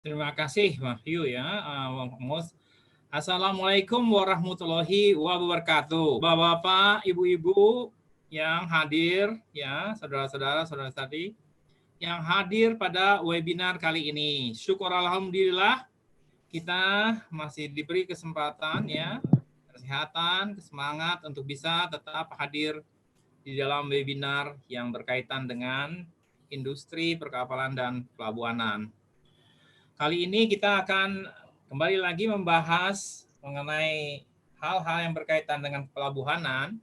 Terima kasih Wahyu ya, Mus. Assalamualaikum warahmatullahi wabarakatuh. Bapak-bapak, ibu-ibu yang hadir ya, saudara-saudara, saudara-saudari yang hadir pada webinar kali ini. Syukur alhamdulillah kita masih diberi kesempatan ya, kesehatan, semangat untuk bisa tetap hadir di dalam webinar yang berkaitan dengan industri perkapalan dan pelabuhanan. Kali ini kita akan kembali lagi membahas mengenai hal-hal yang berkaitan dengan pelabuhanan.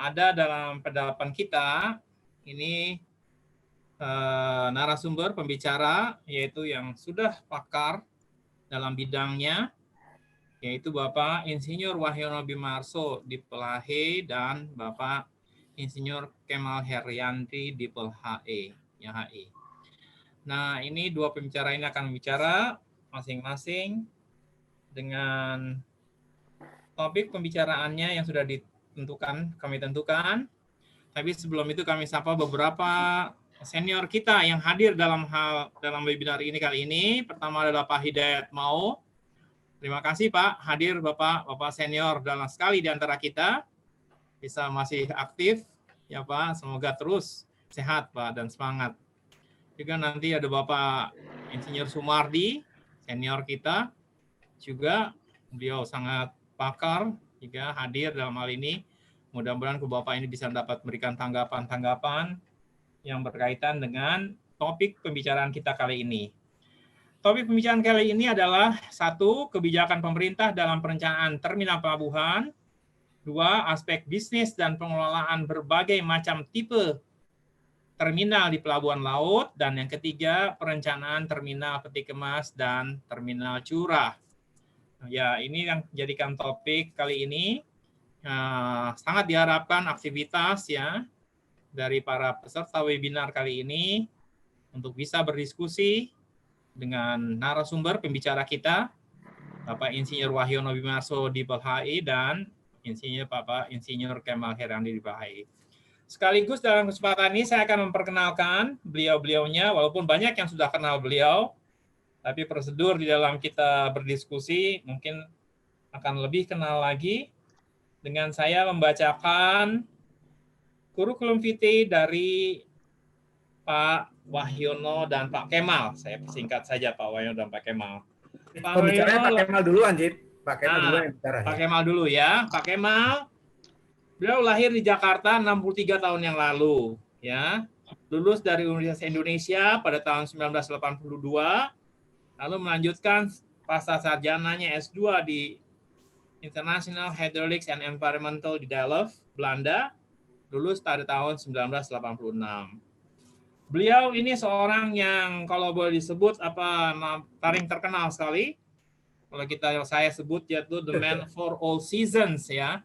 Ada dalam pendapat kita ini narasumber pembicara yaitu yang sudah pakar dalam bidangnya, yaitu Bapak Insinyur Wahyono Bimarso di Pelahe dan Bapak Insinyur Kemal Herianti di Pelahe, YHI. Nah, ini dua pembicara ini akan bicara masing-masing dengan topik pembicaraannya yang sudah kami tentukan. Tapi sebelum itu kami sapa beberapa senior kita yang hadir dalam webinar ini kali ini. Pertama adalah Pak Hidayat Mao. Terima kasih Pak, hadir Bapak senior dalam sekali di antara kita. Bisa masih aktif ya Pak, semoga terus sehat Pak dan semangat. Juga nanti ada Bapak Insinyur Sumardi, senior kita, juga beliau sangat pakar, juga hadir dalam hal ini. Mudah-mudahan Bapak ini bisa dapat memberikan tanggapan-tanggapan yang berkaitan dengan topik pembicaraan kita kali ini. Topik pembicaraan kali ini adalah 1. Kebijakan pemerintah dalam perencanaan terminal pelabuhan. 2. Aspek bisnis dan pengelolaan berbagai macam tipe terminal di pelabuhan laut, dan yang ketiga perencanaan terminal peti kemas dan terminal curah. Ya, ini yang jadikan topik kali ini. Sangat diharapkan aktivitas ya dari para peserta webinar kali ini untuk bisa berdiskusi dengan narasumber pembicara kita, Bapak Insinyur Wahyono Bimarso di PLHI dan Bapak Insinyur Kemal Herianti di PLHI. Sekaligus dalam kesempatan ini saya akan memperkenalkan beliau-beliaunya, walaupun banyak yang sudah kenal beliau, tapi prosedur di dalam kita berdiskusi mungkin akan lebih kenal lagi dengan saya membacakan kurikulum vitae dari Pak Wahyono dan Pak Kemal. Saya singkat saja Pak Wahyono dan Pak Kemal. Pembicaranya Pak Kemal dulu, Anjit. Pak Kemal dulu yang bicara. Pak Kemal dulu ya. Pak Kemal, beliau lahir di Jakarta 63 tahun yang lalu, ya. Lulus dari Universitas Indonesia pada tahun 1982, lalu melanjutkan pasca sarjananya S2 di International Hydraulics and Environmental di Delft, Belanda, lulus pada tahun 1986. Beliau ini seorang yang kalau boleh disebut paling terkenal sekali. Kalau saya sebut yaitu the man for all seasons ya.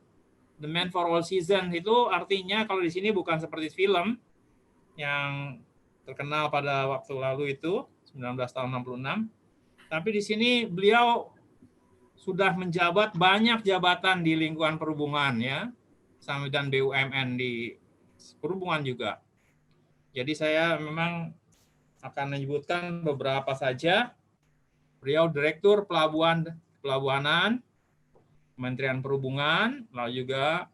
The Man for All Seasons itu artinya kalau di sini bukan seperti film yang terkenal pada waktu lalu itu 1966, tapi di sini beliau sudah menjabat banyak jabatan di lingkungan perhubungan ya, dan BUMN di perhubungan juga. Jadi saya memang akan menyebutkan beberapa saja. Beliau Direktur Pelabuhanan Kementerian Perhubungan, lalu juga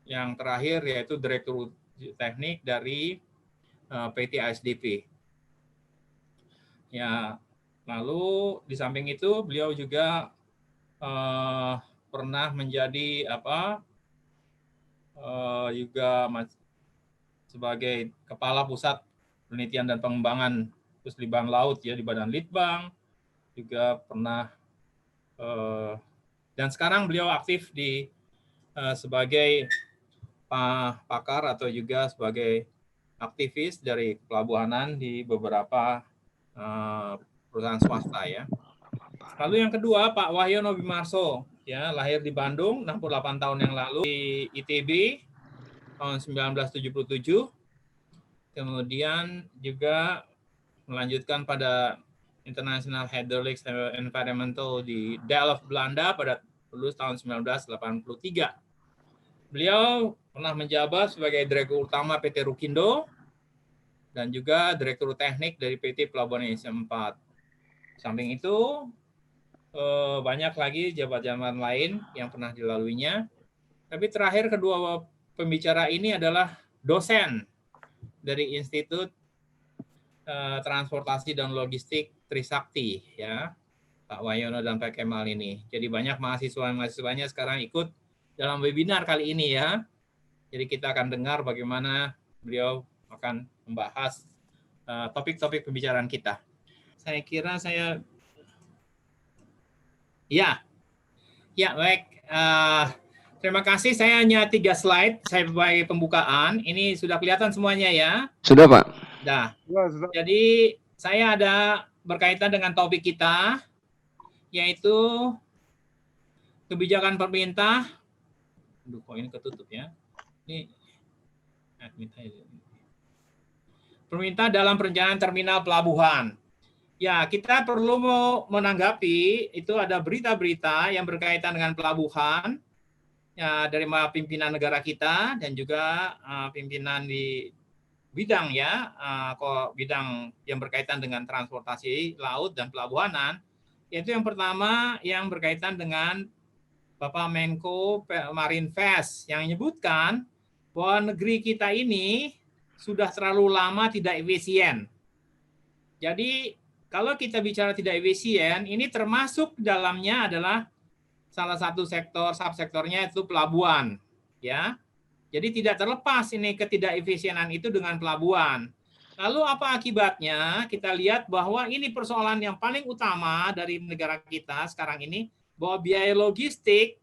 yang terakhir yaitu Direktur Teknik dari PT ASDP. Ya, lalu di samping itu beliau juga pernah menjadi juga sebagai Kepala Pusat Penelitian dan Pengembangan Pusliban Laut ya di Badan Litbang, juga pernah dan sekarang beliau aktif sebagai pakar atau juga sebagai aktivis dari pelabuhanan di beberapa perusahaan swasta ya. Lalu yang kedua Pak Wahyono Bimarso ya, lahir di Bandung 68 tahun yang lalu di ITB tahun 1977. Kemudian juga melanjutkan pada International Hydraulics and Environmental di Delft, Belanda pada lulus tahun 1983. Beliau pernah menjabat sebagai Direktur Utama PT Rukindo dan juga Direktur Teknik dari PT Pelabuhan Indonesia 4. Samping itu, banyak lagi jabat-jabat lain yang pernah dilaluinya. Tapi terakhir kedua pembicara ini adalah dosen dari Institut Transportasi dan Logistik Trisakti, ya, Pak Wahyono dan Pak Kemal ini. Jadi banyak mahasiswa-mahasiswanya sekarang ikut dalam webinar kali ini ya. Jadi kita akan dengar bagaimana beliau akan membahas topik-topik pembicaraan kita. Saya kira saya, ya baik. Terima kasih. Saya hanya 3 slide saya sebagai pembukaan. Ini sudah kelihatan semuanya ya? Sudah, Pak. Nah, jadi saya ada berkaitan dengan topik kita, yaitu kebijakan pemerintah. Aduh, kok ini ketutup ya? Ini pemerintah dalam perencanaan terminal pelabuhan. Ya, kita perlu menanggapi itu ada berita-berita yang berkaitan dengan pelabuhan ya, dari pimpinan negara kita dan juga pimpinan di bidang ya, bidang yang berkaitan dengan transportasi laut dan pelabuhanan. Yaitu yang pertama yang berkaitan dengan Bapak Menko Marinvest yang menyebutkan bahwa negeri kita ini sudah terlalu lama tidak efisien. Jadi kalau kita bicara tidak efisien, ini termasuk dalamnya adalah salah satu sektor, subsektornya itu pelabuhan, ya. Jadi tidak terlepas ini ketidakefisienan itu dengan pelabuhan. Lalu apa akibatnya? Kita lihat bahwa ini persoalan yang paling utama dari negara kita sekarang ini, bahwa biaya logistik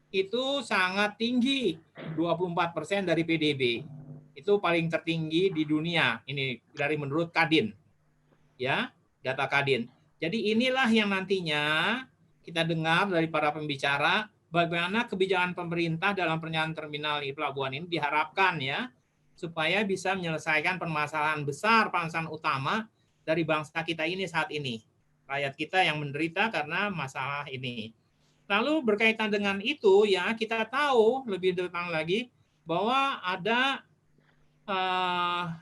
itu sangat tinggi, 24% dari PDB. Itu paling tertinggi di dunia, ini dari menurut Kadin. Ya, data Kadin. Jadi inilah yang nantinya kita dengar dari para pembicara, bagaimana kebijakan pemerintah dalam perencanaan terminal di pelabuhan ini diharapkan ya, supaya bisa menyelesaikan permasalahan besar, permasalahan utama dari bangsa kita ini saat ini. Rakyat kita yang menderita karena masalah ini. Lalu berkaitan dengan itu ya, kita tahu lebih depan lagi bahwa ada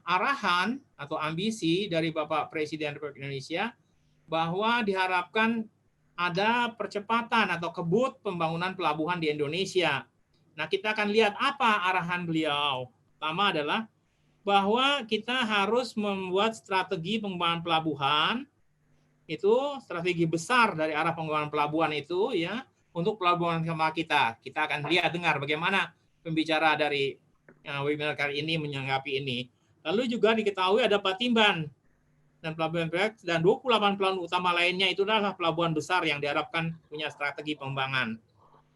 arahan atau ambisi dari Bapak Presiden Republik Indonesia bahwa diharapkan ada percepatan atau kebut pembangunan pelabuhan di Indonesia. Nah, kita akan lihat apa arahan beliau. Pertama adalah bahwa kita harus membuat strategi pengembangan pelabuhan, itu strategi besar dari arah pengembangan pelabuhan itu ya, untuk pelabuhan sama kita. Kita akan lihat dengar bagaimana pembicara dari webinar kali ini menanggapi ini. Lalu juga diketahui ada Patimban dan pelabuhan proyek dan 28 pelabuhan utama lainnya itu adalah pelabuhan besar yang diharapkan punya strategi pengembangan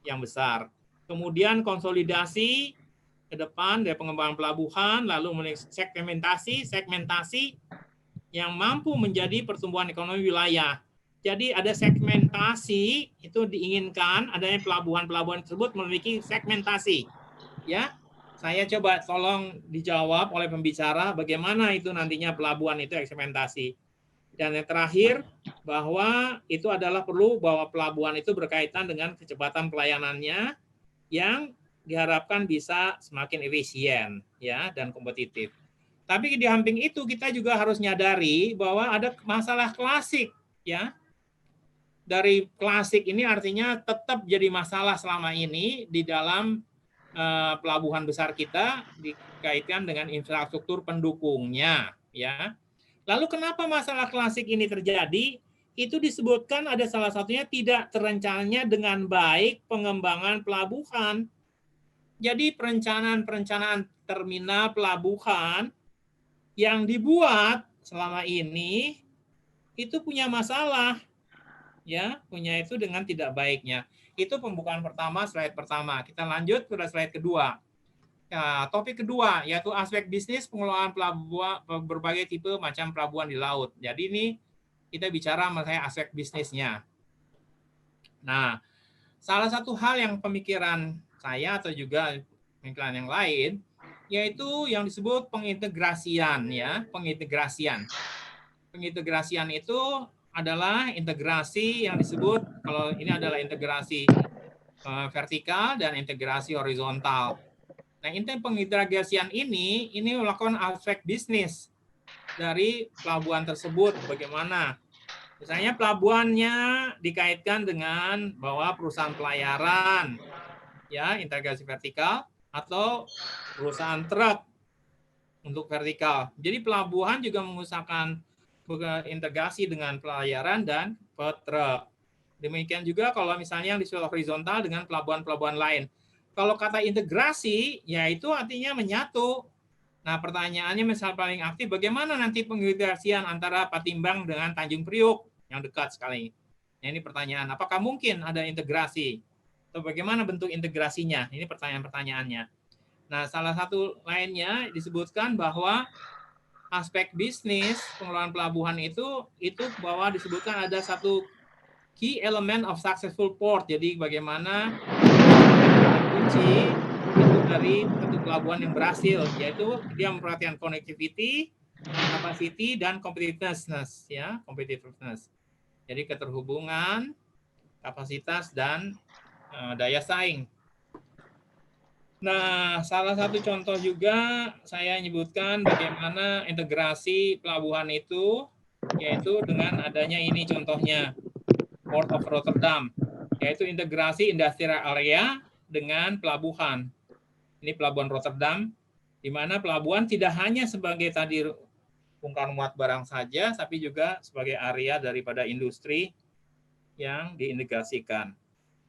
yang besar. Kemudian konsolidasi ke depan dari pengembangan pelabuhan, lalu segmentasi yang mampu menjadi pertumbuhan ekonomi wilayah. Jadi ada segmentasi, itu diinginkan adanya pelabuhan-pelabuhan tersebut memiliki segmentasi. Ya, saya coba tolong dijawab oleh pembicara bagaimana itu nantinya pelabuhan itu segmentasi. Dan yang terakhir bahwa itu adalah perlu bahwa pelabuhan itu berkaitan dengan kecepatan pelayanannya yang diharapkan bisa semakin efisien ya dan kompetitif. Tapi di samping itu kita juga harus nyadari bahwa ada masalah klasik ya. Dari klasik ini artinya tetap jadi masalah selama ini di dalam pelabuhan besar kita dikaitkan dengan infrastruktur pendukungnya ya. Lalu kenapa masalah klasik ini terjadi? Itu disebutkan ada salah satunya tidak terencananya dengan baik pengembangan pelabuhan. Jadi perencanaan terminal pelabuhan yang dibuat selama ini itu punya masalah ya, punya itu dengan tidak baiknya. Itu pembukaan pertama, slide pertama. Kita lanjut ke slide kedua. Ya, topik kedua yaitu aspek bisnis pengelolaan pelabuhan, berbagai tipe macam pelabuhan di laut. Jadi ini kita bicara mengenai aspek bisnisnya. Nah, salah satu hal yang pemikiran saya atau juga pemikiran yang lain yaitu yang disebut pengintegrasian ya, pengintegrasian. Pengintegrasian itu adalah integrasi yang disebut, kalau ini adalah integrasi vertikal dan integrasi horizontal. Nah, inti pengintegrasian ini melakukan aspek bisnis dari pelabuhan tersebut bagaimana. Misalnya pelabuhannya dikaitkan dengan bahwa perusahaan pelayaran, ya integrasi vertikal, atau perusahaan truk untuk vertikal. Jadi pelabuhan juga mengusahakan integrasi dengan pelayaran dan truk. Demikian juga kalau misalnya yang disebut horizontal dengan pelabuhan-pelabuhan lain. Kalau kata integrasi, ya itu artinya menyatu. Nah, pertanyaannya misal paling aktif, bagaimana nanti pengintegrasian antara Patimbang dengan Tanjung Priuk yang dekat sekali? Nah, ini pertanyaan. Apakah mungkin ada integrasi? Atau bagaimana bentuk integrasinya? Ini pertanyaan-pertanyaannya. Nah, salah satu lainnya disebutkan bahwa aspek bisnis pengelolaan pelabuhan itu bahwa disebutkan ada satu key element of successful port. Jadi bagaimana kunci itu dari satu pelabuhan yang berhasil, yaitu dia memperhatikan connectivity, capacity, dan competitiveness, ya, competitiveness. Jadi keterhubungan, kapasitas, dan daya saing. Nah, salah satu contoh juga saya menyebutkan bagaimana integrasi pelabuhan itu, yaitu dengan adanya ini contohnya, Port of Rotterdam, yaitu integrasi industrial area dengan pelabuhan. Ini pelabuhan Rotterdam, di mana pelabuhan tidak hanya sebagai tadi bongkar muat barang saja, tapi juga sebagai area daripada industri yang diintegrasikan.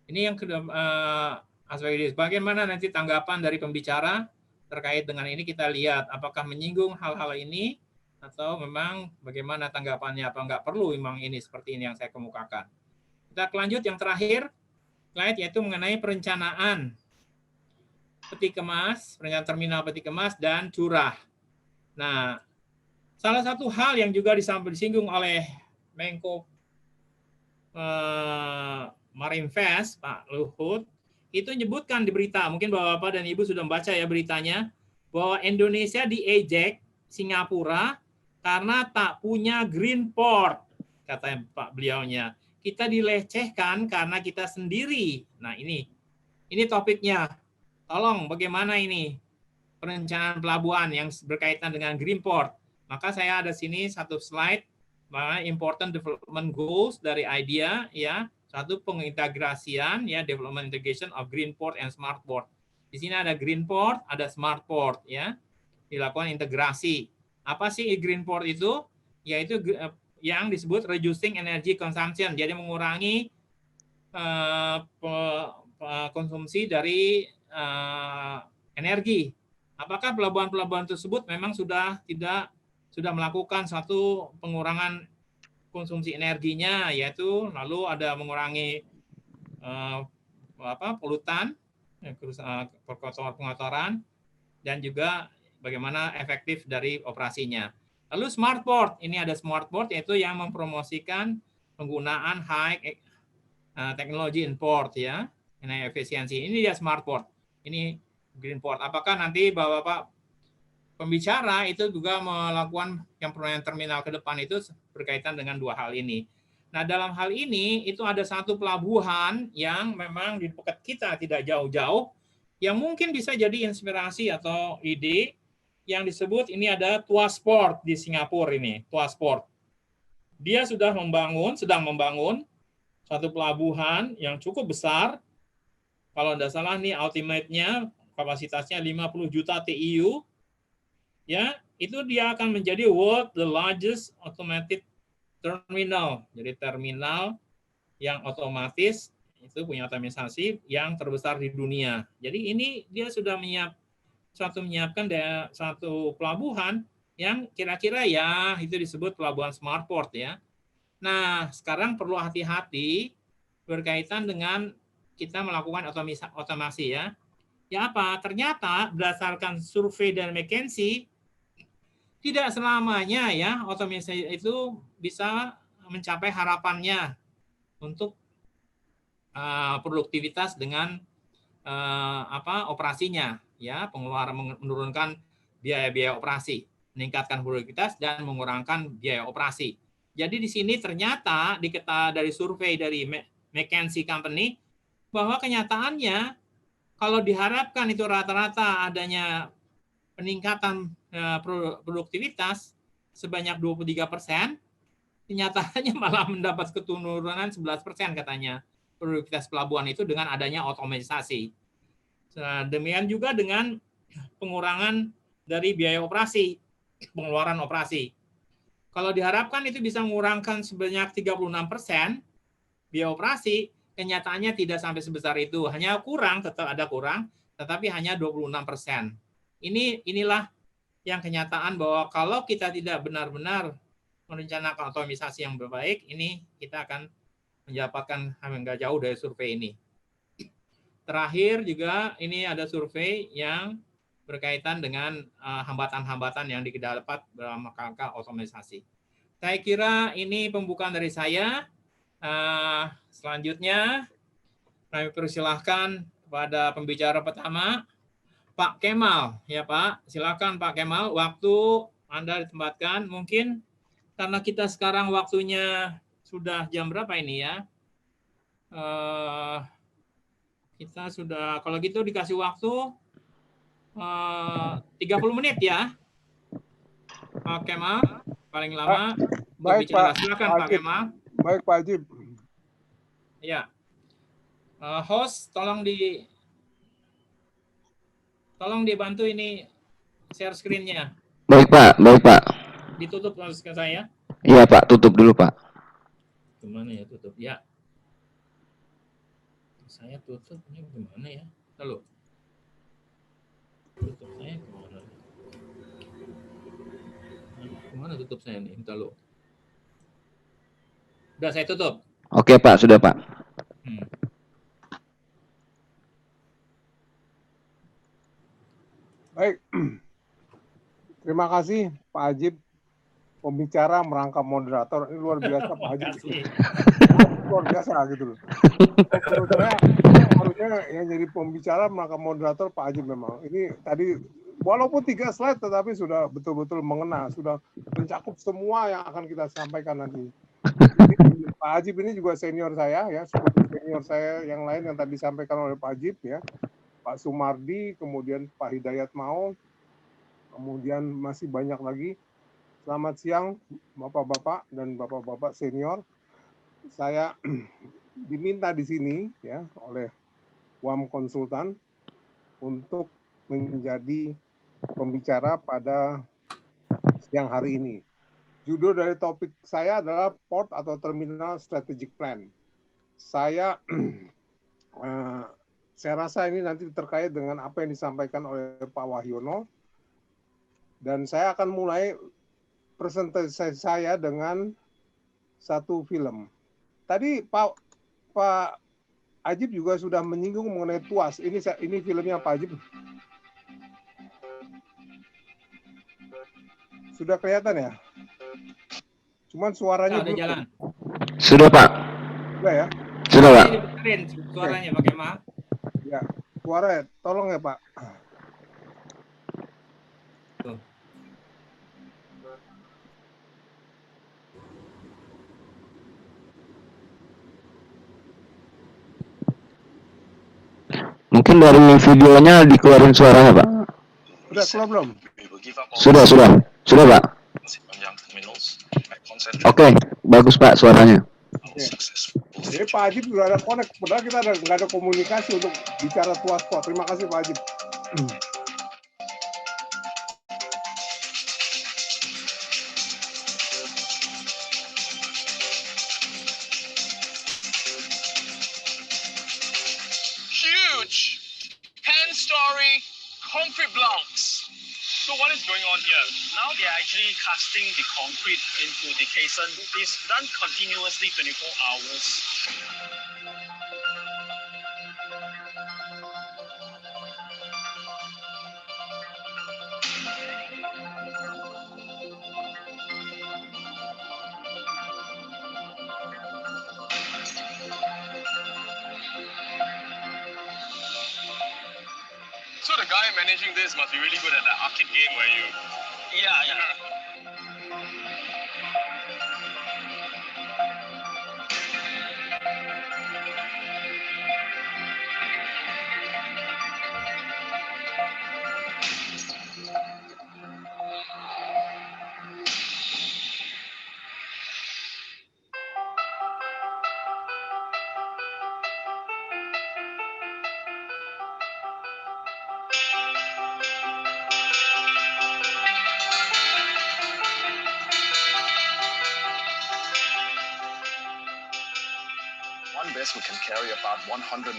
Ini yang kedua, aspek ini. Bagaimana nanti tanggapan dari pembicara terkait dengan ini, kita lihat apakah menyinggung hal-hal ini atau memang bagaimana tanggapannya, apa nggak perlu memang ini seperti ini yang saya kemukakan. Kita lanjut yang terakhir, slide, yaitu mengenai perencanaan peti kemas, perencanaan terminal peti kemas dan curah. Nah, salah satu hal yang juga disinggung oleh Menko Marinvest, Pak Luhut, itu menyebutkan di berita, mungkin Bapak-Bapak dan Ibu sudah membaca ya beritanya, bahwa Indonesia diejek Singapura karena tak punya green port, kata Pak beliaunya. Kita dilecehkan karena kita sendiri. Nah, ini topiknya. Tolong bagaimana ini perencanaan pelabuhan yang berkaitan dengan green port. Maka saya ada sini satu slide, important development goals dari IDEA, ya. Satu, pengintegrasian, ya, development integration of green port and smart port. Di sini ada green port, ada smart port, ya. Dilakukan integrasi. Apa sih green port itu? Yaitu yang disebut reducing energy consumption, jadi mengurangi konsumsi dari energi. Apakah pelabuhan-pelabuhan tersebut memang sudah melakukan suatu pengurangan konsumsi energinya, yaitu lalu ada mengurangi polutan, pengotoran, dan juga bagaimana efektif dari operasinya. Lalu smart port, ini ada smart port yaitu yang mempromosikan penggunaan high teknologi in port, ya, ini efisiensi. Ini dia smart port, ini green port. Apakah nanti Bapak pembicara itu juga melakukan yang perencanaan terminal ke depan itu berkaitan dengan dua hal ini. Nah, dalam hal ini itu ada satu pelabuhan yang memang di dekat kita tidak jauh-jauh, yang mungkin bisa jadi inspirasi atau ide, yang disebut ini ada Tuas Port di Singapura ini, Tuas Port. Dia sedang membangun satu pelabuhan yang cukup besar. Kalau tidak salah nih ultimate-nya kapasitasnya 50 juta TEU. Ya, itu dia akan menjadi the largest automated terminal. Jadi terminal yang otomatis itu punya otomatisasi yang terbesar di dunia. Jadi ini dia sudah menyiapkan satu pelabuhan yang kira-kira ya itu disebut pelabuhan smart port, ya. Nah, sekarang perlu hati-hati berkaitan dengan kita melakukan otomasi, ya. Ya apa? Ternyata berdasarkan survei dari McKinsey, tidak selamanya ya otomasi itu bisa mencapai harapannya untuk produktivitas dengan operasinya, ya, pengeluaran, menurunkan biaya-biaya operasi, meningkatkan produktivitas dan mengurangkan biaya operasi. Jadi di sini ternyata dari survei dari McKinsey Company bahwa kenyataannya kalau diharapkan itu rata-rata adanya peningkatan produktivitas, sebanyak 23%, kenyataannya malah mendapat keturunan 11% katanya produktivitas pelabuhan itu dengan adanya otomatisasi. Demikian juga dengan pengurangan dari biaya operasi, pengeluaran operasi. Kalau diharapkan itu bisa mengurangkan sebanyak 36% biaya operasi, kenyataannya tidak sampai sebesar itu. Hanya kurang, tetap ada kurang, tetapi hanya 26%. Inilah yang kenyataan bahwa kalau kita tidak benar-benar merencanakan otomatisasi yang baik, ini kita akan mendapatkan nggak jauh dari survei ini. Terakhir juga ini ada survei yang berkaitan dengan hambatan-hambatan yang didapat dalam rangka otomatisasi. Saya kira ini pembukaan dari saya. Selanjutnya kami persilahkan kepada pembicara pertama, Pak Kemal. Ya Pak, silakan Pak Kemal. Waktu Anda ditempatkan. Mungkin karena kita sekarang waktunya sudah jam berapa ini ya? Kita sudah, kalau gitu dikasih waktu 30 menit ya. Pak Kemal, paling lama Baik berbicara. Pak. Silakan Pak Kemal. Baik Pak Ajib. Ya. Host, tolong dibantu ini share screen-nya. Baik Pak. Ditutup ke saya. Iya Pak, tutup dulu Pak. Gimana ya tutup? Ya. Saya tutup, ini gimana ya? Lalu. Tutup saya gimana? Gimana tutup saya nih? Lalu. Udah saya tutup. Oke Pak, sudah Pak. Baik. Terima kasih Pak Ajib, pembicara merangkap moderator. Ini luar biasa Pak Ajib. Luar biasa gitu loh. Menurut saya harusnya yang jadi pembicara merangkap moderator Pak Ajib memang. Ini tadi walaupun 3 slide tetapi sudah betul-betul mengena, sudah mencakup semua yang akan kita sampaikan nanti. Jadi, Pak Ajib ini juga senior saya ya, seperti senior saya yang lain yang tadi disampaikan oleh Pak Ajib ya. Pak Sumardi, kemudian Pak Hidayat Maul, kemudian masih banyak lagi. Selamat siang Bapak-bapak dan Bapak-bapak senior. Saya diminta di sini ya oleh WAM Konsultan untuk menjadi pembicara pada siang hari ini. Judul dari topik saya adalah Port atau Terminal Strategic Plan. Saya rasa ini nanti terkait dengan apa yang disampaikan oleh Pak Wahyono. Dan saya akan mulai presentasi saya dengan satu film. Tadi Pak Ajib juga sudah menyinggung mengenai TUAS. Ini filmnya Pak Ajib. Sudah kelihatan ya? Cuman suaranya belum jalan. Sudah Pak. Sudah ya? Sudah Pak. Suaranya bagaimana? Ya, suara ya. Tolong ya Pak. Tuh. Mungkin dari videonya dikeluarin suaranya Pak. Sudah keluar belum? Sudah Pak. Oke, bagus Pak suaranya. Jadi Pak Ajib juga ada connect, padahal kita nggak ada komunikasi untuk bicara TUAS Port. Terima kasih Pak Ajib. Huge 10-story concrete blocks. So what is going on here? Now they are actually casting the concrete into the caisson. It's done continuously 24 hours. So the guy managing this must be really good at that arcade game where you... Yeah. vessel can carry about 111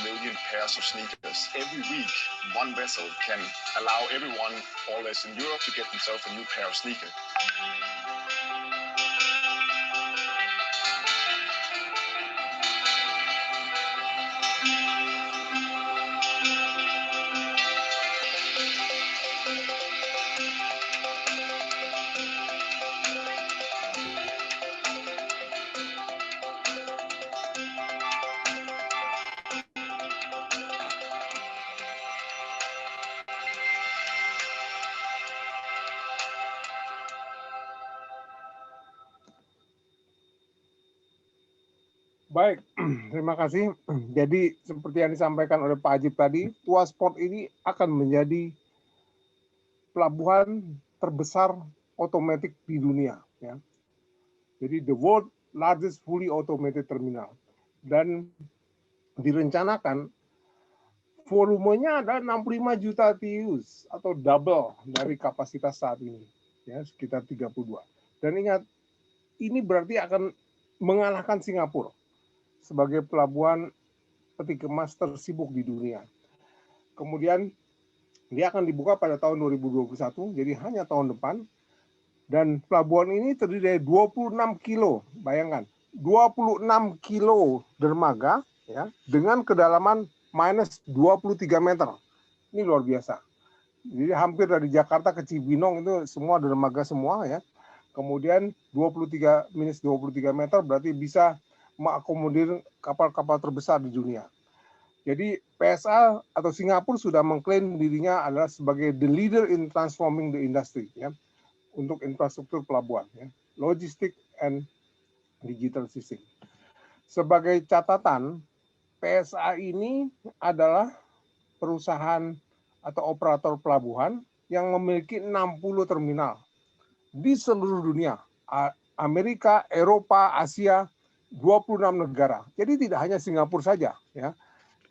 million pairs of sneakers. Every week, one vessel can allow everyone, more or less in Europe, to get themselves a new pair of sneakers. Baik, terima kasih. Jadi seperti yang disampaikan oleh Pak Ajib tadi, Tuas Port ini akan menjadi pelabuhan terbesar otomatis di dunia. Ya. Jadi the world largest fully automated terminal. Dan direncanakan volumenya ada 65 juta TEUs atau double dari kapasitas saat ini, ya sekitar 32. Dan ingat, ini berarti akan mengalahkan Singapura sebagai pelabuhan peti kemas tersibuk di dunia. Kemudian dia akan dibuka pada tahun 2021, jadi hanya tahun depan. Dan pelabuhan ini terdiri dari 26 kilo, bayangkan, 26 kilo dermaga ya, dengan kedalaman minus 23 meter. Ini luar biasa. Jadi hampir dari Jakarta ke Cibinong itu semua dermaga semua ya. Kemudian minus 23 meter berarti bisa mengakomodir kapal-kapal terbesar di dunia. Jadi PSA atau Singapura sudah mengklaim dirinya adalah sebagai the leader in transforming the industry ya, untuk infrastruktur pelabuhan, ya, logistik and digital system. Sebagai catatan, PSA ini adalah perusahaan atau operator pelabuhan yang memiliki 60 terminal di seluruh dunia, Amerika, Eropa, Asia, 26 negara. Jadi tidak hanya Singapura saja, ya.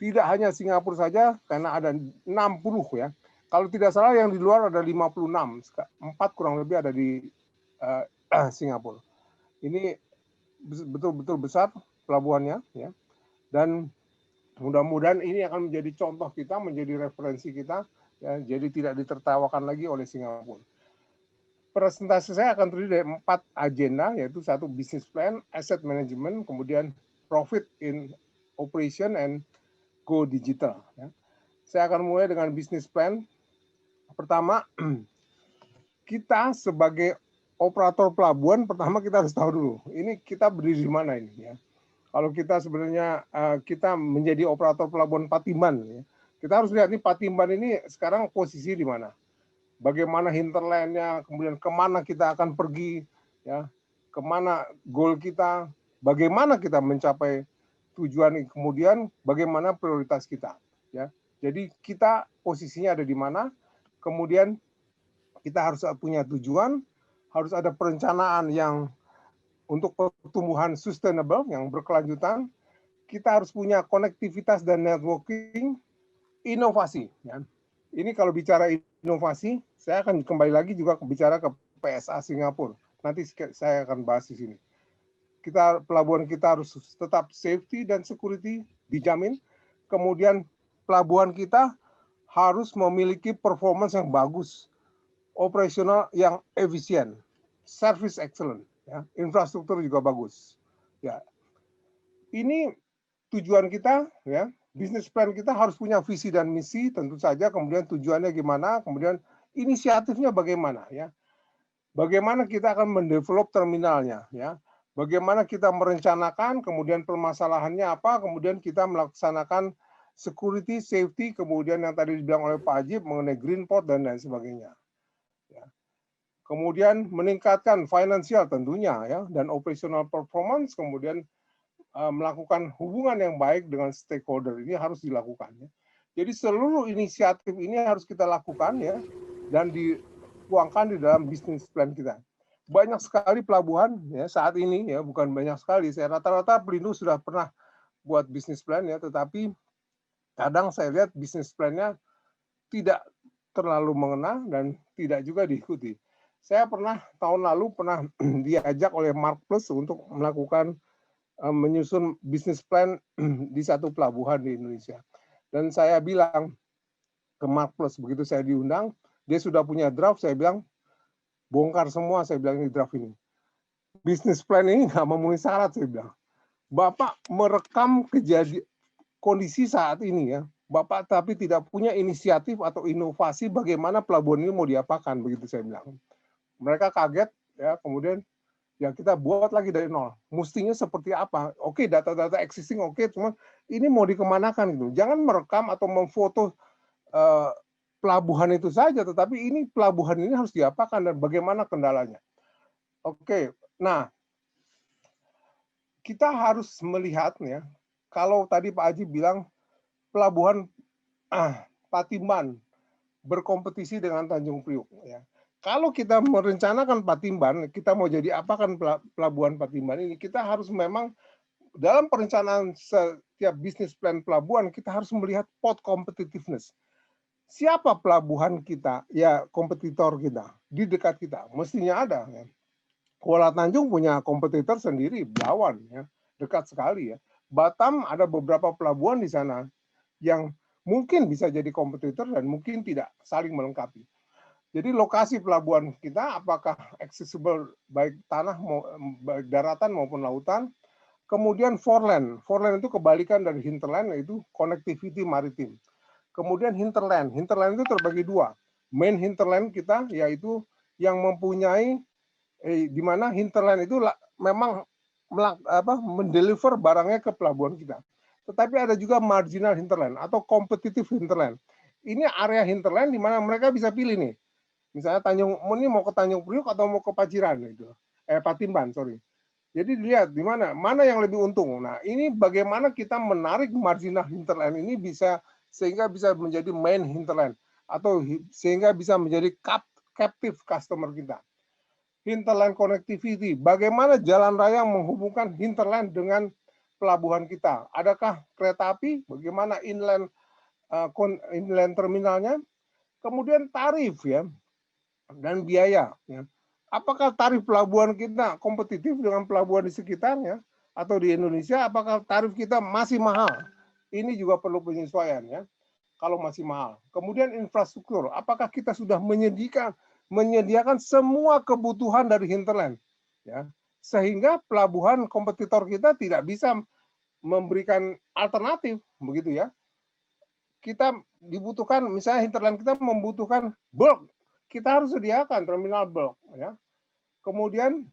Tidak hanya Singapura saja karena ada 60 ya. Kalau tidak salah yang di luar ada 56, 4 kurang lebih ada di Singapura. Ini betul-betul besar pelabuhannya ya. Dan mudah-mudahan ini akan menjadi contoh kita, menjadi referensi kita ya, jadi tidak ditertawakan lagi oleh Singapura. Presentasi saya akan terdiri dari 4 agenda, yaitu 1 business plan, asset management, kemudian profit in operation, and go digital. Ya. Saya akan mulai dengan business plan. Pertama, kita sebagai operator pelabuhan, pertama kita harus tahu dulu, ini kita berdiri di mana ini. Ya. Kalau kita sebenarnya kita menjadi operator pelabuhan Patimban, ya, kita harus lihat nih Patimban ini sekarang posisi di mana. Bagaimana hinterlandnya, kemudian kemana kita akan pergi, ya, kemana goal kita, bagaimana kita mencapai tujuan, kemudian bagaimana prioritas kita. Ya. Jadi kita posisinya ada di mana, kemudian kita harus punya tujuan, harus ada perencanaan yang untuk pertumbuhan sustainable, yang berkelanjutan, kita harus punya konektivitas dan networking, inovasi. Ya. Ini kalau bicara inovasi, saya akan kembali lagi juga bicara ke PSA Singapura. Nanti saya akan bahas di sini. Pelabuhan kita harus tetap safety dan security dijamin. Kemudian pelabuhan kita harus memiliki performance yang bagus, operasional yang efisien, service excellent, ya, infrastruktur juga bagus. Ya, ini tujuan kita, ya. Bisnis plan kita harus punya visi dan misi, tentu saja. Kemudian tujuannya gimana, kemudian inisiatifnya bagaimana, ya. Bagaimana kita akan mendevelop terminalnya, ya. Bagaimana kita merencanakan, kemudian permasalahannya apa, kemudian kita melaksanakan security, safety, kemudian yang tadi dibilang oleh Pak Ajib mengenai green port dan lain sebagainya. Ya. Kemudian meningkatkan finansial tentunya, ya, dan operational performance, kemudian melakukan hubungan yang baik dengan stakeholder, ini harus dilakukan. Ya. Jadi seluruh inisiatif ini harus kita lakukan ya, dan dituangkan di dalam bisnis plan kita. Banyak sekali pelabuhan ya saat ini ya, bukan banyak sekali. Saya rata-rata Pelindung sudah pernah buat bisnis plan ya, tetapi kadang saya lihat bisnis plan-nya tidak terlalu mengena dan tidak juga diikuti. Saya tahun lalu pernah diajak oleh Mark Plus untuk melakukan menyusun bisnis plan di satu pelabuhan di Indonesia. Dan saya bilang ke Mark Plus, begitu saya diundang, dia sudah punya draft, saya bilang, bongkar semua, saya bilang ini draft ini. Bisnis plan ini nggak memenuhi syarat, saya bilang. Bapak merekam kejadian kondisi saat ini ya, Bapak tapi tidak punya inisiatif atau inovasi bagaimana pelabuhan ini mau diapakan, begitu saya bilang. Mereka kaget, ya, kemudian ya kita buat lagi dari nol. Mestinya seperti apa? Oke, data-data existing oke, cuman ini mau dikemanakan gitu. Jangan merekam atau memfoto pelabuhan itu saja, tetapi ini pelabuhan ini harus diapakan dan bagaimana kendalanya. Oke, nah kita harus melihatnya. Kalau tadi Pak Haji bilang pelabuhan Patimban berkompetisi dengan Tanjung Priuk, ya. Kalau kita merencanakan Patimban, kita mau jadi apa kan pelabuhan Patimban ini, kita harus memang dalam perencanaan setiap bisnis plan pelabuhan, kita harus melihat port competitiveness. Siapa pelabuhan kita, ya kompetitor kita, di dekat kita, mestinya ada. Ya. Kuala Tanjung punya kompetitor sendiri, Belawan, ya, dekat sekali ya. Batam ada beberapa pelabuhan di sana yang mungkin bisa jadi kompetitor dan mungkin tidak, saling melengkapi. Jadi lokasi pelabuhan kita apakah accessible baik tanah, baik daratan maupun lautan. Kemudian foreland. Foreland itu kebalikan dari hinterland, yaitu connectivity maritim. Kemudian hinterland. Hinterland itu terbagi dua. Main hinterland kita yaitu yang mempunyai di mana hinterland itu memang mendeliver barangnya ke pelabuhan kita. Tetapi ada juga marginal hinterland atau competitive hinterland. Ini area hinterland di mana mereka bisa pilih nih. Misalnya ini mau ke Tanjung Priuk atau mau ke Paciran gitu. Patimban, sorry. Jadi dilihat di mana yang lebih untung. Nah, ini bagaimana kita menarik marginal hinterland ini sehingga bisa menjadi main hinterland atau sehingga bisa menjadi captive customer kita. Hinterland connectivity, bagaimana jalan raya menghubungkan hinterland dengan pelabuhan kita? Adakah kereta api? Bagaimana inland terminalnya? Kemudian tarif ya dan biaya. Ya. Apakah tarif pelabuhan kita kompetitif dengan pelabuhan di sekitarnya atau di Indonesia? Apakah tarif kita masih mahal? Ini juga perlu penyesuaian ya. Kalau masih mahal. Kemudian infrastruktur, apakah kita sudah menyediakan semua kebutuhan dari hinterland, ya, sehingga pelabuhan kompetitor kita tidak bisa memberikan alternatif, begitu ya. Kita dibutuhkan, misalnya hinterland kita membutuhkan bulk, kita harus sediakan terminal bulk, ya. Kemudian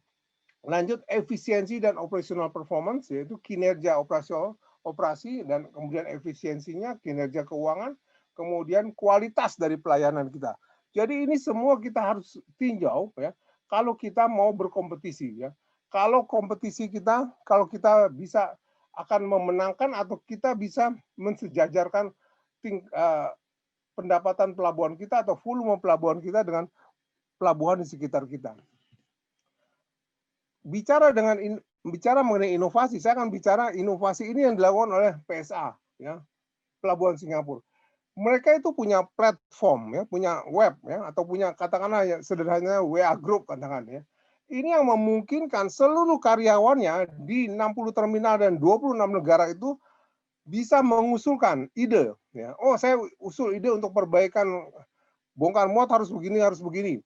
lanjut efisiensi dan operational performance, yaitu kinerja operasi dan kemudian efisiensinya, kinerja keuangan, kemudian kualitas dari pelayanan kita. Jadi ini semua kita harus tinjau ya. Kalau kita mau berkompetisi ya. Kalau kita bisa akan memenangkan atau kita bisa mensejajarkan pendapatan pelabuhan kita atau volume pelabuhan kita dengan pelabuhan di sekitar kita. Bicara mengenai inovasi, saya akan bicara inovasi ini yang dilakukan oleh PSA ya, Pelabuhan Singapura. Mereka itu punya platform ya, punya web ya, atau punya katakanlah ya, sederhananya WA Group katakan ya. Ini yang memungkinkan seluruh karyawannya di 60 terminal dan 26 negara itu bisa mengusulkan ide ya. Oh, saya usul ide untuk perbaikan bongkar muat harus begini.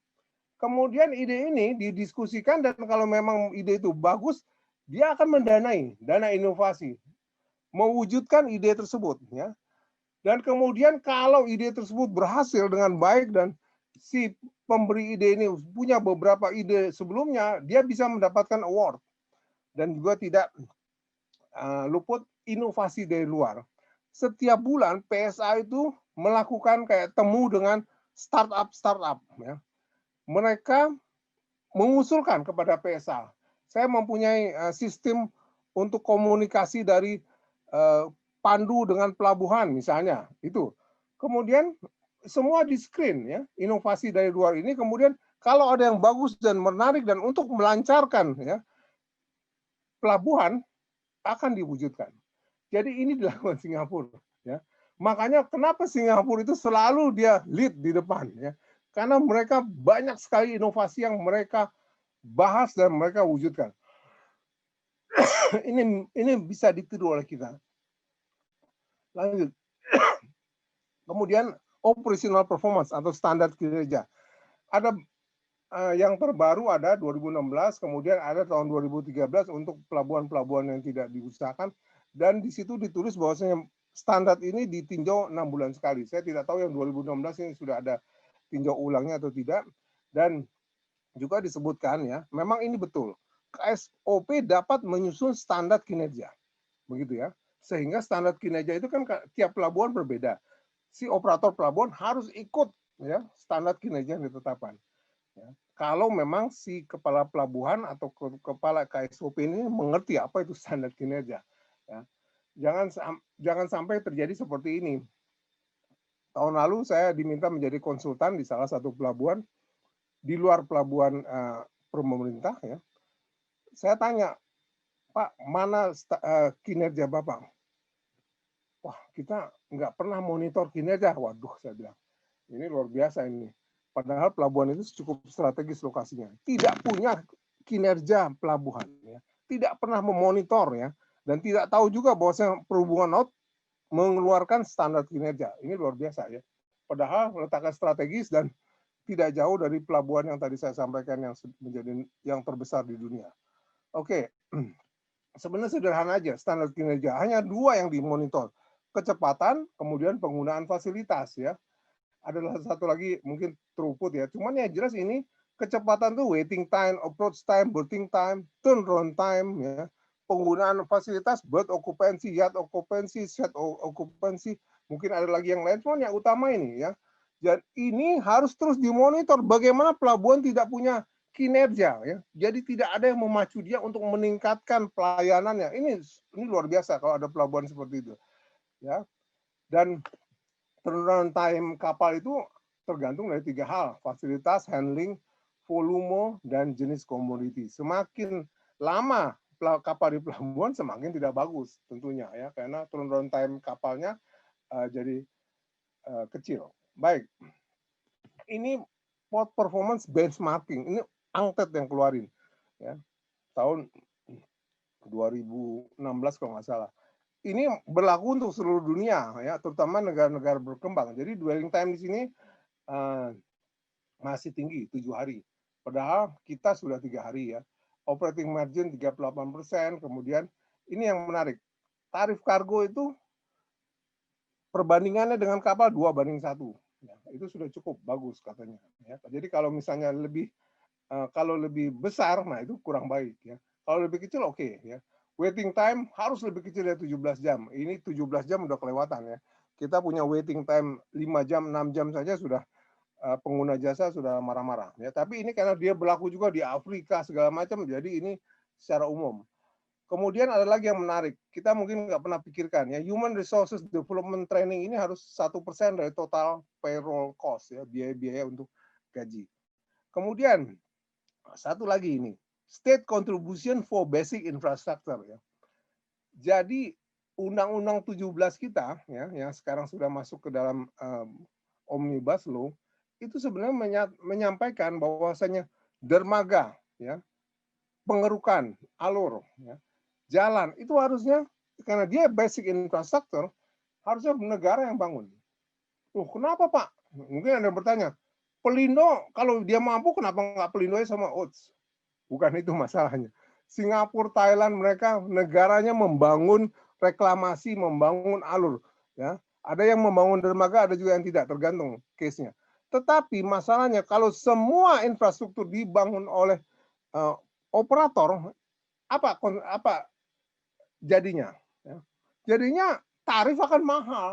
Kemudian ide ini didiskusikan dan kalau memang ide itu bagus, dia akan mendanai dana inovasi, mewujudkan ide tersebut ya. Dan kemudian kalau ide tersebut berhasil dengan baik dan si pemberi ide ini punya beberapa ide sebelumnya, dia bisa mendapatkan award dan juga tidak luput inovasi dari luar. Setiap bulan PSA itu melakukan kayak temu dengan startup ya. Mereka mengusulkan kepada PSA, saya mempunyai sistem untuk komunikasi dari pandu dengan pelabuhan misalnya itu. Kemudian semua di screen ya, inovasi dari luar ini. Kemudian kalau ada yang bagus dan menarik dan untuk melancarkan ya pelabuhan akan diwujudkan. Jadi ini dilakukan Singapura ya. Makanya kenapa Singapura itu selalu dia lead di depan ya. Karena mereka banyak sekali inovasi yang mereka bahas dan mereka wujudkan. ini bisa ditiru oleh kita. Lanjut. Kemudian operational performance atau standar kinerja. Ada yang terbaru ada 2016, kemudian ada tahun 2013 untuk pelabuhan-pelabuhan yang tidak diusahakan, dan di situ ditulis bahwasanya standar ini ditinjau 6 bulan sekali. Saya tidak tahu yang 2016 ini sudah ada tinjau ulangnya atau tidak, dan juga disebutkan ya, memang ini betul. KSOP dapat menyusun standar kinerja, begitu ya. Sehingga standar kinerja itu kan tiap pelabuhan berbeda. Si operator pelabuhan harus ikut ya standar kinerja yang ditetapkan. Ya. Kalau memang si kepala pelabuhan atau kepala KSOP ini mengerti apa itu standar kinerja. Ya. Jangan sampai terjadi seperti ini. Tahun lalu saya diminta menjadi konsultan di salah satu pelabuhan di luar pelabuhan pemerintah ya. Saya tanya, Pak, mana kinerja Bapak? Wah, kita nggak pernah monitor kinerja. Waduh, saya bilang, ini luar biasa ini. Padahal pelabuhan itu cukup strategis lokasinya. Tidak punya kinerja pelabuhan, ya. Tidak pernah memonitor ya, dan tidak tahu juga bahwa Perhubungan Laut mengeluarkan standar kinerja. Ini luar biasa ya. Padahal letaknya strategis dan tidak jauh dari pelabuhan yang tadi saya sampaikan yang menjadi yang terbesar di dunia. Oke, sebenarnya sederhana aja standar kinerja. Hanya 2 yang dimonitor, kecepatan, kemudian penggunaan fasilitas ya. Adalah satu lagi mungkin throughput ya. Cuman ya jelas ini kecepatan tuh waiting time, approach time, berthing time, turnaround time ya. Penggunaan fasilitas, berth occupancy, yard occupancy, set occupancy, mungkin ada lagi yang lain. Cuman yang utama ini ya. Dan ini harus terus dimonitor bagaimana pelabuhan tidak punya kinerja ya. Jadi tidak ada yang memacu dia untuk meningkatkan pelayanannya. Ini luar biasa kalau ada pelabuhan seperti itu. Ya. Dan turnaround time kapal itu tergantung dari 3 hal, fasilitas, handling, volume, dan jenis komoditi. Semakin lama kapal di pelabuhan semakin tidak bagus tentunya ya, karena turnaround time kapalnya jadi kecil. Baik, ini port performance benchmarking, ini angket yang keluarin ya tahun 2016 kalau nggak salah. Ini berlaku untuk seluruh dunia ya, terutama negara-negara berkembang. Jadi dwelling time di sini masih tinggi 7 hari. Padahal kita sudah 3 hari ya. Operating margin 38%. Kemudian ini yang menarik. Tarif kargo itu perbandingannya dengan kapal 2:1. Ya, itu sudah cukup bagus katanya. Ya. Jadi kalau misalnya kalau lebih besar, nah itu kurang baik ya. Kalau lebih kecil oke ya. Waiting time harus lebih kecil dari 17 jam. Ini 17 jam udah kelewatan ya. Kita punya waiting time 5 jam, 6 jam saja sudah pengguna jasa sudah marah-marah ya. Tapi ini karena dia berlaku juga di Afrika segala macam, jadi ini secara umum. Kemudian ada lagi yang menarik, kita mungkin nggak pernah pikirkan ya, human resources development training ini harus 1% dari total payroll cost ya, biaya-biaya untuk gaji. Kemudian satu lagi ini, state contribution for basic infrastructure ya. Jadi Undang-Undang 17 kita ya, yang sekarang sudah masuk ke dalam Omnibus Law, itu sebenarnya menyampaikan bahwasanya dermaga ya, pengerukan, alur ya, jalan itu harusnya karena dia basic infrastructure harusnya negara yang bangun. Kenapa Pak? Mungkin ada yang bertanya, Pelindo kalau dia mampu kenapa nggak Pelindonya sama OTS? Bukan itu masalahnya. Singapura, Thailand mereka negaranya membangun reklamasi, membangun alur. Ya, ada yang membangun dermaga, ada juga yang tidak, tergantung case-nya. Tetapi masalahnya kalau semua infrastruktur dibangun oleh operator, apa jadinya? Ya. Jadinya tarif akan mahal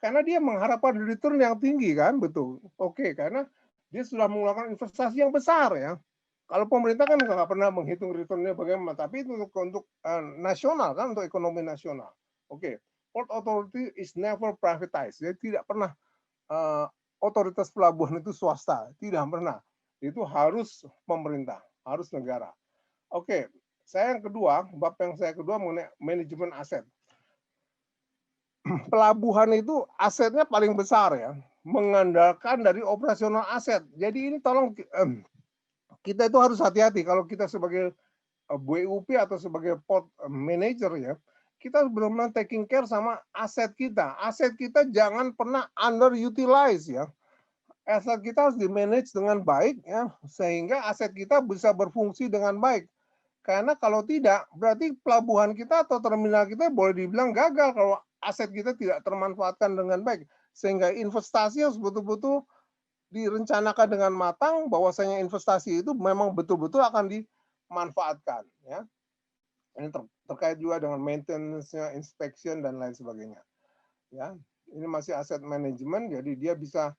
karena dia mengharapkan return yang tinggi kan, betul? Oke, karena dia sudah mengeluarkan investasi yang besar ya. Kalau pemerintah kan nggak pernah menghitung returnnya bagaimana, tapi itu untuk nasional kan, untuk ekonomi nasional. Oke, Port Authority is never privatized. Jadi tidak pernah otoritas pelabuhan itu swasta, tidak pernah. Itu harus pemerintah, harus negara. Oke, bab yang saya kedua mengenai manajemen aset. Pelabuhan itu asetnya paling besar ya, mengandalkan dari operasional aset. Jadi ini tolong kita itu harus hati-hati kalau kita sebagai BUP atau sebagai port manager ya, kita benar-benar taking care sama aset kita. Aset kita jangan pernah underutilize ya. Aset kita harus di-manage dengan baik ya, sehingga aset kita bisa berfungsi dengan baik. Karena kalau tidak, berarti pelabuhan kita atau terminal kita boleh dibilang gagal kalau aset kita tidak termanfaatkan dengan baik. Sehingga investasi harus betul-betul direncanakan dengan matang, bahwasanya investasi itu memang betul-betul akan dimanfaatkan. Ya. Ini terkait juga dengan maintenance-nya, inspection, dan lain sebagainya. Ya, ini masih aset manajemen, jadi dia bisa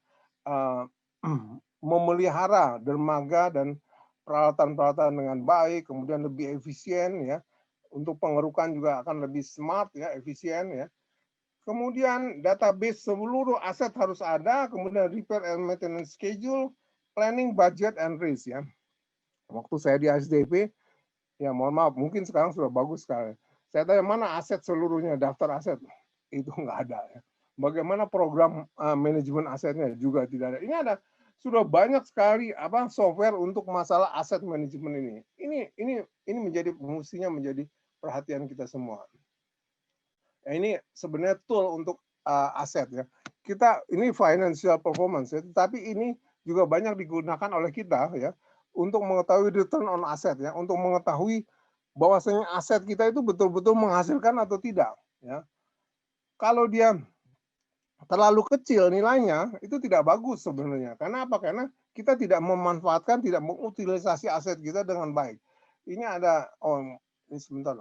memelihara dermaga dan peralatan-peralatan dengan baik, kemudian lebih efisien ya. Untuk pengerukan juga akan lebih smart ya, efisien ya. Kemudian database seluruh aset harus ada, kemudian repair and maintenance schedule, planning, budget, and risk ya. Waktu saya di SDP, ya mohon maaf, mungkin sekarang sudah bagus sekali. Saya tanya mana aset seluruhnya, daftar aset, itu nggak ada ya. Bagaimana program manajemen asetnya juga tidak ada. Ini ada sudah banyak sekali software untuk masalah aset manajemen ini. Ini menjadi mestinya menjadi perhatian kita semua. Ya, ini sebenarnya tool untuk aset ya. Kita ini financial performance ya, tapi ini juga banyak digunakan oleh kita ya untuk mengetahui return on asset ya, untuk mengetahui bahwasanya aset kita itu betul-betul menghasilkan atau tidak ya. Kalau dia terlalu kecil nilainya itu tidak bagus sebenarnya. Karena apa? Karena kita tidak memanfaatkan, tidak mengutilisasi aset kita dengan baik. Ini ada ini sebentar.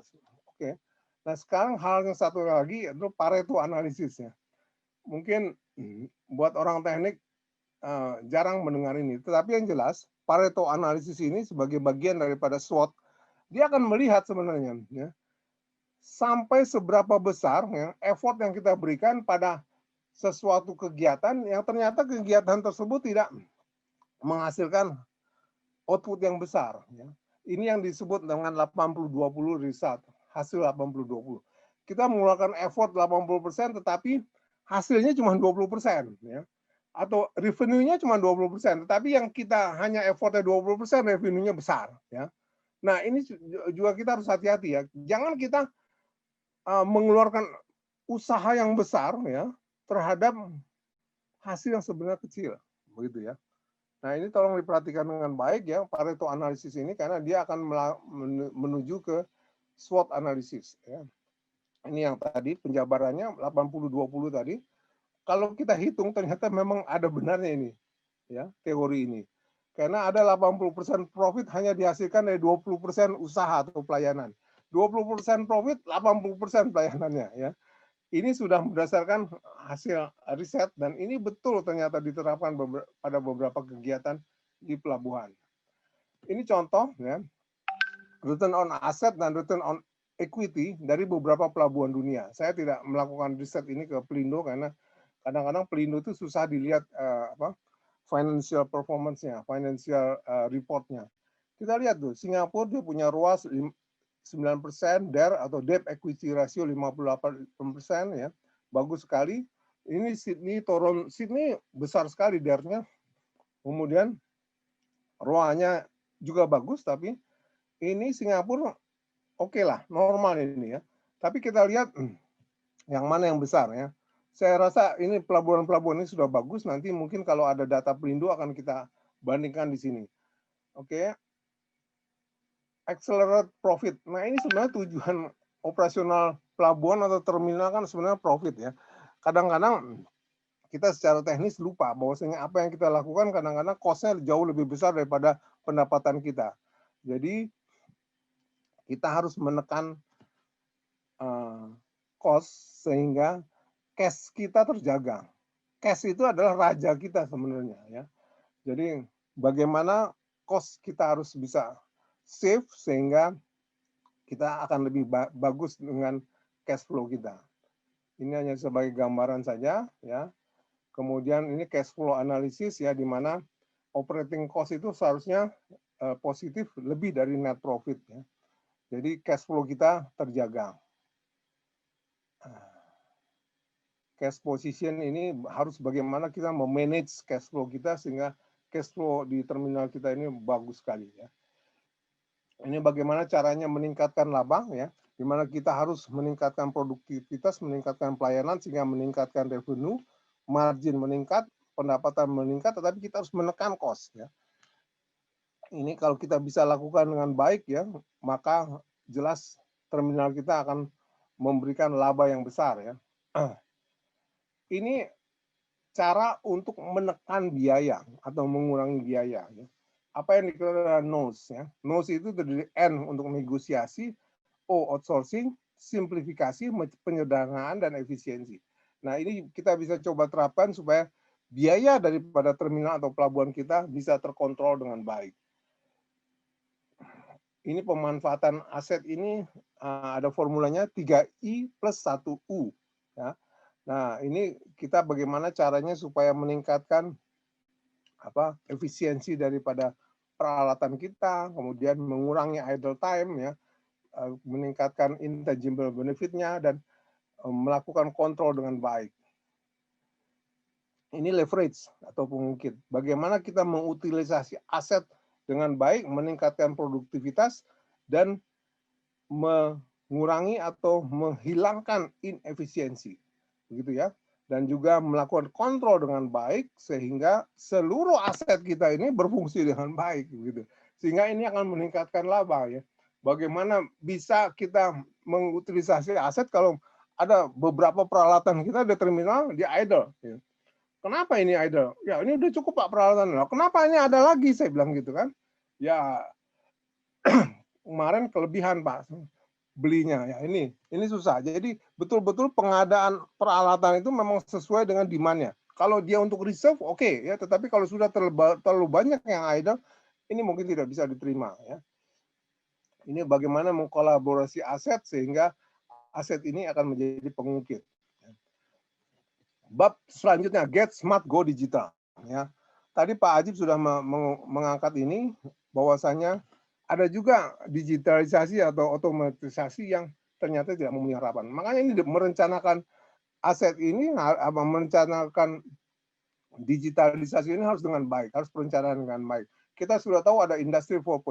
Oke. Nah, sekarang hal yang satu lagi itu Pareto analisisnya. Mungkin buat orang teknik jarang mendengar ini, tetapi yang jelas Pareto analisis ini sebagai bagian daripada SWOT, dia akan melihat sebenarnya ya, sampai seberapa besar ya, effort yang kita berikan pada sesuatu kegiatan yang ternyata kegiatan tersebut tidak menghasilkan output yang besar. Ya. Ini yang disebut dengan 80-20 result, hasil 80-20. Kita mengeluarkan effort 80%, tetapi hasilnya cuma 20%. Ya. Atau revenue-nya cuma 20%, tetapi yang kita hanya effortnya 20%, revenue-nya besar. Ya. Nah, ini juga kita harus hati-hati ya. Jangan kita mengeluarkan usaha yang besar ya terhadap hasil yang sebenarnya kecil, begitu ya. Nah, ini tolong diperhatikan dengan baik ya Pareto analisis ini, karena dia akan menuju ke SWOT analisis ya. Ini yang tadi penjabarannya 80-20 tadi. Kalau kita hitung ternyata memang ada benarnya ini ya, teori ini. Karena ada 80% profit hanya dihasilkan dari 20% usaha atau pelayanan. 20% profit, 80% pelayanannya ya. Ini sudah berdasarkan hasil riset dan ini betul ternyata diterapkan pada beberapa kegiatan di pelabuhan. Ini contoh ya, return on asset dan return on equity dari beberapa pelabuhan dunia. Saya tidak melakukan riset ini ke Pelindo karena kadang-kadang Pelindo itu susah dilihat financial performance-nya, financial report-nya. Kita lihat tuh, Singapura dia punya ruas 9%, DER atau debt equity ratio 58% ya. Bagus sekali. Ini Sydney besar sekali DER-nya. Kemudian ROA-nya juga bagus, tapi ini Singapura oke lah, normal ini ya. Tapi kita lihat yang mana yang besar ya. Saya rasa ini pelabuhan-pelabuhan ini sudah bagus, nanti mungkin kalau ada data Pelindo akan kita bandingkan di sini. Oke. Accelerate profit. Nah, ini sebenarnya tujuan operasional pelabuhan atau terminal kan sebenarnya profit ya. Kadang-kadang kita secara teknis lupa bahwasanya apa yang kita lakukan kadang-kadang cost-nya jauh lebih besar daripada pendapatan kita. Jadi kita harus menekan cost sehingga cash kita terjaga. Cash itu adalah raja kita sebenarnya ya. Jadi bagaimana cost kita harus bisa save sehingga kita akan lebih bagus dengan cash flow kita. Ini hanya sebagai gambaran saja ya. Kemudian ini cash flow analisis ya, di mana operating cost itu seharusnya positif lebih dari net profit ya. Jadi cash flow kita terjaga. Cash position ini harus bagaimana kita memanage cash flow kita sehingga cash flow di terminal kita ini bagus sekali ya. Ini bagaimana caranya meningkatkan laba ya, di mana kita harus meningkatkan produktivitas, meningkatkan pelayanan sehingga meningkatkan revenue, margin meningkat, pendapatan meningkat, tetapi kita harus menekan cost ya. Ini kalau kita bisa lakukan dengan baik ya, maka jelas terminal kita akan memberikan laba yang besar ya. Ini cara untuk menekan biaya atau mengurangi biaya ya. Apa yang dikatakan NOS ya. NOS itu terdiri N untuk negosiasi, O outsourcing, simplifikasi, penyederhanaan dan efisiensi. Nah, ini kita bisa coba terapkan supaya biaya daripada terminal atau pelabuhan kita bisa terkontrol dengan baik. Ini pemanfaatan aset ini ada formulanya 3I plus 1U ya. Nah, ini kita bagaimana caranya supaya meningkatkan efisiensi daripada peralatan kita, kemudian mengurangi idle time ya, meningkatkan intangible benefit-nya dan melakukan kontrol dengan baik. Ini leverage atau pengungkit. Bagaimana kita mengutilisasi aset dengan baik, meningkatkan produktivitas dan mengurangi atau menghilangkan inefisiensi. Begitu ya. Dan juga melakukan kontrol dengan baik sehingga seluruh aset kita ini berfungsi dengan baik gitu. Sehingga ini akan meningkatkan laba ya. Bagaimana bisa kita mengutilisasi aset kalau ada beberapa peralatan kita di terminal di idle ya. Kenapa ini idle? Ya ini udah cukup Pak peralatan. Loh, kenapa ini ada lagi saya bilang gitu kan? Ya kemarin kelebihan Pak belinya ya ini susah. Jadi betul-betul pengadaan peralatan itu memang sesuai dengan demand-nya. Kalau dia untuk reserve oke ya, tetapi kalau sudah terlalu banyak yang idle ini mungkin tidak bisa diterima ya. Ini bagaimana mengkolaborasi aset sehingga aset ini akan menjadi pengungkit. Bab selanjutnya get smart go digital ya. Tadi Pak Ajib sudah mengangkat ini bahwasanya ada juga digitalisasi atau otomatisasi yang ternyata tidak memenuhi harapan. Makanya ini merencanakan aset ini, merencanakan digitalisasi ini harus dengan baik, harus perencanaan dengan baik. Kita sudah tahu ada industri 4.0.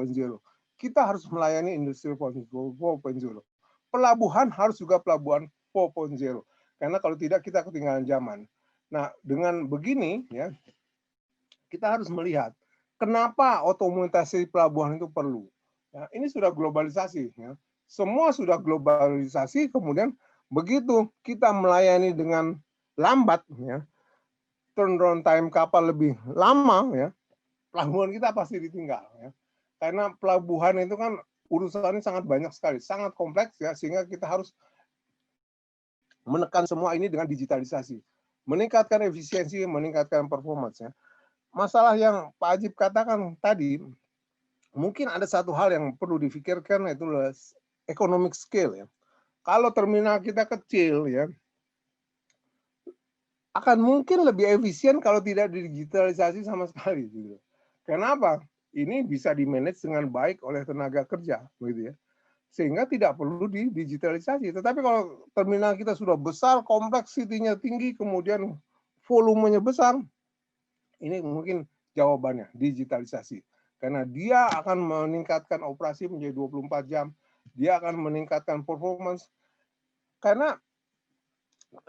Kita harus melayani industri 4.0. Pelabuhan harus juga pelabuhan 4.0. Karena kalau tidak kita ketinggalan zaman. Nah, dengan begini ya, kita harus melihat kenapa otomatisasi pelabuhan itu perlu? Ya, ini sudah globalisasi. Ya. Semua sudah globalisasi, kemudian begitu kita melayani dengan lambat, ya, turnaround time kapal lebih lama, ya, pelabuhan kita pasti ditinggal. Ya. Karena pelabuhan itu kan urusannya sangat banyak sekali, sangat kompleks, ya, sehingga kita harus menekan semua ini dengan digitalisasi. Meningkatkan efisiensi, meningkatkan performance. Ya. Masalah yang Pak Ajib katakan tadi, mungkin ada satu hal yang perlu difikirkan, yaitu economic scale. Ya. Kalau terminal kita kecil, ya, akan mungkin lebih efisien kalau tidak digitalisasi sama sekali. Gitu. Kenapa? Ini bisa dimanage dengan baik oleh tenaga kerja, begitu ya. Sehingga tidak perlu digitalisasi. Tetapi kalau terminal kita sudah besar, kompleksitinya tinggi, kemudian volumenya besar, ini mungkin jawabannya, digitalisasi. Karena dia akan meningkatkan operasi menjadi 24 jam, dia akan meningkatkan performance. Karena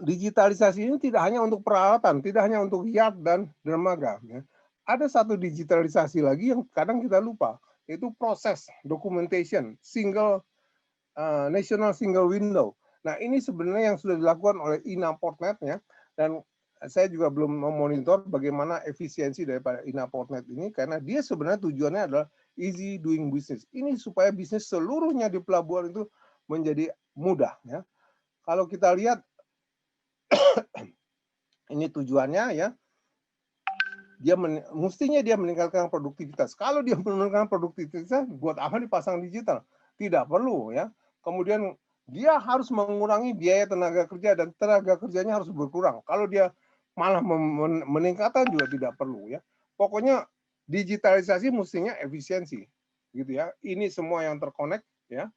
digitalisasi ini tidak hanya untuk peralatan, tidak hanya untuk yard dan dermaga. Ya. Ada satu digitalisasi lagi yang kadang kita lupa, yaitu proses documentation, national single window. Nah ini sebenarnya yang sudah dilakukan oleh INA-Portnet ya, dan saya juga belum memonitor bagaimana efisiensi daripada INA-Portnet ini, karena dia sebenarnya tujuannya adalah easy doing business. Ini supaya bisnis seluruhnya di pelabuhan itu menjadi mudah. Ya. Kalau kita lihat, ini tujuannya ya, mestinya dia meningkatkan produktivitas. Kalau dia meningkatkan produktivitas, buat apa dipasang digital? Tidak perlu ya. Kemudian dia harus mengurangi biaya tenaga kerja dan tenaga kerjanya harus berkurang. Kalau dia malah meningkatkan juga tidak perlu ya. Pokoknya digitalisasi mestinya efisiensi gitu ya. Ini semua yang terkonek ya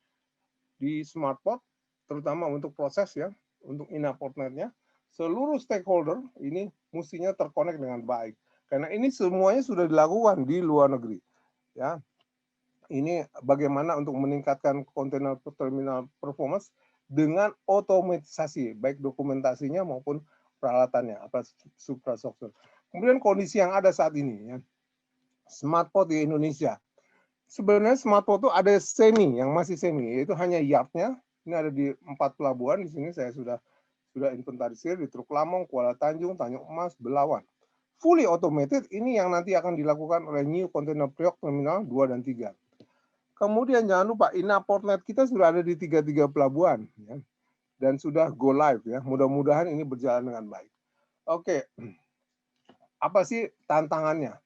di SmartPort, terutama untuk proses ya, untuk INA-Portnet-nya. Seluruh stakeholder ini mestinya terkonek dengan baik. Karena ini semuanya sudah dilakukan di luar negeri. Ya. ini bagaimana untuk meningkatkan kontainer terminal performance dengan otomatisasi, baik dokumentasinya maupun peralatannya, apa suprastruktur. Kemudian kondisi yang ada saat ini, ya, smart port di Indonesia. Sebenarnya smart port itu ada yang masih semi, yaitu hanya yardnya. Ini ada di 4 pelabuhan. Di sini saya sudah inventarisir di Truk Lamong, Kuala Tanjung, Tanjung Emas, Belawan. Fully automated ini yang nanti akan dilakukan oleh New Container Priok Terminal 2 dan 3. Kemudian jangan lupa Inaportnet kita sudah ada di 3 pelabuhan, ya, dan sudah go live, ya. Mudah-mudahan ini berjalan dengan baik. Oke, apa sih tantangannya?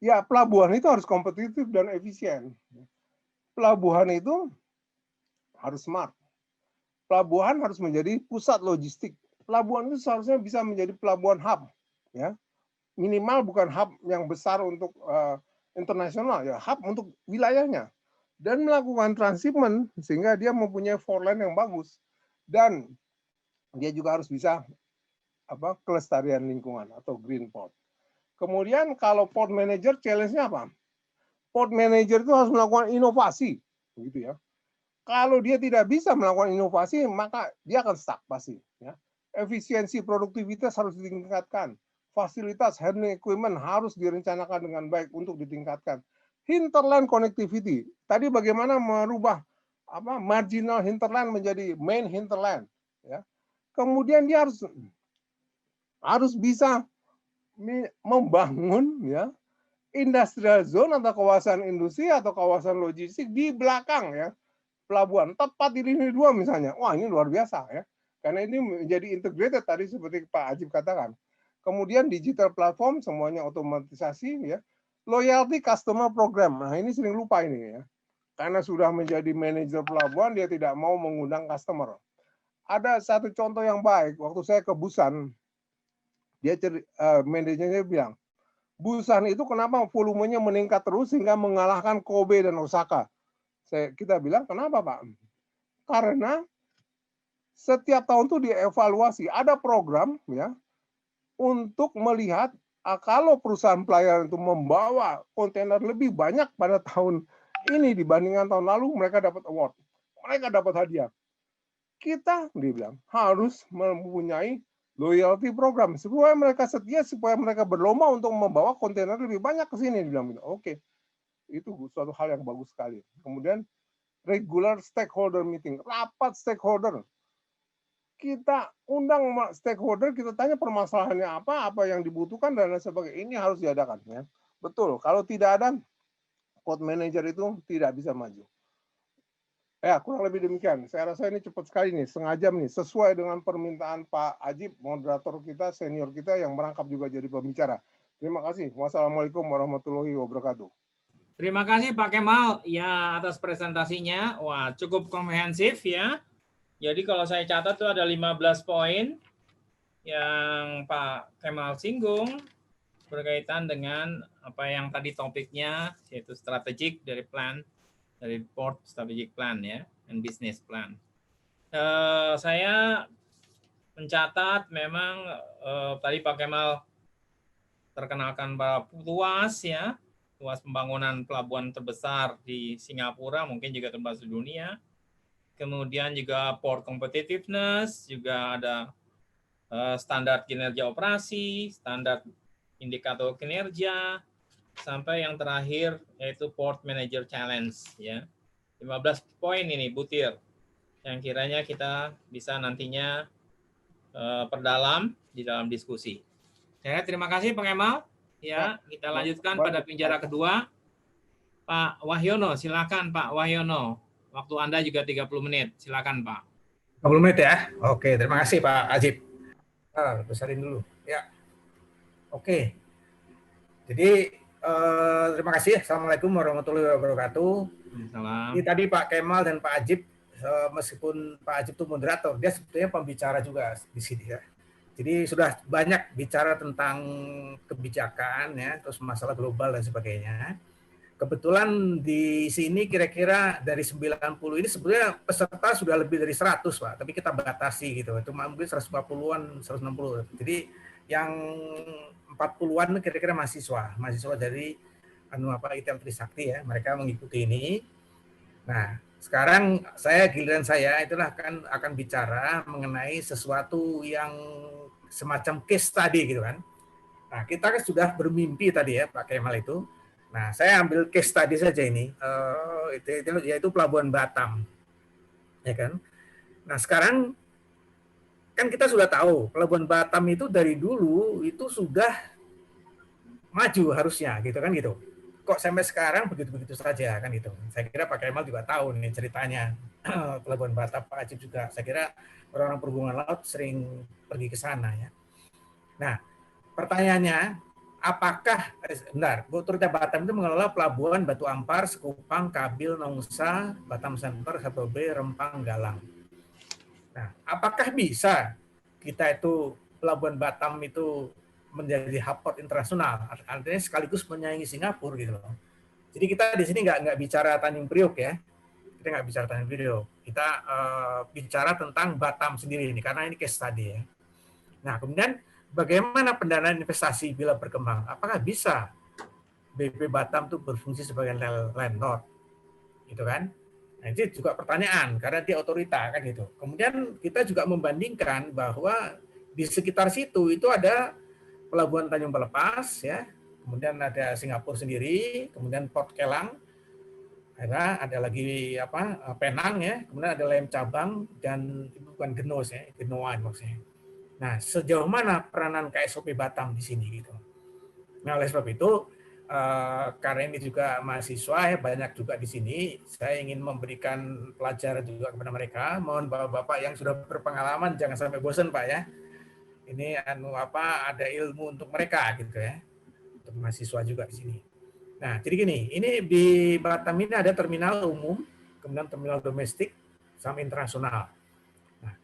Ya, pelabuhan itu harus kompetitif dan efisien. Pelabuhan itu harus smart. Pelabuhan harus menjadi pusat logistik. Pelabuhan itu seharusnya bisa menjadi pelabuhan hub, ya. Minimal bukan hub yang besar untuk internasional, ya, hub untuk wilayahnya, dan melakukan transshipment sehingga dia mempunyai foreland yang bagus, dan dia juga harus bisa kelestarian lingkungan atau green port. Kemudian kalau port manager challenge-nya apa? Port manager itu harus melakukan inovasi, begitu ya. Kalau dia tidak bisa melakukan inovasi, maka dia akan stuck pasti, ya. Efisiensi produktivitas harus ditingkatkan. Fasilitas handling equipment harus direncanakan dengan baik untuk ditingkatkan. Hinterland connectivity. Tadi bagaimana merubah marginal hinterland menjadi main hinterland, ya. Kemudian dia harus bisa membangun, ya, industrial zone atau kawasan industri atau kawasan logistik di belakang, ya, pelabuhan, tepat di lini 2 misalnya. Wah, ini luar biasa, ya. Karena ini menjadi integrated tadi seperti Pak Ajib katakan. Kemudian digital platform semuanya otomatisasi, ya. Loyalty customer program. Nah, ini sering lupa ini, ya. Karena sudah menjadi manajer pelabuhan, dia tidak mau mengundang customer. Ada satu contoh yang baik, waktu saya ke Busan, dia manajernya bilang, Busan itu kenapa volumenya meningkat terus sehingga mengalahkan Kobe dan Osaka. Kita bilang, kenapa Pak? Karena setiap tahun tuh dievaluasi, ada program, ya, untuk melihat kalau perusahaan pelayaran itu membawa kontainer lebih banyak pada tahun ini dibandingkan tahun lalu, mereka dapat award, mereka dapat hadiah. Kita, dia bilang, harus mempunyai loyalty program supaya mereka setia, supaya mereka berlomba untuk membawa kontainer lebih banyak ke sini. Dia bilang, oke, itu suatu hal yang bagus sekali. Kemudian regular stakeholder meeting, rapat stakeholder. Kita undang stakeholder, kita tanya permasalahannya apa yang dibutuhkan dan lain sebagainya. Ini harus diadakan, ya. Betul, kalau tidak ada, port manager itu tidak bisa maju. Ya, kurang lebih demikian. Saya rasa ini cepat sekali nih, setengah jam nih, sesuai dengan permintaan Pak Ajib, moderator kita, senior kita yang merangkap juga jadi pembicara. Terima kasih. Wassalamualaikum warahmatullahi wabarakatuh. Terima kasih Pak Kemal ya atas presentasinya. Wah, cukup komprehensif, ya. Jadi kalau saya catat tuh ada 15 poin yang Pak Kemal singgung berkaitan dengan apa yang tadi topiknya, yaitu strategik dari port strategic plan, ya, and business plan. Saya mencatat memang tadi Pak Kemal terkenalkan bahwa Tuas, ya, Tuas pembangunan pelabuhan terbesar di Singapura, mungkin juga terbesar di dunia. Kemudian juga port competitiveness, juga ada standar kinerja operasi, standar indikator kinerja, sampai yang terakhir yaitu port manager challenge, ya. 15 poin ini butir yang kiranya kita bisa nantinya perdalam di dalam diskusi. Ya, terima kasih Pak Kemal. Ya, kita lanjutkan pada pembicara kedua. Pak Wahyono, silakan Pak Wahyono. Waktu Anda juga 30 menit. Silakan Pak. 30 menit ya. Oke, terima kasih Pak Ajib. Besarin dulu. Ya. Oke. Jadi terima kasih. Assalamualaikum warahmatullahi wabarakatuh. Salam. Ini tadi Pak Kemal dan Pak Ajib, meskipun Pak Ajib itu moderator, dia sebetulnya pembicara juga di sini, ya. Jadi sudah banyak bicara tentang kebijakan, ya, terus masalah global dan sebagainya. Kebetulan di sini kira-kira dari 90 ini sebenarnya peserta sudah lebih dari 100, Pak, tapi kita batasi gitu. Itu mungkin 150-an, 160. Jadi yang 40-an kira-kira mahasiswa dari ITL Trisakti ya, mereka mengikuti ini. Nah, sekarang giliran saya itulah akan bicara mengenai sesuatu yang semacam case study gitu kan. Nah, kita kan sudah bermimpi tadi ya Pak Kemal itu. Nah, saya ambil case study saja ini, yaitu Pelabuhan Batam, ya kan. Nah, sekarang kan kita sudah tahu Pelabuhan Batam itu dari dulu itu sudah maju harusnya, gitu kan gitu. Kok sampai sekarang begitu-begitu saja kan gitu. Saya kira Pak Kemal juga tahu nih ceritanya Pelabuhan Batam, Pak Ajib juga. Saya kira orang-orang perhubungan laut sering pergi ke sana ya. Nah, pertanyaannya, apakah Otorita Batam itu mengelola pelabuhan Batu Ampar, Sekupang, Kabil, Nongsa, Batam Center, 1B, Rempang, Galang. Nah, apakah bisa kita itu Pelabuhan Batam itu menjadi hub port internasional, artinya sekaligus menyaingi Singapura gitu loh. Jadi kita di sini nggak bicara Tanjung Priok ya, kita nggak bicara Tanjung Priok, kita bicara tentang Batam sendiri ini karena ini case study ya. Nah, kemudian bagaimana pendanaan investasi bila berkembang? Apakah bisa BP Batam itu berfungsi sebagai landlord, gitu kan? Nah, itu juga pertanyaan karena dia otorita kan gitu. Kemudian kita juga membandingkan bahwa di sekitar situ itu ada Pelabuhan Tanjung Pelepas ya, kemudian ada Singapura sendiri, kemudian Port Kelang, ada lagi Penang ya, kemudian ada Lem Cabang dan bukan Genos ya, Genoan maksudnya. Nah, sejauh mana peranan KSOP Batam di sini gitu. Nah, oleh sebab itu karena ini juga mahasiswa ya, banyak juga di sini, saya ingin memberikan pelajaran juga kepada mereka. Mohon Bapak-bapak yang sudah berpengalaman jangan sampai bosan Pak ya. Ini ada ilmu untuk mereka gitu ya. Untuk mahasiswa juga di sini. Nah, jadi gini, ini di Batam ini ada terminal umum, kemudian terminal domestik sama internasional. Nah,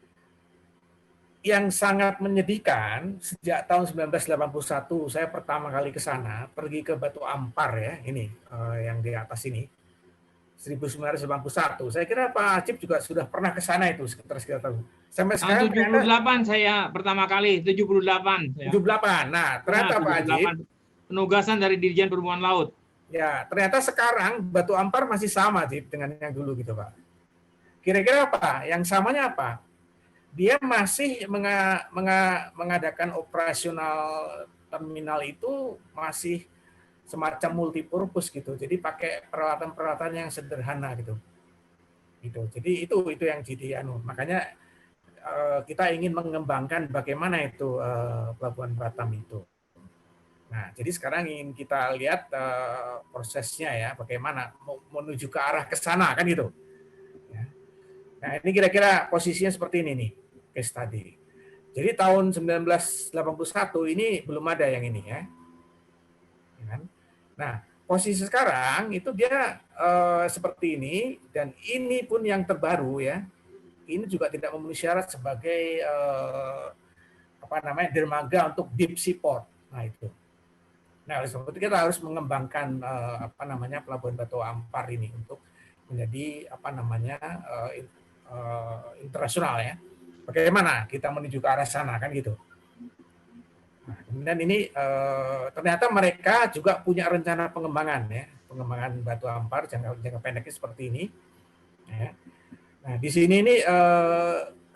yang sangat menyedihkan sejak tahun 1981 saya pertama kali ke sana, pergi ke Batu Ampar ya, ini yang di atas ini. 1981. Saya kira Pak Acip juga sudah pernah ke sana itu sekitar tahun. Sampai sekarang 78 saya pertama kali, 78. 78. Nah, ternyata Pak Acip penugasan dari Dirjen Perhubungan Laut. Ya, ternyata sekarang Batu Ampar masih sama Acip dengan yang dulu gitu, Pak. Kira-kira apa? Yang samanya apa? Dia masih mengadakan operasional terminal itu masih semacam multipurpose gitu. Jadi pakai peralatan-peralatan yang sederhana gitu. Jadi itu yang jadi makanya kita ingin mengembangkan bagaimana itu Pelabuhan Batam itu. Nah, jadi sekarang ingin kita lihat prosesnya ya, bagaimana menuju ke arah ke sana kan gitu. Ya. Nah, ini kira-kira posisinya seperti ini nih, case study. Jadi tahun 1981 ini belum ada yang ini ya. Nah, posisi sekarang itu dia seperti ini, dan ini pun yang terbaru ya. Ini juga tidak memenuhi syarat sebagai dermaga untuk deep sea port. Nah itu. Nah, oleh sebab itu kita harus mengembangkan Pelabuhan Batu Ampar ini untuk menjadi internasional ya. Bagaimana kita menuju ke arah sana kan gitu. Nah, kemudian ini ternyata mereka juga punya rencana pengembangan ya, pengembangan Batu Ampar jangka pendeknya seperti ini. Ya. Nah di sini ini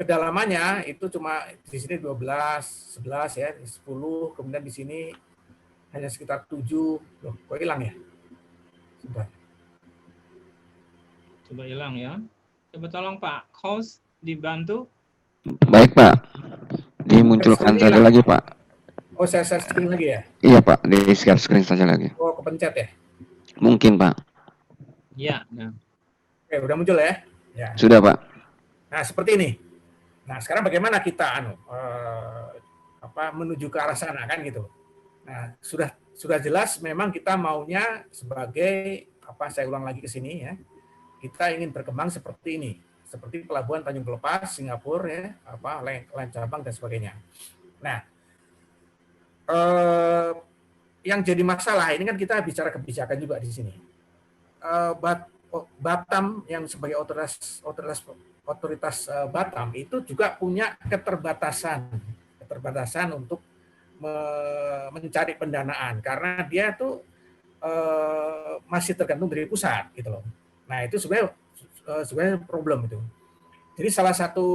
kedalamannya itu cuma di sini 12, 11 ya, 10, kemudian di sini hanya sekitar 7. Loh, kok hilang ya? Sudah. Coba hilang ya. Coba tolong Pak host dibantu. Baik Pak, dimunculkan saja lagi Pak. Oh, saya share screen lagi ya? Iya Pak, di share screen saja lagi. Oh, kepencet ya? Mungkin Pak. Iya. Nah. Oke, udah muncul ya? Ya. Sudah Pak. Nah, seperti ini. Nah, sekarang bagaimana kita menuju ke arah sana kan gitu. Nah, sudah jelas memang kita maunya sebagai saya ulang lagi ke sini ya. Kita ingin berkembang seperti ini, seperti Pelabuhan Tanjung Pelepas, Singapura ya, Lem Cabang dan sebagainya. Nah, yang jadi masalah ini kan kita bicara kebijakan juga di sini. Batam yang sebagai otoritas Batam itu juga punya keterbatasan untuk mencari pendanaan karena dia tuh masih tergantung dari pusat gitu loh. Nah itu sebenarnya problem itu. Jadi salah satu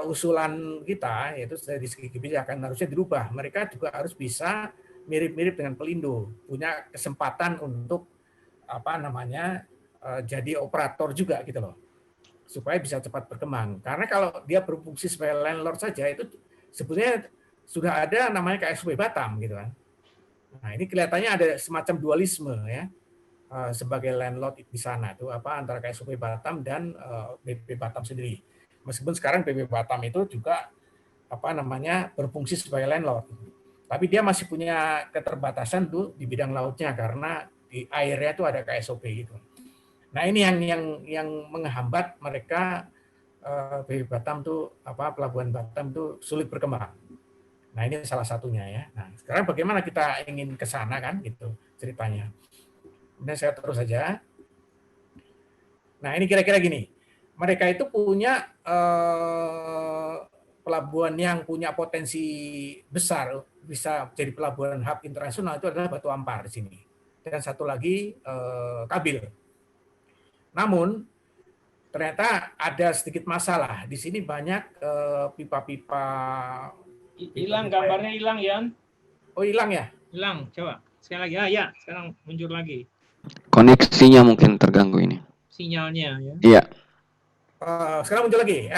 usulan kita yaitu dari segi kebijakan harusnya dirubah. Mereka juga harus bisa mirip-mirip dengan Pelindo, punya kesempatan untuk jadi operator juga gitu loh, supaya bisa cepat berkembang. Karena kalau dia berfungsi sebagai landlord saja itu sebetulnya sudah ada namanya KSP Batam gitu kan. Nah ini kelihatannya ada semacam dualisme ya sebagai landlord di sana itu antara KSP Batam dan BP Batam sendiri. Meskipun sekarang BP Batam itu juga berfungsi sebagai landlord, tapi dia masih punya keterbatasan tuh di bidang lautnya karena di airnya itu ada KSOP gitu. Nah ini yang menghambat mereka BP Batam tuh pelabuhan Batam tuh sulit berkembang. Nah ini salah satunya ya. Nah sekarang bagaimana kita ingin ke sana kan gitu ceritanya. Kemudian saya terus saja. Nah ini kira-kira gini, mereka itu punya pelabuhan yang punya potensi besar bisa jadi pelabuhan hub internasional itu adalah Batu Ampar di sini. Dan satu lagi Kabil. Namun ternyata ada sedikit masalah. Di sini banyak pipa-pipa. Hilang gambarnya, hilang Yan. Oh hilang ya? Hilang, coba. Sekali lagi, ya sekarang muncul lagi. Koneksinya mungkin terganggu ini. Sinyalnya ya. Iya. Sekarang muncul lagi.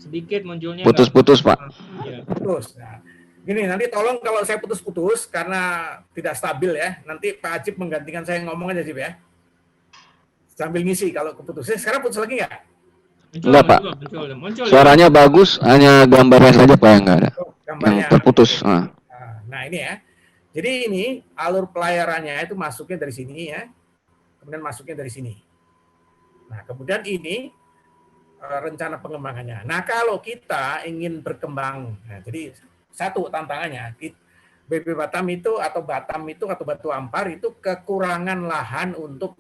Sedikit munculnya. Putus-putus Pak. Ya. Putus. Nah, gini nanti tolong kalau saya putus-putus karena tidak stabil ya. Nanti Pak Ajib menggantikan saya ngomong aja Ajib ya. Sambil ngisi kalau keputusnya. Sekarang putus lagi nggak? Enggak Pak. Muncul, suaranya bagus, hanya gambarnya saja Pak yang nggak ada. Gambarnya. Yang terputus. Nah ini ya. Jadi ini alur pelayarannya itu masuknya dari sini ya. Kemudian masuknya dari sini. Nah kemudian ini rencana pengembangannya. Nah kalau kita ingin berkembang, nah, jadi satu tantangannya BP Batam itu atau Batu Ampar itu kekurangan lahan untuk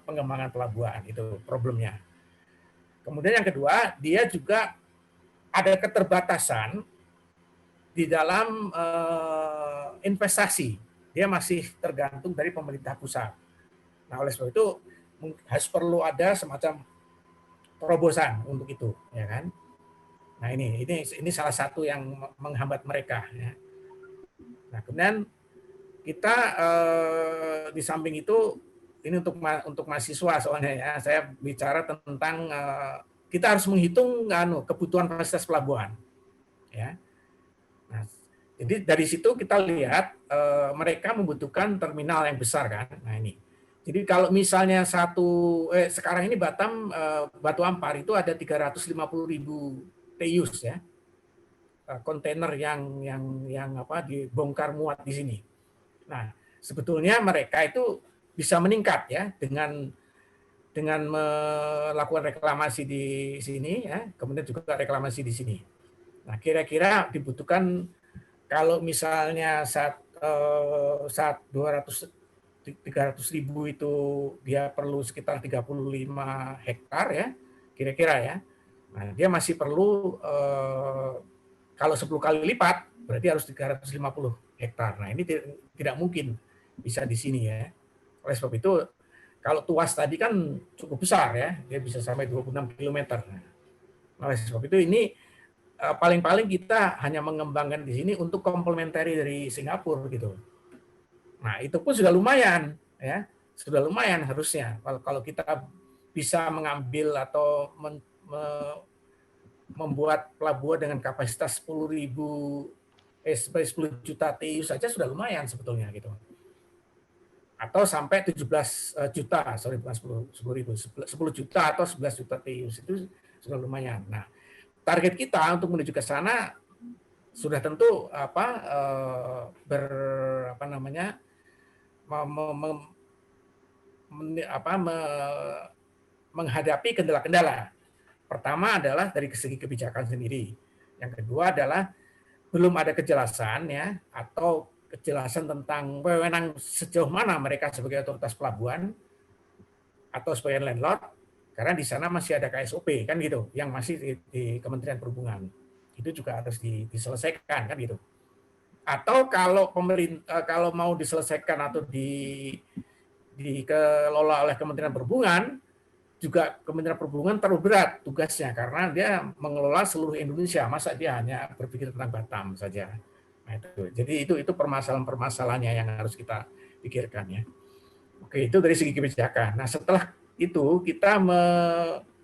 pengembangan pelabuhan, itu problemnya. Kemudian yang kedua, dia juga ada keterbatasan di dalam investasi. Dia masih tergantung dari pemerintah pusat. Nah oleh sebab itu harus perlu ada semacam terobosan untuk itu, ya kan? Nah ini salah satu yang menghambat mereka. Ya. Nah kemudian kita di samping itu ini untuk mahasiswa soalnya ya, saya bicara tentang kita harus menghitung kebutuhan fasilitas pelabuhan, ya. Nah, jadi dari situ kita lihat mereka membutuhkan terminal yang besar kan. Nah ini. Jadi kalau misalnya sekarang ini Batu Ampar itu ada 350.000 TEUs ya, kontainer yang dibongkar muat di sini. Nah sebetulnya mereka itu bisa meningkat ya dengan melakukan reklamasi di sini ya, kemudian juga reklamasi di sini. Nah kira-kira dibutuhkan kalau misalnya saat 300.000 itu dia perlu sekitar 35 hektar ya, kira-kira ya. Nah, dia masih perlu kalau 10 kali lipat berarti harus 350 hektar. Nah, ini tidak mungkin bisa di sini ya. Oleh sebab itu kalau Tuas tadi kan cukup besar ya, dia bisa sampai 26 km. Nah, oleh sebab itu ini paling-paling kita hanya mengembangkan di sini untuk komplementari dari Singapura gitu. Nah, itu pun sudah lumayan ya. Sudah lumayan harusnya kalau kita bisa mengambil atau membuat pelabuhan dengan kapasitas 10 juta TEU saja sudah lumayan sebetulnya gitu. Atau sampai 17 juta, bukan 10 juta atau 11 juta TEU itu sudah lumayan. Nah, target kita untuk menuju ke sana sudah tentu menghadapi kendala-kendala. Pertama adalah dari segi kebijakan sendiri. Yang kedua adalah belum ada kejelasan ya atau kejelasan tentang wewenang sejauh mana mereka sebagai otoritas pelabuhan atau sebagai landlord, karena di sana masih ada KSOP kan gitu, yang masih di Kementerian Perhubungan. Itu juga harus diselesaikan kan gitu. Atau kalau pemerintah kalau mau diselesaikan atau dikelola oleh Kementerian Perhubungan, juga Kementerian Perhubungan terlalu berat tugasnya karena dia mengelola seluruh Indonesia, masa dia hanya berpikir tentang Batam saja. Nah, jadi itu permasalahan-permasalahannya yang harus kita pikirkan ya. Oke, itu dari segi kebijakan. Nah, setelah itu kita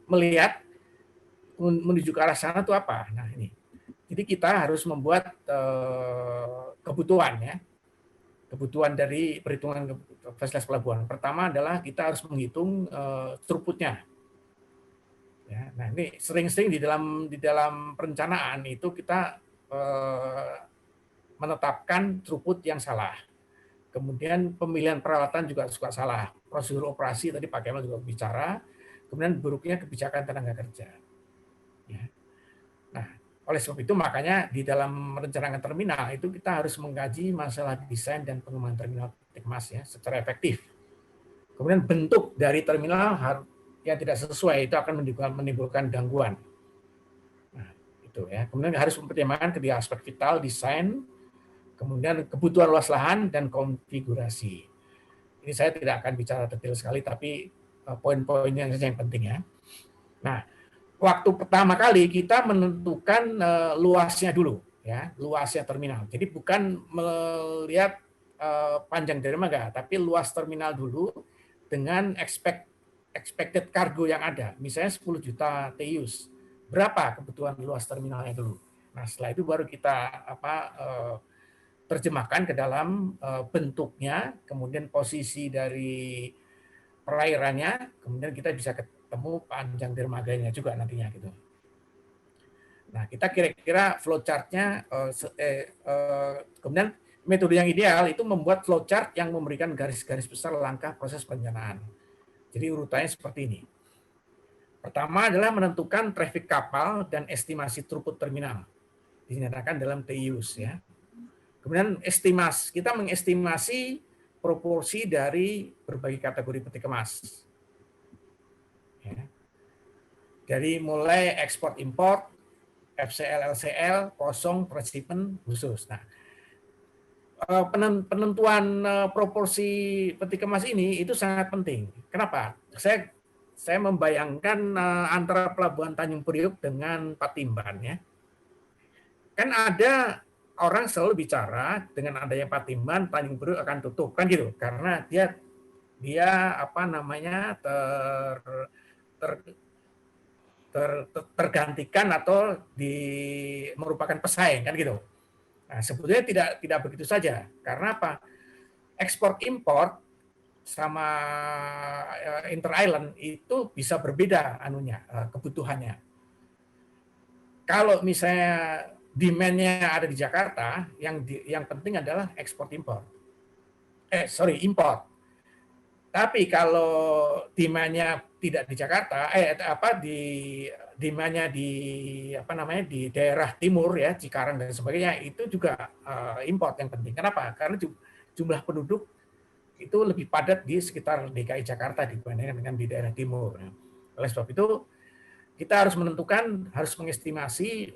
melihat menuju ke arah sana itu apa? Nah, ini. Jadi kita harus membuat kebutuhan ya. Kebutuhan dari perhitungan fasilitas pelabuhan. Pertama adalah kita harus menghitung throughput-nya. Ya, nah ini sering-sering di dalam perencanaan itu kita menetapkan throughput yang salah. Kemudian pemilihan peralatan juga suka salah. Prosedur operasi tadi Pak Kemal juga bicara. Kemudian buruknya kebijakan tenaga kerja. Ya. Nah, oleh sebab itu makanya di dalam merencanakan terminal itu kita harus mengkaji masalah desain dan pengembangan terminal peti kemas ya secara efektif. Kemudian bentuk dari terminal yang tidak sesuai itu akan menimbulkan gangguan. Nah, itu ya. Kemudian harus mempertimbangkan kedua aspek vital, desain, kemudian kebutuhan luas lahan dan konfigurasi. Ini saya tidak akan bicara detail sekali, tapi poin-poinnya saja yang penting ya. Nah, waktu pertama kali kita menentukan luasnya dulu, ya, luasnya terminal. Jadi bukan melihat panjang dermaga, tapi luas terminal dulu dengan expected cargo yang ada. Misalnya 10 juta TEUs. Berapa kebutuhan luas terminalnya dulu? Nah, setelah itu baru kita terjemahkan ke dalam bentuknya, kemudian posisi dari perairannya, kemudian kita bisa ketemu panjang dermaganya juga nantinya gitu. Nah, kita kira-kira flowchart-nya, kemudian metode yang ideal itu membuat flowchart yang memberikan garis-garis besar langkah proses perencanaan. Jadi urutannya seperti ini. Pertama adalah menentukan traffic kapal dan estimasi throughput terminal. Dinyatakan dalam TEUs ya. Kemudian kita mengestimasi proporsi dari berbagai kategori peti kemas. Ya. Dari mulai ekspor import, FCL, LCL, kosong, transshipment, khusus. Nah, penentuan proporsi peti kemas ini itu sangat penting. Kenapa? Saya membayangkan antara Pelabuhan Tanjung Priok dengan Patimban ya. Kan ada orang selalu bicara dengan adanya Patimban, Tanjung Priok akan tutup kan gitu, karena dia apa namanya tergantikan atau merupakan pesaing kan gitu. Nah, sebetulnya tidak begitu saja, karena apa? Ekspor impor sama inter island itu bisa berbeda kebutuhannya. Kalau misalnya demand-nya ada di Jakarta, yang penting adalah ekspor impor. Import. Tapi kalau demand-nya tidak di Jakarta, demand-nya di daerah timur ya, Cikarang dan sebagainya, itu juga import yang penting. Kenapa? Karena jumlah penduduk itu lebih padat di sekitar DKI Jakarta dibandingkan dengan di daerah timur. Oleh sebab itu kita harus mengestimasi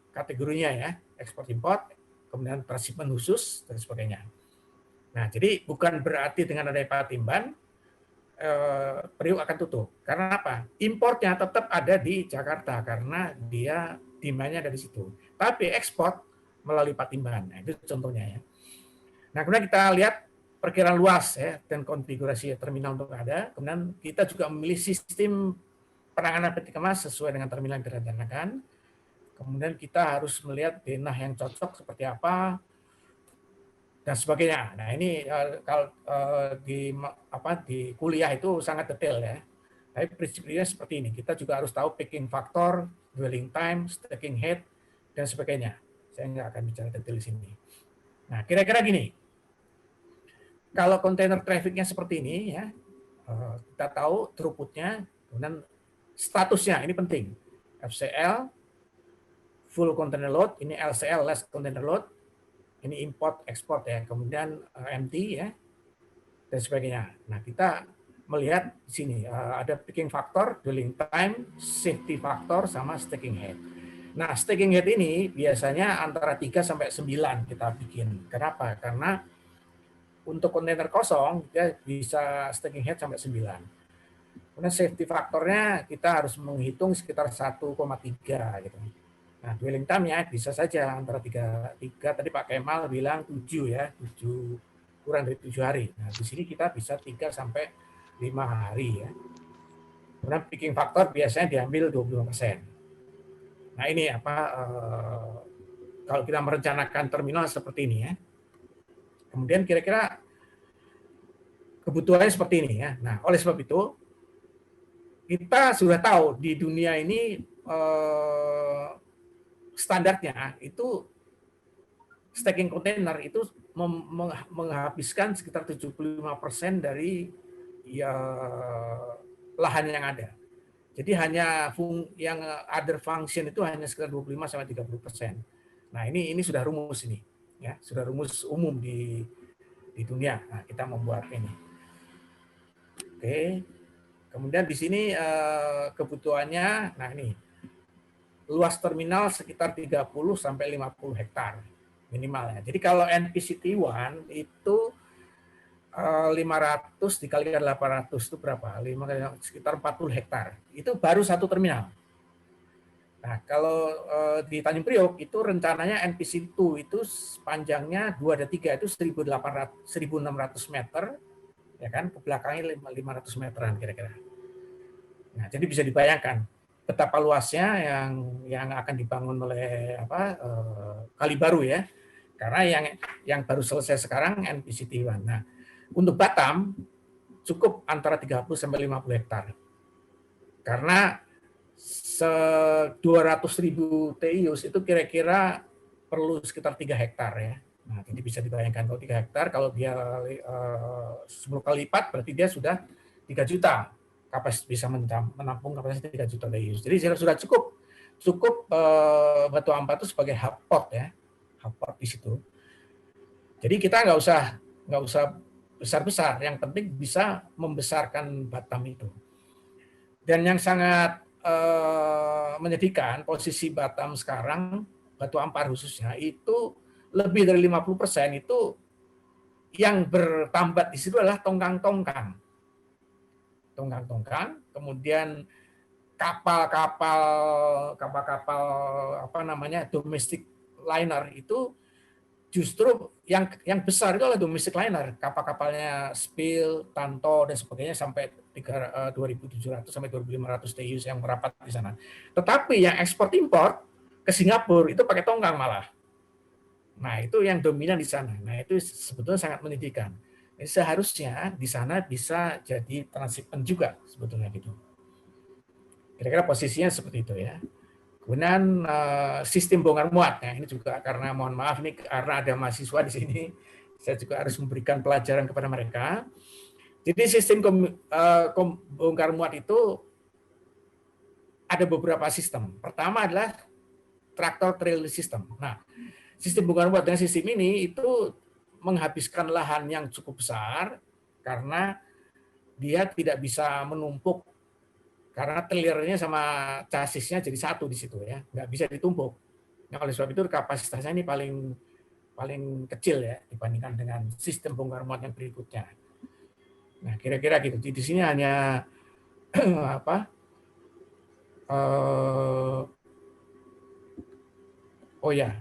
kategorinya ya, ekspor import, kemudian transshipment khusus dan sebagainya. Nah, jadi bukan berarti dengan adanya Patimban Priok akan tutup. Karena apa? Importnya tetap ada di Jakarta karena dia demand-nya ada di situ. Tapi ekspor melalui Patimban. Nah, itu contohnya ya. Nah, kemudian kita lihat perkiraan luas ya dan konfigurasi terminal untuk ada. Kemudian kita juga memilih sistem penanganan peti kemas sesuai dengan terminal yang direncanakan. Kemudian kita harus melihat denah yang cocok seperti apa dan sebagainya. Nah, ini kalau di kuliah itu sangat detail ya. Tapi prinsipnya seperti ini. Kita juga harus tahu picking factor, dwelling time, stacking head dan sebagainya. Saya nggak akan bicara detail di sini. Nah, kira-kira gini. Kalau kontainer trafficnya seperti ini ya, kita tahu throughputnya, kemudian statusnya ini penting. FCL full container load, ini LCL less container load, ini import export ya, kemudian empty ya dan sebagainya. Nah, kita melihat di sini ada picking factor, dwelling time, safety factor sama stacking head. Nah, stacking head ini biasanya antara 3 sampai 9 kita bikin. Kenapa? Karena untuk kontainer kosong dia bisa stacking head sampai 9. Kemudian safety faktornya kita harus menghitung sekitar 1,3 gitu. Nah, dwelling time-nya bisa saja antara 3 tadi Pak Kemal bilang 7 ya, 7 kurang dari 7 hari. Nah, di sini kita bisa 3 sampai 5 hari ya. Kemudian picking factor biasanya diambil 25%. Nah, ini kalau kita merencanakan terminal seperti ini ya. Kemudian kira-kira kebutuhannya seperti ini ya. Nah, oleh sebab itu kita sudah tahu di dunia ini standarnya itu stacking container itu menghabiskan sekitar 75% dari ya lahan yang ada. Jadi hanya yang other function itu hanya sekitar 25 sampai 30%. Nah, ini sudah rumus ini ya, sudah rumus umum di dunia. Nah, kita membuat ini. Oke. Kemudian di sini kebutuhannya, nah ini luas terminal sekitar 30 sampai 50 hektar minimalnya. Jadi kalau NPCT1 itu 500 dikalikan 800 itu berapa? Sekitar 40 hektar. Itu baru satu terminal. Nah, kalau di Tanjung Priok itu rencananya NPC2 itu panjangnya 2 dan 3 itu 1.600 meter, ya kan? Ke belakangnya 500 meteran kira-kira. Nah, jadi bisa dibayangkan betapa luasnya yang akan dibangun oleh Kali Baru ya. Karena yang baru selesai sekarang NPCT1. Nah, untuk Batam cukup antara 30 sampai 50 hektar. Karena 200.000 TIUs itu kira-kira perlu sekitar 3 hektar ya. Nah, jadi bisa dibayangkan kalau 3 hektar, kalau dia 10 kali lipat berarti dia sudah 3 juta. Bisa menampung kapasitas 3 juta TIUs. Jadi sudah cukup Batu Ampar itu sebagai hub port ya, hub port di situ. Jadi kita nggak usah besar-besar, yang penting bisa membesarkan Batam itu. Dan yang sangat menyedihkan posisi Batam sekarang, Batu Ampar khususnya itu lebih dari 50% itu yang bertambat di situ adalah tongkang-tongkang, kemudian kapal-kapal domestic liner itu justru yang besar itu adalah domestic liner, kapal-kapalnya Spill, Tanto dan sebagainya sampai 2.700 sampai 2.500 TEU yang merapat di sana. Tetapi yang ekspor impor ke Singapura itu pakai tongkang malah. Nah, itu yang dominan di sana. Nah, itu sebetulnya sangat menyedihkan. Jadi seharusnya di sana bisa jadi transshipment juga sebetulnya gitu. Kira-kira posisinya seperti itu ya. Kemudian sistem bongkar muat, nah ini juga karena mohon maaf nih karena ada mahasiswa di sini, saya juga harus memberikan pelajaran kepada mereka. Jadi sistem bongkar muat itu ada beberapa sistem. Pertama adalah tractor trailer system. Nah, sistem bongkar muat dengan sistem ini itu menghabiskan lahan yang cukup besar karena dia tidak bisa menumpuk. Karena trailernya sama chassisnya jadi satu di situ ya, nggak bisa ditumpuk. Nah, oleh sebab itu kapasitasnya ini paling kecil ya dibandingkan dengan sistem bongkar muat yang berikutnya. Nah, kira-kira gitu. Di sini hanya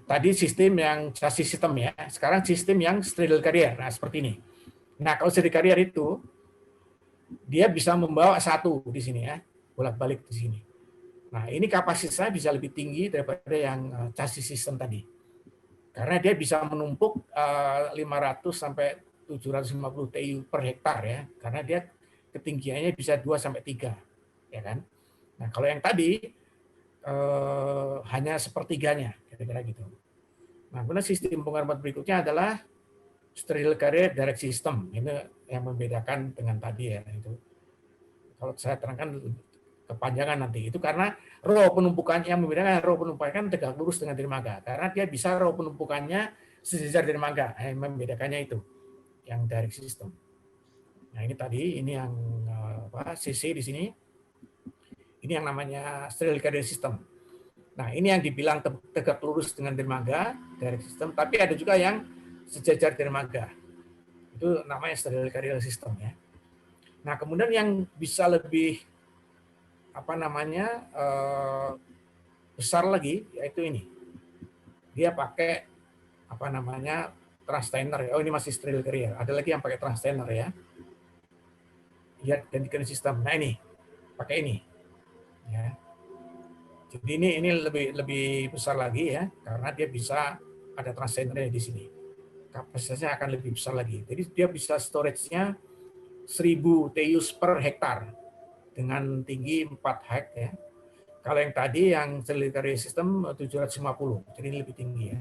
tadi sistem yang chassis sistem ya. Sekarang sistem yang straddle carrier. Nah, seperti ini. Nah, kalau straddle carrier itu dia bisa membawa satu di sini ya, bolak-balik di sini. Nah, ini kapasitasnya bisa lebih tinggi daripada yang chassis system tadi. Karena dia bisa menumpuk 500 sampai 750 TIU per hektar ya. Karena dia ketinggiannya bisa 2 sampai 3, ya kan? Nah, kalau yang tadi hanya sepertiganya, kira-kira gitu. Nah, kemudian sistem bongkar muat berikutnya adalah straddle carrier direct system. Ini yang membedakan dengan tadi ya, itu. Kalau saya terangkan kepanjangan nanti itu karena row penumpukannya yang membedakan row penumpukan tegak lurus dengan dermaga karena dia bisa row penumpukannya sejajar dermaga yang membedakannya itu yang direct system. Nah, ini tadi ini yang CC di sini ini yang namanya straddle carrier system. Nah, ini yang dibilang tegak lurus dengan dermaga, direct system, tapi ada juga yang sejajar dermaga. Itu namanya stereo carrier system ya. Nah, kemudian yang bisa lebih besar lagi yaitu ini. Dia pakai transteiner. Oh, ini masih stereo carrier. Ada lagi yang pakai transteiner ya. Ya, dan carrier system. Nah, ini pakai ini. Ya. Jadi ini lebih besar lagi ya, karena dia bisa ada transteinernya di sini. Kapasitasnya akan lebih besar lagi. Jadi dia bisa storage-nya 1000 TEUs per hektar dengan tinggi 4 hek ya. Kalau yang tadi yang stereo carrier system 750, jadi ini lebih tinggi ya.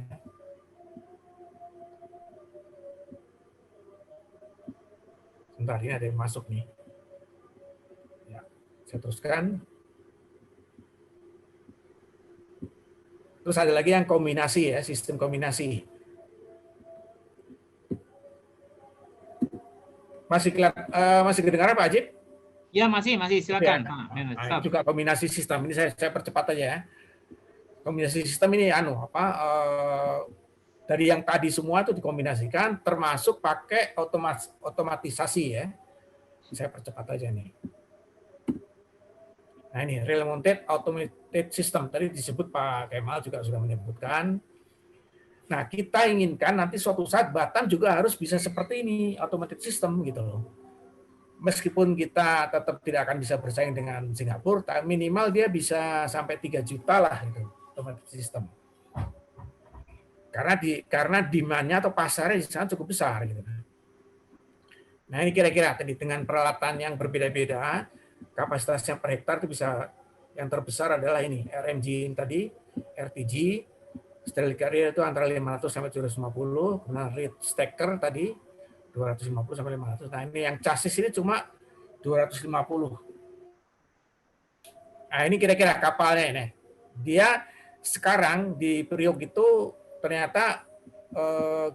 Sebentar, ini ada yang masuk nih. Ya, saya teruskan. Terus ada lagi yang kombinasi ya, sistem kombinasi. Masih kedengaran Pak Ajib? Ya, masih silakan. Ya, nah, juga kombinasi sistem. Ini saya percepat aja ya. Kombinasi sistem ini dari yang tadi semua itu dikombinasikan, termasuk pakai otomatisasi ya. Saya percepat aja nih. Nah ini rail mounted automated system, tadi disebut Pak Kemal juga sudah menyebutkan. Nah kita inginkan nanti suatu saat Batam juga harus bisa seperti ini, automated system gitu loh. Meskipun kita tetap tidak akan bisa bersaing dengan Singapura, tapi minimal dia bisa sampai 3 juta lah gitu, automated system. Karena demand-nya atau pasarnya di sana cukup besar gitu. Nah ini kira-kira tadi dengan peralatan yang berbeda-beda, kapasitasnya per hektar itu bisa, yang terbesar adalah ini RMG tadi, RTG, stereo carrier itu antara 500 sampai 750, kemudian reed stacker tadi 250 sampai 500. Nah ini yang chassis ini cuma 250. Nah ini kira-kira kapalnya ini. Dia sekarang di Priok itu ternyata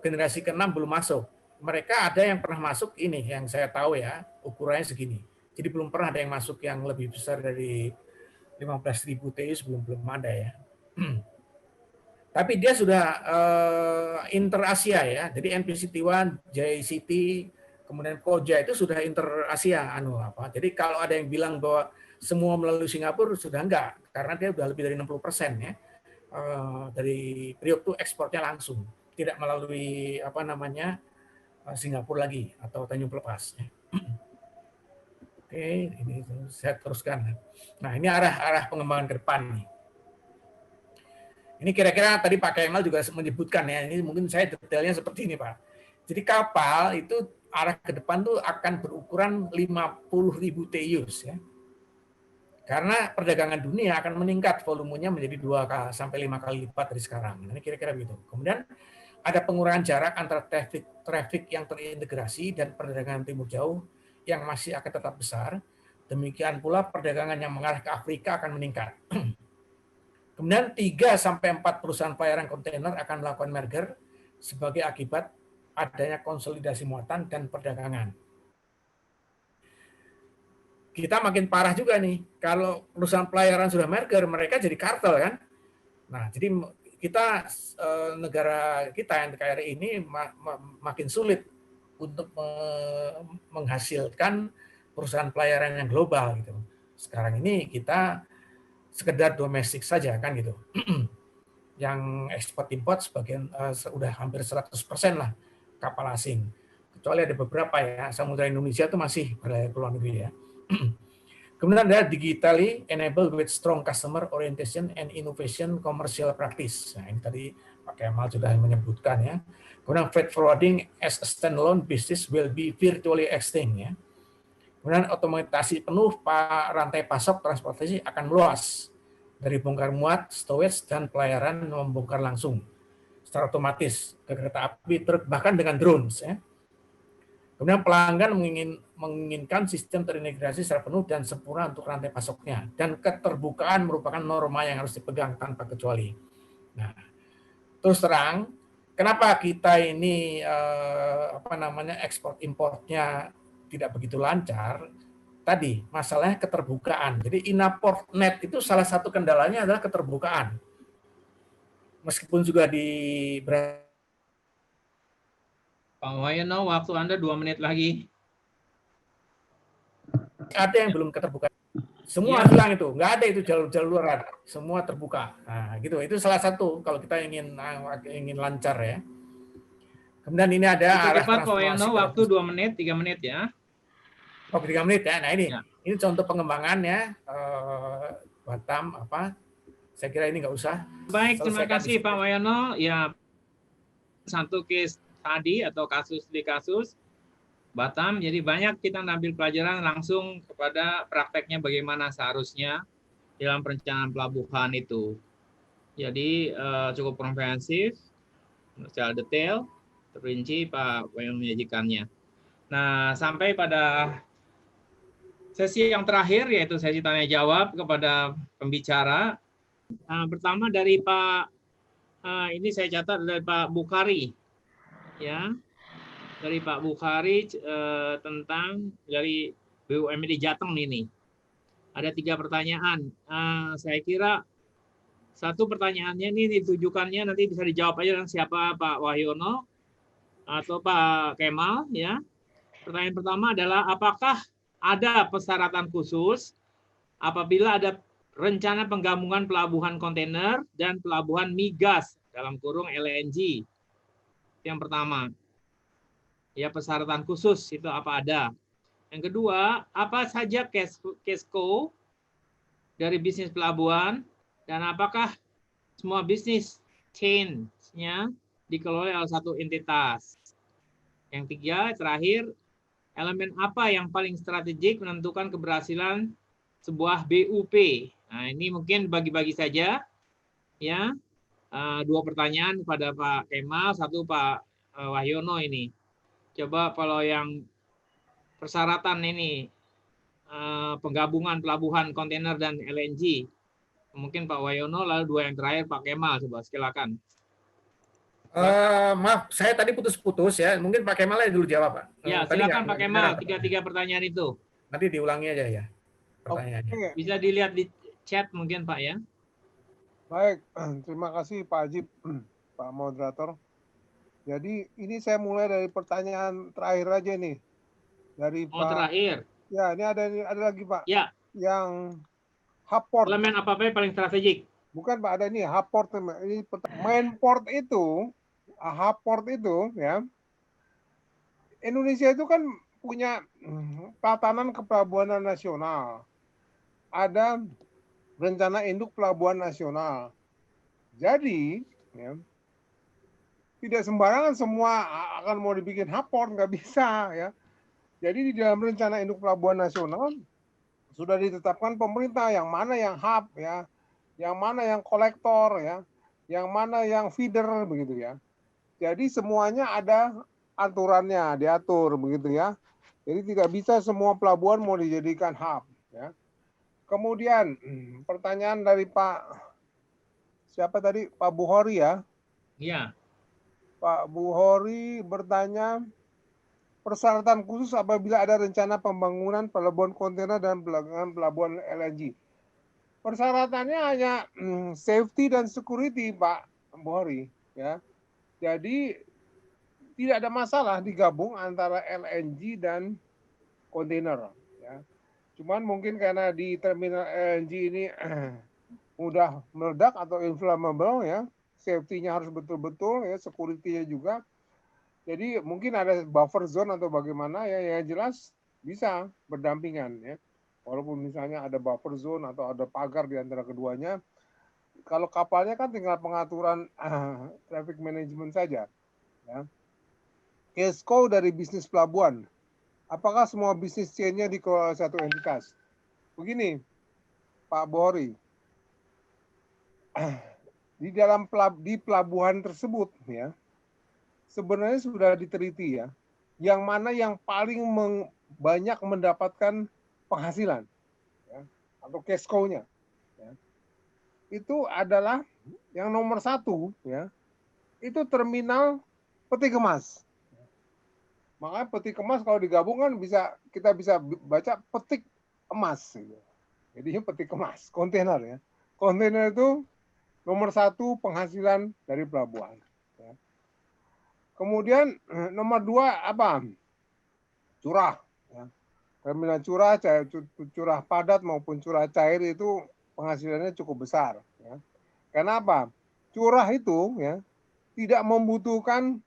generasi ke-6 belum masuk. Mereka ada yang pernah masuk ini, yang saya tahu ya, ukurannya segini. Jadi belum pernah ada yang masuk yang lebih besar dari 15.000 TEU, belum ada ya. Tapi dia sudah inter-Asia ya. Jadi NPCT-1, JCT, kemudian Koja itu sudah inter-Asia. Jadi kalau ada yang bilang bahwa semua melalui Singapura, sudah enggak. Karena dia sudah lebih dari 60% ya. Dari Priok itu ekspornya langsung. Tidak melalui Singapura lagi atau Tanjung Pelepas. Oke, ini saya teruskan. Nah, ini arah pengembangan ke depan nih. Ini kira-kira tadi Pak Kemal juga menyebutkan ya, ini mungkin saya detailnya seperti ini Pak. Jadi kapal itu arah ke depan tuh akan berukuran 50.000 TEUs ya. Karena perdagangan dunia akan meningkat volumenya menjadi 2 sampai 5 kali lipat dari sekarang. Ini kira-kira begitu. Kemudian ada pengurangan jarak antara traffic yang terintegrasi dan perdagangan timur jauh yang masih akan tetap besar. Demikian pula perdagangan yang mengarah ke Afrika akan meningkat. Kemudian 3 sampai 4 perusahaan pelayaran kontainer akan melakukan merger sebagai akibat adanya konsolidasi muatan dan perdagangan. Kita makin parah juga nih, kalau perusahaan pelayaran sudah merger, mereka jadi kartel kan. Nah, jadi kita negara kita yang NKRI ini makin sulit untuk menghasilkan perusahaan pelayaran yang global gitu. Sekarang ini kita sekedar domestik saja kan gitu. Yang ekspor import sebagian sudah hampir 100% lah kapal asing. Kecuali ada beberapa ya, Samudra Indonesia itu masih berlayar ke luar negeri ya. Kemudian ada digitally enabled with strong customer orientation and innovation commercial practice. Nah, ini tadi Pak Kemal sudah menyebutkan ya. Kemudian freight forwarding as a standalone business will be virtually extinct ya. Kemudian otomatisasi penuh rantai pasok transportasi akan meluas dari bongkar muat, stowage, dan pelayaran membongkar langsung secara otomatis ke kereta api, truk, bahkan dengan drones ya. Kemudian pelanggan menginginkan sistem terintegrasi secara penuh dan sempurna untuk rantai pasoknya. Dan keterbukaan merupakan norma yang harus dipegang tanpa kecuali. Nah, terus terang, kenapa kita ini ekspor importnya tidak begitu lancar? Tadi masalahnya keterbukaan. Jadi Inaport Net itu salah satu kendalanya adalah keterbukaan. meskipun juga di Pak Wayono, waktu Anda 2 menit lagi. ada yang belum keterbuka. Semua Ya. hilang itu, nggak ada itu jalur luar, semua terbuka. Nah, gitu. Itu salah satu kalau kita ingin lancar ya. Kemudian ini ada arah Cepat Pak transformasi. Wayono, waktu 2 menit, 3 menit ya. Oh, 3 menit ya. Nah ini, Ya. ini contoh pengembangannya Batam apa? Saya kira ini nggak usah. Baik, terima Selesaikan kasih di Pak situ. Wayono. Ya, satu case tadi atau kasus di kasus Batam, jadi banyak kita ngambil pelajaran langsung kepada prakteknya bagaimana seharusnya dalam perencanaan pelabuhan itu. Jadi cukup komprehensif, secara detail, terperinci Pak Wayono menyajikannya. Nah, sampai pada sesi yang terakhir, yaitu sesi tanya jawab kepada pembicara. Pertama dari Pak, ini saya catat dari Pak Bukhari, ya, dari Pak Bukhari tentang dari BUMD Jateng ini. Ada 3 pertanyaan. Saya kira satu pertanyaannya ini ditujukannya nanti bisa dijawab aja dengan siapa, Pak Wahyono atau Pak Kemal, ya. Pertanyaan pertama adalah apakah ada persyaratan khusus apabila ada rencana penggabungan pelabuhan kontainer dan pelabuhan migas dalam kurung LNG. Yang pertama. Ya, persyaratan khusus itu apa ada. Yang kedua, apa saja cash flow dari bisnis pelabuhan dan apakah semua bisnis chain-nya dikelola oleh satu entitas. Yang tiga, terakhir, elemen apa yang paling strategik menentukan keberhasilan sebuah BUP. Nah, ini mungkin bagi-bagi saja, ya. 2 pertanyaan pada Pak Kemal, 1 Pak Wahyono ini. Coba kalau yang persyaratan ini penggabungan pelabuhan kontainer dan LNG, mungkin Pak Wayono, lalu 2 yang terakhir Pak Kemal, coba silakan. Maaf, saya tadi putus-putus ya. Mungkin Pak Kemal aja dulu jawab, Pak. Ya, Tadi silakan Pak Kemal, nggak 3 pertanyaan itu. Nanti diulangi aja ya pertanyaannya. Oke, Bisa dilihat di chat mungkin Pak ya. baik. Terima kasih Pak Ajib, Pak Moderator. Jadi ini saya mulai dari pertanyaan terakhir aja nih. Dari Oh, Pak. terakhir. Ya, ini ada lagi Pak. Ya. Yang hub-port. Elemen apa yang paling strategik? Bukan Pak, ada ini hub-port. Ini main port itu, hub-port itu ya. Indonesia itu kan punya tatanan kepelabuhanan nasional. Ada rencana induk pelabuhan nasional. Jadi, ya, tidak sembarangan semua akan mau dibikin hub-port, nggak bisa ya. Jadi di dalam rencana induk pelabuhan nasional sudah ditetapkan pemerintah yang mana yang hub ya, yang mana yang kolektor ya, yang mana yang feeder begitu ya. Jadi semuanya ada aturannya, diatur begitu ya. Jadi tidak bisa semua pelabuhan mau dijadikan hub ya. Kemudian pertanyaan dari Pak siapa tadi? Pak Bukhari ya? Iya. Pak Bukhari bertanya persyaratan khusus apabila ada rencana pembangunan pelabuhan kontainer dan pelabuhan LNG. Persyaratannya hanya safety dan security, Pak Bukhari ya. Jadi tidak ada masalah digabung antara LNG dan kontainer ya. Cuman mungkin karena di terminal LNG ini mudah meledak atau inflammable ya, safety-nya harus betul-betul ya, security-nya juga. Jadi mungkin ada buffer zone atau bagaimana ya, yang jelas bisa berdampingan ya. Walaupun misalnya ada buffer zone atau ada pagar di antara keduanya, kalau kapalnya kan tinggal pengaturan traffic management saja ya. Cash cow dari bisnis pelabuhan. Apakah semua bisnis chain-nya dikelola satu entitas? Begini, Pak Bukhari, di dalam pelabuhan tersebut ya, sebenarnya sudah diteliti ya, yang mana yang paling banyak mendapatkan penghasilan ya, atau cash cow-nya ya, itu adalah yang nomor 1 ya, itu terminal peti kemas. Makanya peti kemas kalau digabungkan kita bisa baca petik emas gitu. Jadinya peti kemas, kontainer ya. Kontainer itu Nomor 1 penghasilan dari pelabuhan. Ya. Kemudian nomor 2 apa? Curah. Ya. Terminal curah padat maupun curah cair itu penghasilannya cukup besar. Ya. Kenapa? Curah itu ya tidak membutuhkan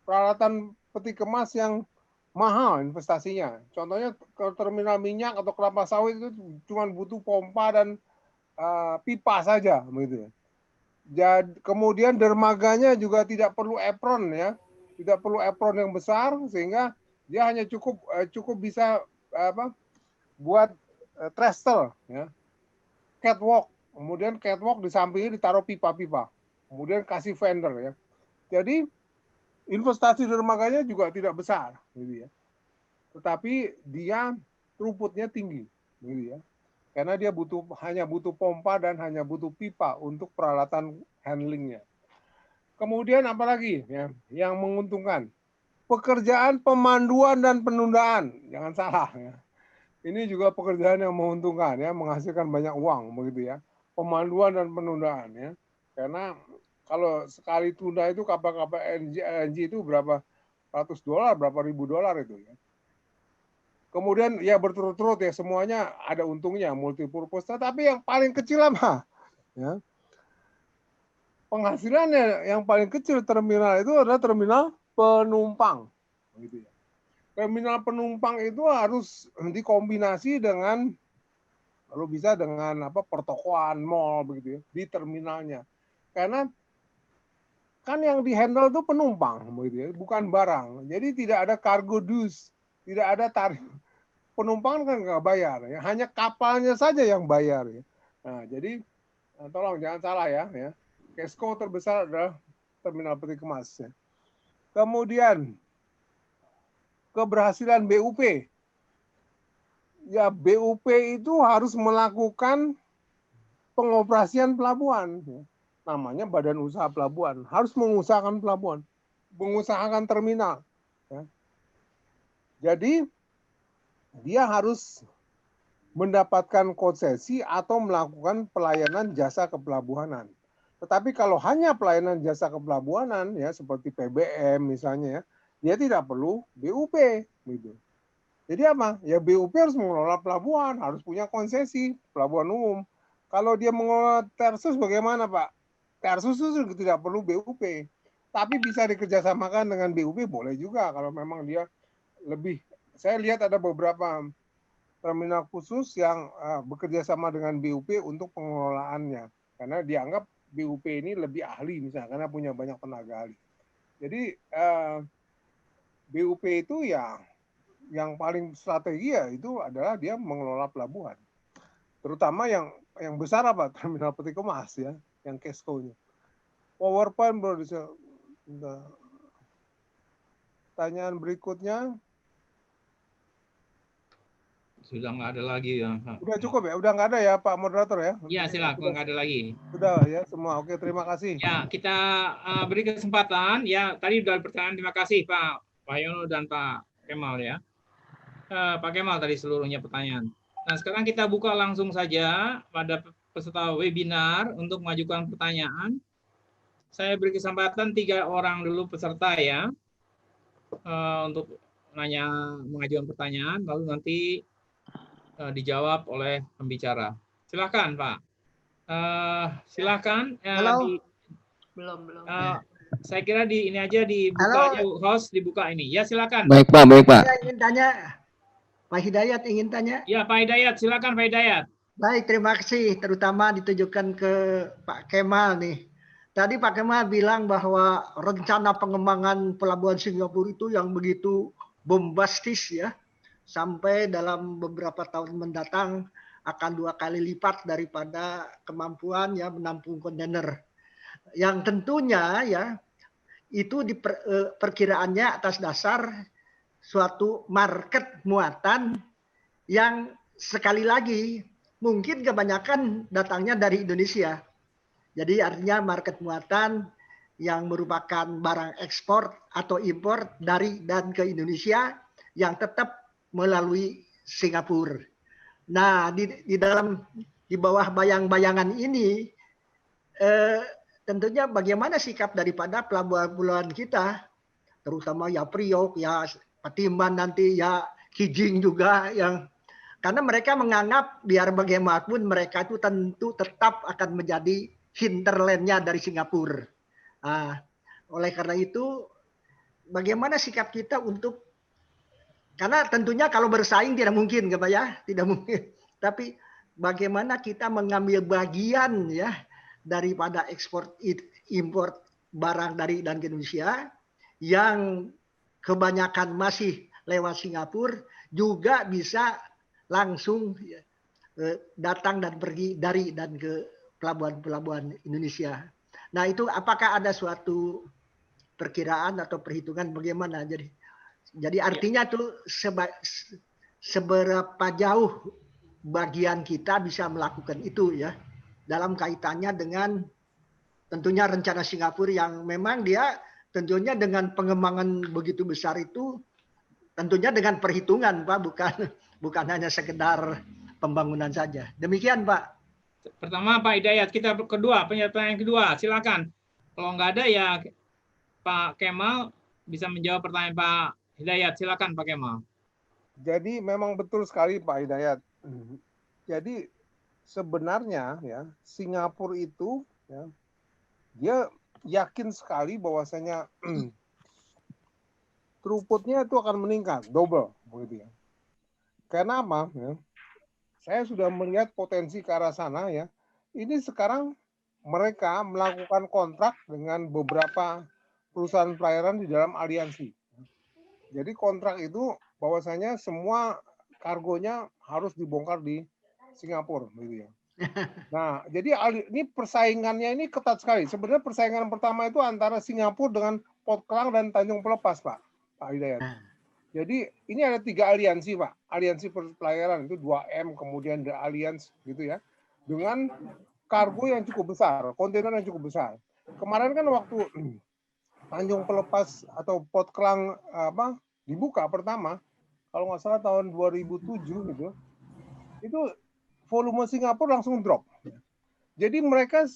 peralatan peti kemas yang mahal investasinya. Contohnya ke terminal minyak atau kelapa sawit itu cuma butuh pompa dan pipa saja, begitu ya. Kemudian dermaganya juga tidak perlu apron ya, tidak perlu apron yang besar sehingga dia hanya cukup bisa buat trestle ya, catwalk. Kemudian catwalk di sampingnya ditaruh pipa-pipa. Kemudian kasih fender ya. Jadi investasi dermaganya juga tidak besar, gitu ya. Tetapi dia throughputnya tinggi, gitu ya. Karena dia hanya butuh pompa dan hanya butuh pipa untuk peralatan handlingnya. Kemudian apalagi ya, yang menguntungkan? Pekerjaan pemanduan dan penundaan, jangan salah ya. Ini juga pekerjaan yang menguntungkan ya, menghasilkan banyak uang begitu ya. Pemanduan dan penundaan ya. Karena kalau sekali tunda itu kapal-kapal LNG itu berapa ratus dolar, berapa ribu dolar itu ya. Kemudian ya berturut-turut ya semuanya ada untungnya, multipurpose. Tapi yang paling kecil apa? Ya. Penghasilannya yang paling kecil terminal itu adalah terminal penumpang. Gitu ya. Terminal penumpang itu harus dikombinasi dengan kalau bisa dengan pertokoan, mall begitu ya, di terminalnya. Karena kan yang dihandle itu penumpang, begitu ya, bukan barang. Jadi tidak ada cargo dues, tidak ada tarif. Penumpang kan nggak bayar, ya. Hanya kapalnya saja yang bayar. Ya. Nah, jadi tolong jangan salah ya. Cash cow terbesar adalah terminal peti kemas. Ya. Kemudian keberhasilan BUP. Ya BUP itu harus melakukan pengoperasian pelabuhan. Ya. Namanya Badan Usaha Pelabuhan, harus mengusahakan pelabuhan, mengusahakan terminal. Ya. Jadi dia harus mendapatkan konsesi atau melakukan pelayanan jasa kepelabuhanan. Tetapi kalau hanya pelayanan jasa kepelabuhanan ya seperti PBM misalnya ya, dia tidak perlu BUP gitu. Jadi apa? Ya BUP harus mengelola pelabuhan, harus punya konsesi pelabuhan umum. Kalau dia mengelola Tersus bagaimana, Pak? Tersus itu tidak perlu BUP. Tapi bisa dikerjasamakan dengan BUP boleh juga kalau memang dia lebih. Saya lihat ada beberapa terminal khusus yang bekerja sama dengan BUP untuk pengelolaannya. Karena dianggap BUP ini lebih ahli misalnya, karena punya banyak tenaga ahli. Jadi BUP itu ya yang paling strategi ya itu adalah dia mengelola pelabuhan. Terutama yang besar apa? Terminal peti kemas ya, yang cash cow-nya. PowerPoint bro, pertanyaan berikutnya. Sudah nggak ada lagi ya. Udah cukup ya? Udah nggak ada ya Pak Moderator ya? Ya silakan, nggak ada lagi. Sudah ya semua. Oke, terima kasih. Ya, kita beri kesempatan. Ya, tadi sudah pertanyaan. Terima kasih Pak Wahyono dan Pak Kemal ya. Pak Kemal tadi seluruhnya pertanyaan. Nah, sekarang kita buka langsung saja pada peserta webinar untuk mengajukan pertanyaan. Saya beri kesempatan 3 orang dulu peserta ya untuk mengajukan pertanyaan, lalu nanti dijawab oleh pembicara. Silakan Pak. Silakan. Halo. Belum. Saya kira ini aja dibuka aja, host dibuka ini. Ya silakan. Baik Pak. Saya ingin tanya, Pak Hidayat ingin tanya. Ya Pak Hidayat, silakan Pak Hidayat. Baik, terima kasih. Terutama ditujukan ke Pak Kemal nih. Tadi Pak Kemal bilang bahwa rencana pengembangan pelabuhan Singapura itu yang begitu bombastis ya. Sampai dalam beberapa tahun mendatang akan 2 kali lipat daripada kemampuan ya menampung kontainer. Yang tentunya ya itu perkiraannya atas dasar suatu market muatan yang sekali lagi mungkin kebanyakan datangnya dari Indonesia. Jadi artinya market muatan yang merupakan barang ekspor atau impor dari dan ke Indonesia yang tetap melalui Singapura. Nah, di bawah bayang-bayangan ini tentunya bagaimana sikap daripada pelabuhan-pelabuhan kita, terutama ya Priok, ya Patiman nanti, ya Kijing juga, yang karena mereka menganggap biar bagaimanapun mereka itu tentu tetap akan menjadi hinterlandnya dari Singapura. Oleh karena itu, bagaimana sikap kita untuk, karena tentunya kalau bersaing tidak mungkin, Pak ya, tidak mungkin. Tapi bagaimana kita mengambil bagian ya daripada ekspor impor barang dari dan ke Indonesia yang kebanyakan masih lewat Singapura juga bisa langsung datang dan pergi dari dan ke pelabuhan-pelabuhan Indonesia. Nah, itu apakah ada suatu perkiraan atau perhitungan bagaimana? Jadi artinya tuh seberapa jauh bagian kita bisa melakukan itu ya, dalam kaitannya dengan tentunya rencana Singapura yang memang dia tentunya dengan pengembangan begitu besar itu tentunya dengan perhitungan, Pak, bukan hanya sekedar pembangunan saja. Demikian, Pak. Pertama Pak Hidayat, kita kedua, pertanyaan kedua, silakan. Kalau nggak ada ya Pak Kemal bisa menjawab pertanyaan Pak Hidayat. Silakan Pak Kemal. Jadi memang betul sekali Pak Hidayat. Jadi sebenarnya ya Singapura itu ya, dia yakin sekali bahwasanya throughput-nya itu akan meningkat, double begitu ya. Karena apa? Ya, saya sudah melihat potensi ke arah sana ya. Ini sekarang mereka melakukan kontrak dengan beberapa perusahaan pelayaran di dalam aliansi. Jadi kontrak itu bahwasanya semua kargonya harus dibongkar di Singapura, gitu ya. Nah, jadi ini persaingannya ini ketat sekali. Sebenarnya persaingan pertama itu antara Singapura dengan Port Klang dan Tanjung Pelepas, Pak Hidayat. Jadi ini ada 3 aliansi, Pak. Aliansi pelayaran itu 2M, kemudian The Alliance, gitu ya. Dengan kargo yang cukup besar, kontainer yang cukup besar. Kemarin kan waktu Tanjung Pelepas atau Port Klang dibuka pertama, kalau nggak salah tahun 2007 gitu, itu volume Singapura langsung drop. Jadi mereka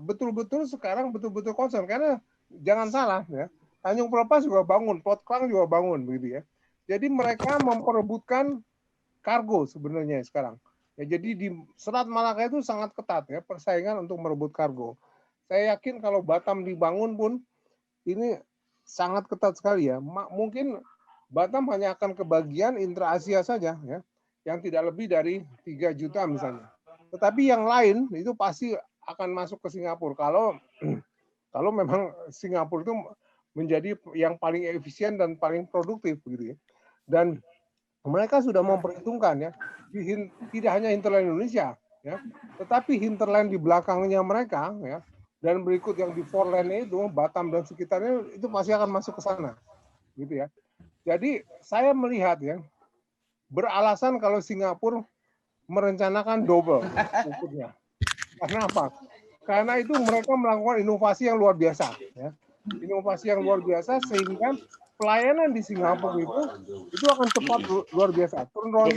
betul-betul sekarang betul-betul concern, karena jangan salah ya, Tanjung Pelepas juga bangun, Port Klang juga bangun begitu ya. Jadi mereka memperebutkan kargo sebenarnya sekarang. Ya, jadi di Selat Malaka itu sangat ketat ya persaingan untuk merebut kargo. Saya yakin kalau Batam dibangun pun ini sangat ketat sekali ya. Mungkin Batam hanya akan kebagian intra Asia saja ya, yang tidak lebih dari 3 juta misalnya. Tetapi yang lain itu pasti akan masuk ke Singapura kalau memang Singapura itu menjadi yang paling efisien dan paling produktif begitu ya. Dan mereka sudah memperhitungkan ya, tidak hanya hinterland Indonesia ya, tetapi hinterland di belakangnya mereka ya, dan berikut yang di foreland itu Batam dan sekitarnya itu pasti akan masuk ke sana gitu ya. Jadi saya melihat ya, beralasan kalau Singapura merencanakan double ukurnya. Karena apa? Karena itu mereka melakukan inovasi yang luar biasa ya. Inovasi yang luar biasa sehingga pelayanan di Singapura itu akan cepat luar biasa.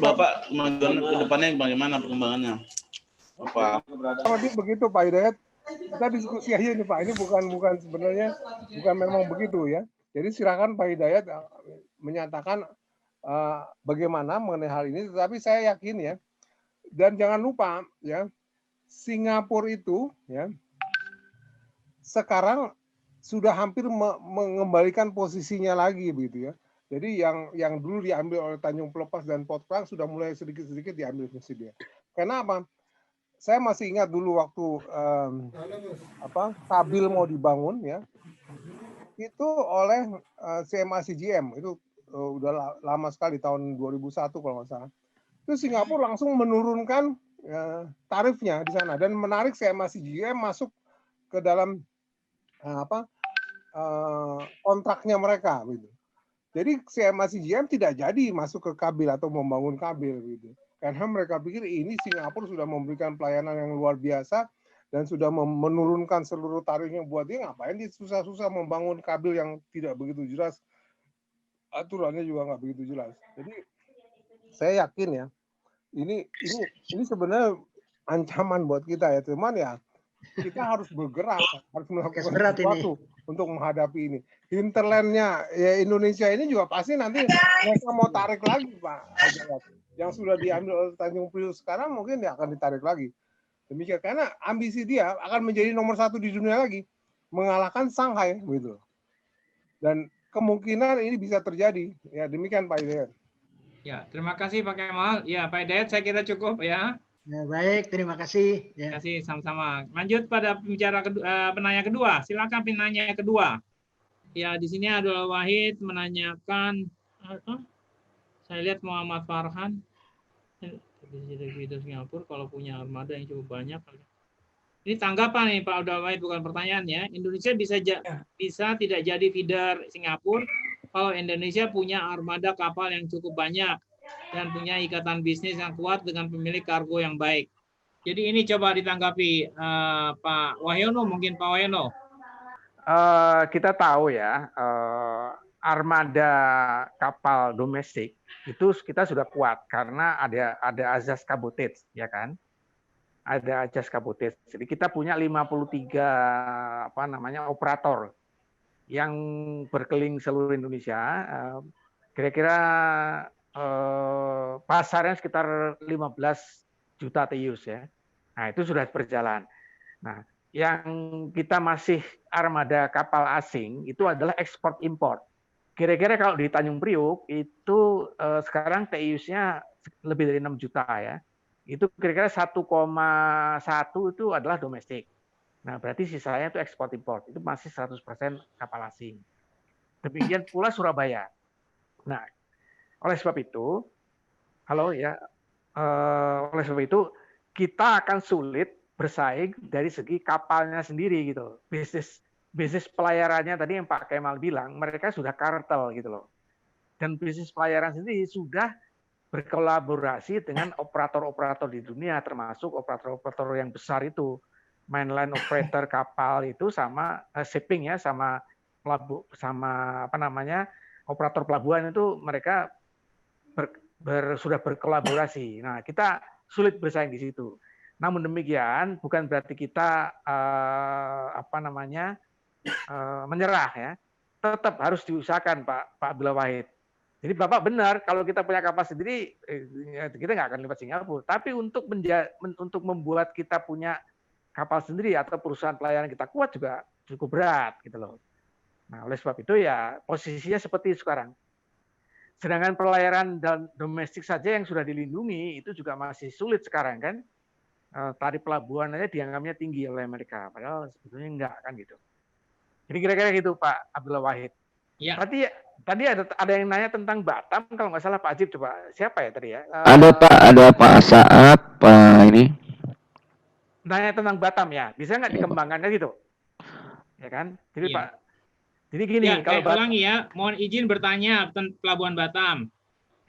Bapak ke depannya bagaimana perkembangannya? Jadi begitu Pak Hidayat. Kita diskusi aja nih Pak. Ini bukan sebenarnya bukan memang begitu ya. Jadi silakan Pak Hidayat menyatakan bagaimana mengenai hal ini. Tetapi saya yakin ya. Dan jangan lupa ya, Singapura itu ya sekarang sudah hampir mengembalikan posisinya lagi begitu ya. Jadi yang dulu diambil oleh Tanjung Pelepas dan Port Klang sudah mulai sedikit-sedikit diambil fungsi dia. Karena apa? Saya masih ingat dulu waktu Kabil mau dibangun ya, itu oleh CMA CGM itu udah lama sekali tahun 2001 kalau nggak salah. Itu Singapura langsung menurunkan tarifnya di sana dan menarik CMA CGM masuk ke dalam kontraknya mereka gitu. Jadi CMA CGM tidak jadi masuk ke Kabil atau membangun Kabil gitu. Karena mereka pikir ini Singapura sudah memberikan pelayanan yang luar biasa dan sudah menurunkan seluruh tarifnya buat dia, ngapain dia susah-susah membangun Kabil yang tidak begitu jelas, aturannya juga nggak begitu jelas. Jadi saya yakin ya, ini sebenarnya ancaman buat kita ya, cuman ya kita harus bergerak, harus melakukan berat ini. sesuatu untuk menghadapi ini. Hinterlandnya ya Indonesia ini juga pasti nanti mereka mau tarik lagi, Pak. Yang sudah diambil oleh Tanjung Priok sekarang mungkin dia akan ditarik lagi. Demikian karena ambisi dia akan menjadi nomor 1 di dunia lagi, mengalahkan Shanghai gitu. Dan kemungkinan ini bisa terjadi. Ya demikian Pak Hidayat. Ya, terima kasih Pak Kemal. Ya, Pak Hidayat saya kira cukup ya. Ya, baik, terima kasih. Terima kasih sama-sama. Lanjut pada penanya kedua. Silakan penanya kedua. Ya, di sini Abdul Wahid menanyakan saya lihat Muhammad Farhan di Singapura kalau punya armada yang cukup banyak. Ini tanggapan nih Pak Abdul Wahid, bukan pertanyaan ya. Indonesia bisa tidak jadi feeder Singapura kalau Indonesia punya armada kapal yang cukup banyak dan punya ikatan bisnis yang kuat dengan pemilik kargo yang baik. Jadi ini coba ditanggapi Pak Wahyono, mungkin Pak Wahyono. Kita tahu ya, armada kapal domestik itu kita sudah kuat karena ada azas kabotage, ya kan? Ada azas kabotage. Jadi kita punya 53 operator yang berkeliling seluruh Indonesia. Kira-kira pasarnya sekitar 15 juta TEUs ya. Nah, itu sudah berjalan. Nah, yang kita masih armada kapal asing itu adalah ekspor impor. Kira-kira kalau di Tanjung Priok itu sekarang TEUs-nya lebih dari 6 juta ya. Itu kira-kira 1,1 itu adalah domestik. Nah, berarti sisanya itu ekspor impor. Itu masih 100% kapal asing. Demikian pula Surabaya. Nah, oleh sebab itu, oleh sebab itu kita akan sulit bersaing dari segi kapalnya sendiri gitu. Bisnis pelayarannya tadi yang Pak Kemal bilang, mereka sudah kartel gitu loh. Dan bisnis pelayaran sendiri sudah berkolaborasi dengan operator-operator di dunia, termasuk operator-operator yang besar itu, mainline operator kapal itu sama shipping ya, sama operator pelabuhan itu mereka sudah berkolaborasi. Nah, kita sulit bersaing di situ. Namun demikian bukan berarti kita menyerah ya. Tetap harus diusahakan Pak Abdullah Wahid. Jadi Bapak benar, kalau kita punya kapal sendiri kita nggak akan lewat Singapura. Tapi untuk membuat kita punya kapal sendiri atau perusahaan pelayanan kita kuat juga cukup berat gitu loh. Nah, oleh sebab itu ya posisinya seperti sekarang. Sedangkan pelayaran dan domestik saja yang sudah dilindungi itu juga masih sulit sekarang kan. Tarif pelabuhan aja dianggapnya tinggi oleh mereka, padahal sebetulnya enggak kan gitu. Jadi kira-kira gitu Pak Abdullah Wahid. Ya. Tadi ada yang nanya tentang Batam, kalau nggak salah Pak Ajib, coba siapa ya tadi ya? Ada Pak Saat, Pak ini. Nanya tentang Batam ya, bisa nggak dikembangkan gitu? Ya kan? Jadi Ya. Pak, jadi gini, Ya, kalau ulangi ya, mohon izin bertanya tentang Pelabuhan Batam.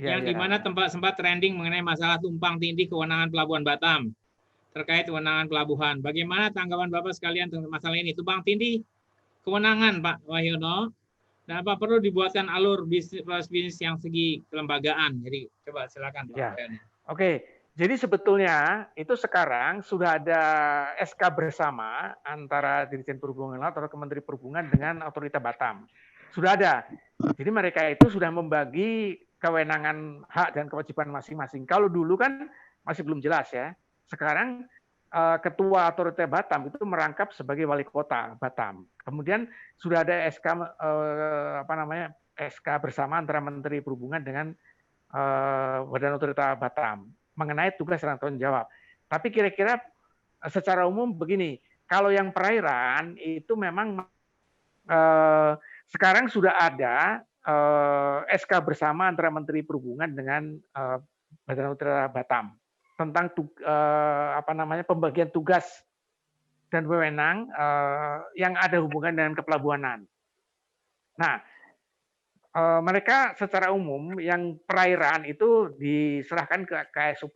ya, Yang dimana sempat trending mengenai masalah tumpang tindih kewenangan Pelabuhan Batam terkait kewenangan pelabuhan. Bagaimana tanggapan Bapak sekalian tentang masalah ini? Tumpang tindih kewenangan Pak Wahyono, dan apa perlu dibuatkan alur bisnis yang segi kelembagaan? Jadi coba silakan Pak Wahyono. Oke, jadi sebetulnya itu sekarang sudah ada SK bersama antara Dirjen Perhubungan Laut atau Kementerian Perhubungan dengan Otorita Batam. Sudah ada. Jadi mereka itu sudah membagi kewenangan hak dan kewajiban masing-masing. Kalau dulu kan masih belum jelas ya. Sekarang Ketua Otorita Batam itu merangkap sebagai Wali Kota Batam. Kemudian sudah ada SK bersama antara Menteri Perhubungan dengan Badan Otorita Batam mengenai tugas dan tanggung jawab. Tapi kira-kira secara umum begini, kalau yang perairan itu memang sekarang sudah ada SK bersama antara Menteri Perhubungan dengan Badan Otorita Batam tentang pembagian tugas dan wewenang yang ada hubungan dengan kepelabuhanan. Nah, mereka secara umum yang perairan itu diserahkan ke KSUP.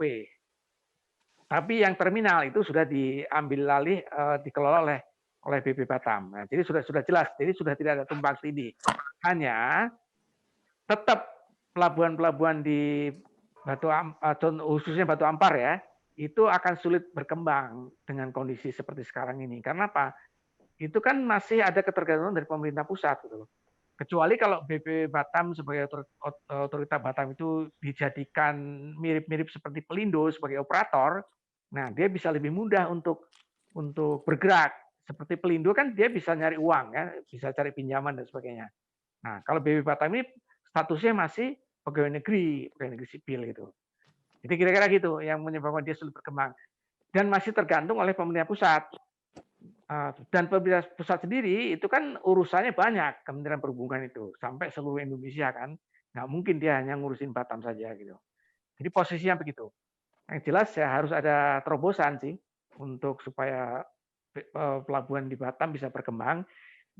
Tapi yang terminal itu sudah diambil alih, dikelola oleh BP Batam. Nah, jadi sudah jelas, jadi sudah tidak ada tumpang tindih. Hanya tetap pelabuhan-pelabuhan di khususnya Batu Ampar ya, itu akan sulit berkembang dengan kondisi seperti sekarang ini. Karena apa? Itu kan masih ada ketergantungan dari pemerintah pusat gitu loh. Kecuali kalau BP Batam sebagai otorita Batam itu dijadikan mirip-mirip seperti Pelindo sebagai operator, nah dia bisa lebih mudah untuk bergerak. Seperti Pelindo kan dia bisa nyari uang ya, bisa cari pinjaman dan sebagainya. Nah, kalau BP Batam ini statusnya masih pegawai negeri sipil gitu. Jadi kira-kira gitu yang menyebabkan dia sulit berkembang dan masih tergantung oleh pemerintah pusat. Dan pemerintah pusat sendiri itu kan urusannya banyak, Kementerian Perhubungan itu sampai seluruh Indonesia kan, nggak mungkin dia hanya ngurusin Batam saja gitu. Jadi posisinya begitu. Yang jelas ya harus ada terobosan sih untuk supaya pelabuhan di Batam bisa berkembang.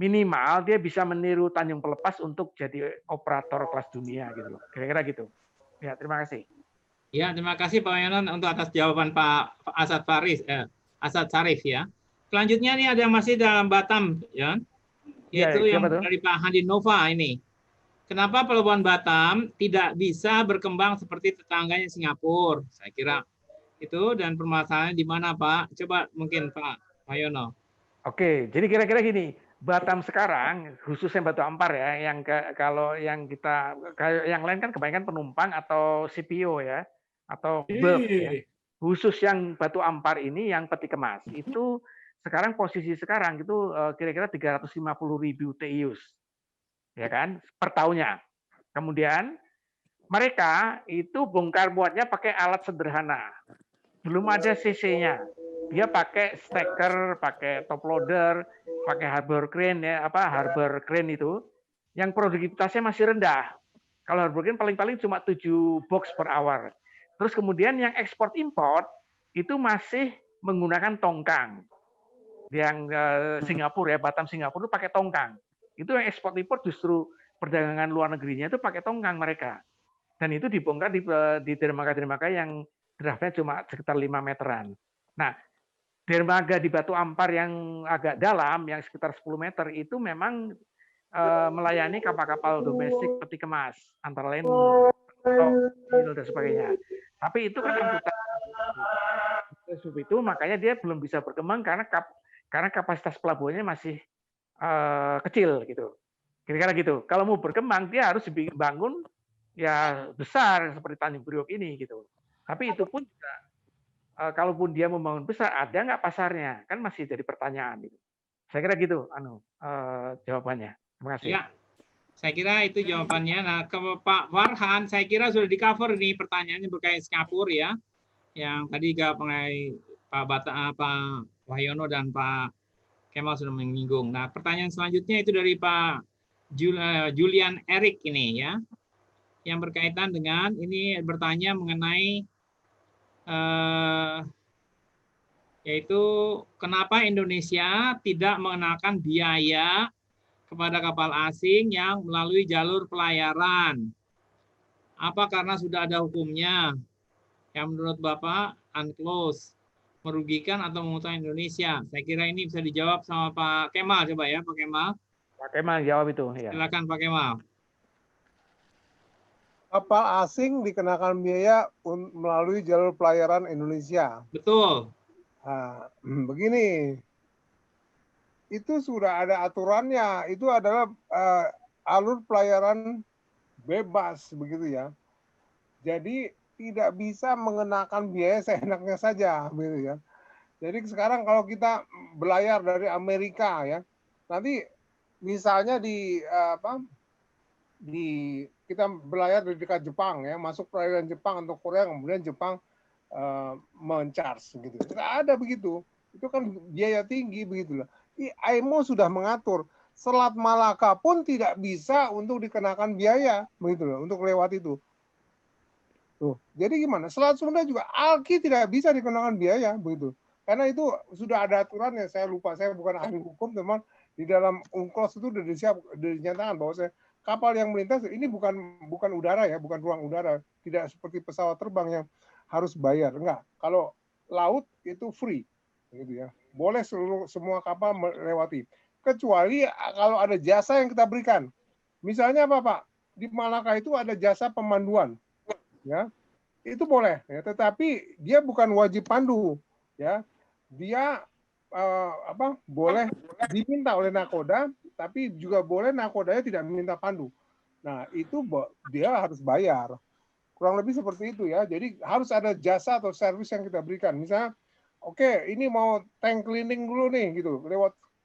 Minimal dia bisa meniru Tanjung Pelepas untuk jadi operator kelas dunia gitu loh. Kira-kira gitu. Ya terima kasih. Ya terima kasih Pak Yonan untuk atas jawaban Pak Asad Sarif ya. Selanjutnya nih ada yang masih dalam Batam, ya, yaitu yang dari Pak Handinova ini. Kenapa pelabuhan Batam tidak bisa berkembang seperti tetangganya Singapura? Saya kira itu dan permasalahannya di mana, Pak? Coba mungkin Pak Yono. Oke, jadi kira-kira gini, Batam sekarang khususnya Batu Ampar ya, kalau yang lain kan kebanyakan penumpang atau CPO ya, atau berth ya. Khusus yang Batu Ampar ini yang peti kemas itu sekarang posisi sekarang itu kira-kira 350.000 TEUs, ya kan, per tahunnya. Kemudian mereka itu bongkar muatnya pakai alat sederhana, belum ada CC-nya. Dia pakai stacker, pakai top loader, pakai harbor crane ya, harbor crane itu, yang produktivitasnya masih rendah. Kalau harbor crane paling-paling cuma 7 box per hour. Terus kemudian yang ekspor import itu masih menggunakan tongkang. Yang Singapura ya, Batam Singapura itu pakai tongkang. Itu yang ekspor import justru perdagangan luar negerinya itu pakai tongkang mereka. Dan itu dibongkar di dermaga-dermaga yang draftnya cuma sekitar 5 meteran. Nah, dermaga di Batu Ampar yang agak dalam, yang sekitar 10 meter, itu memang melayani kapal-kapal domestik peti kemas, antara lain dan sebagainya. Tapi itu kan angkutan itu, makanya dia belum bisa berkembang karena kapasitas pelabuhannya masih kecil gitu. Kira-kira gitu. Kalau mau berkembang dia harus dibangun ya besar seperti Tanjung Priok ini gitu. Tapi itu pun juga kalaupun dia membangun besar, ada nggak pasarnya? Kan masih jadi pertanyaan gitu. Saya kira gitu jawabannya. Terima kasih. Ya, saya kira itu jawabannya. Nah, ke Pak Farhan, saya kira sudah di-cover nih pertanyaannya berkait Singapura ya. Yang tadi Pak Wahyono dan Pak Kemal sudah menyinggung. Nah, pertanyaan selanjutnya itu dari Pak Julian Erik ini ya, yang berkaitan dengan ini bertanya mengenai yaitu kenapa Indonesia tidak mengenakan biaya kepada kapal asing yang melalui jalur pelayaran. Apa karena sudah ada hukumnya yang menurut Bapak unclosed, merugikan atau menguntungkan Indonesia? Saya kira ini bisa dijawab sama Pak Kemal, coba ya Pak Kemal. Pak Kemal jawab itu. Ya. Silakan Pak Kemal. Kapal asing dikenakan biaya melalui jalur pelayaran Indonesia. Betul. Nah, begini, itu sudah ada aturannya. Itu adalah alur pelayaran bebas begitu ya. Jadi tidak bisa mengenakan biaya seenaknya saja, begitu ya. Jadi sekarang kalau kita belayar dari Amerika ya, nanti misalnya kita belayar di dekat Jepang ya, masuk perairan Jepang atau Korea, kemudian Jepang men-charge gitu. Tidak ada begitu. Itu kan biaya tinggi begitu lah. IMO sudah mengatur Selat Malaka pun tidak bisa untuk dikenakan biaya begitu loh, untuk lewat itu. Tuh, jadi gimana? Selat Sunda juga Alki tidak bisa dikenakan biaya begitu. Karena itu sudah ada aturannya. Saya lupa, saya bukan ahli hukum, teman. Di dalam UNCLOS itu sudah dinyatakan bahwa kapal yang melintas ini bukan udara ya, bukan ruang udara, tidak seperti pesawat terbang yang harus bayar. Enggak. Kalau laut itu free, gitu ya. Boleh semua kapal melewati. Kecuali kalau ada jasa yang kita berikan. Misalnya apa, Pak? Di Malaka itu ada jasa pemanduan. Ya. itu boleh, ya. Tetapi dia bukan wajib pandu, ya. Dia boleh diminta oleh nakoda, tapi juga boleh nakodanya tidak meminta pandu. Nah, itu dia harus bayar. Kurang lebih seperti itu ya. Jadi harus ada jasa atau servis yang kita berikan. Misalnya, oke, ini mau tank cleaning dulu nih, gitu.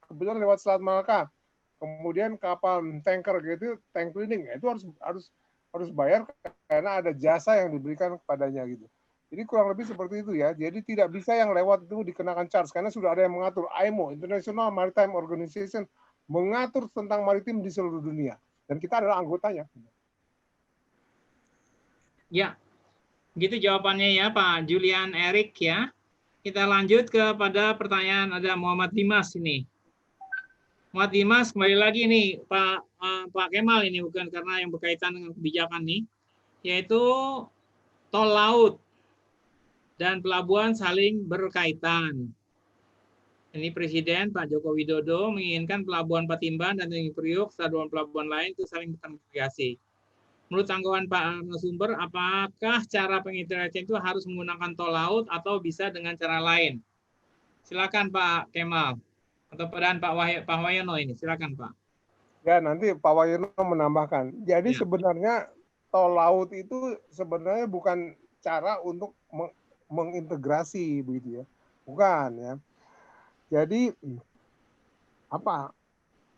Kebetulan lewat Selat Malaka. Kemudian kapal tanker gitu, tank cleaning, itu harus bayar karena ada jasa yang diberikan kepadanya gitu. Jadi kurang lebih seperti itu ya. Jadi tidak bisa yang lewat itu dikenakan charge karena sudah ada yang mengatur. IMO, International Maritime Organization, mengatur tentang maritim di seluruh dunia dan kita adalah anggotanya. Ya, gitu jawabannya ya Pak Julian Erik ya. Kita lanjut kepada pertanyaan, ada Muhammad Dimas ini. Muhammad Dimas, kembali lagi nih Pak Kemal ini, bukan karena yang berkaitan dengan kebijakan nih, yaitu tol laut dan pelabuhan saling berkaitan. Ini Presiden Pak Joko Widodo menginginkan pelabuhan Patimban dan Tanjung Priok serta pelabuhan lain itu saling terintegrasi. Menurut tanggapan Pak narasumber, apakah cara pengintegrasian itu harus menggunakan tol laut atau bisa dengan cara lain? Silakan Pak Kemal atau dan Pak Wayono ini, silakan Pak. Ya, nanti Pak Wayono menambahkan. Jadi sebenarnya tol laut itu sebenarnya bukan cara untuk mengintegrasi begitu ya. Bukan ya. Jadi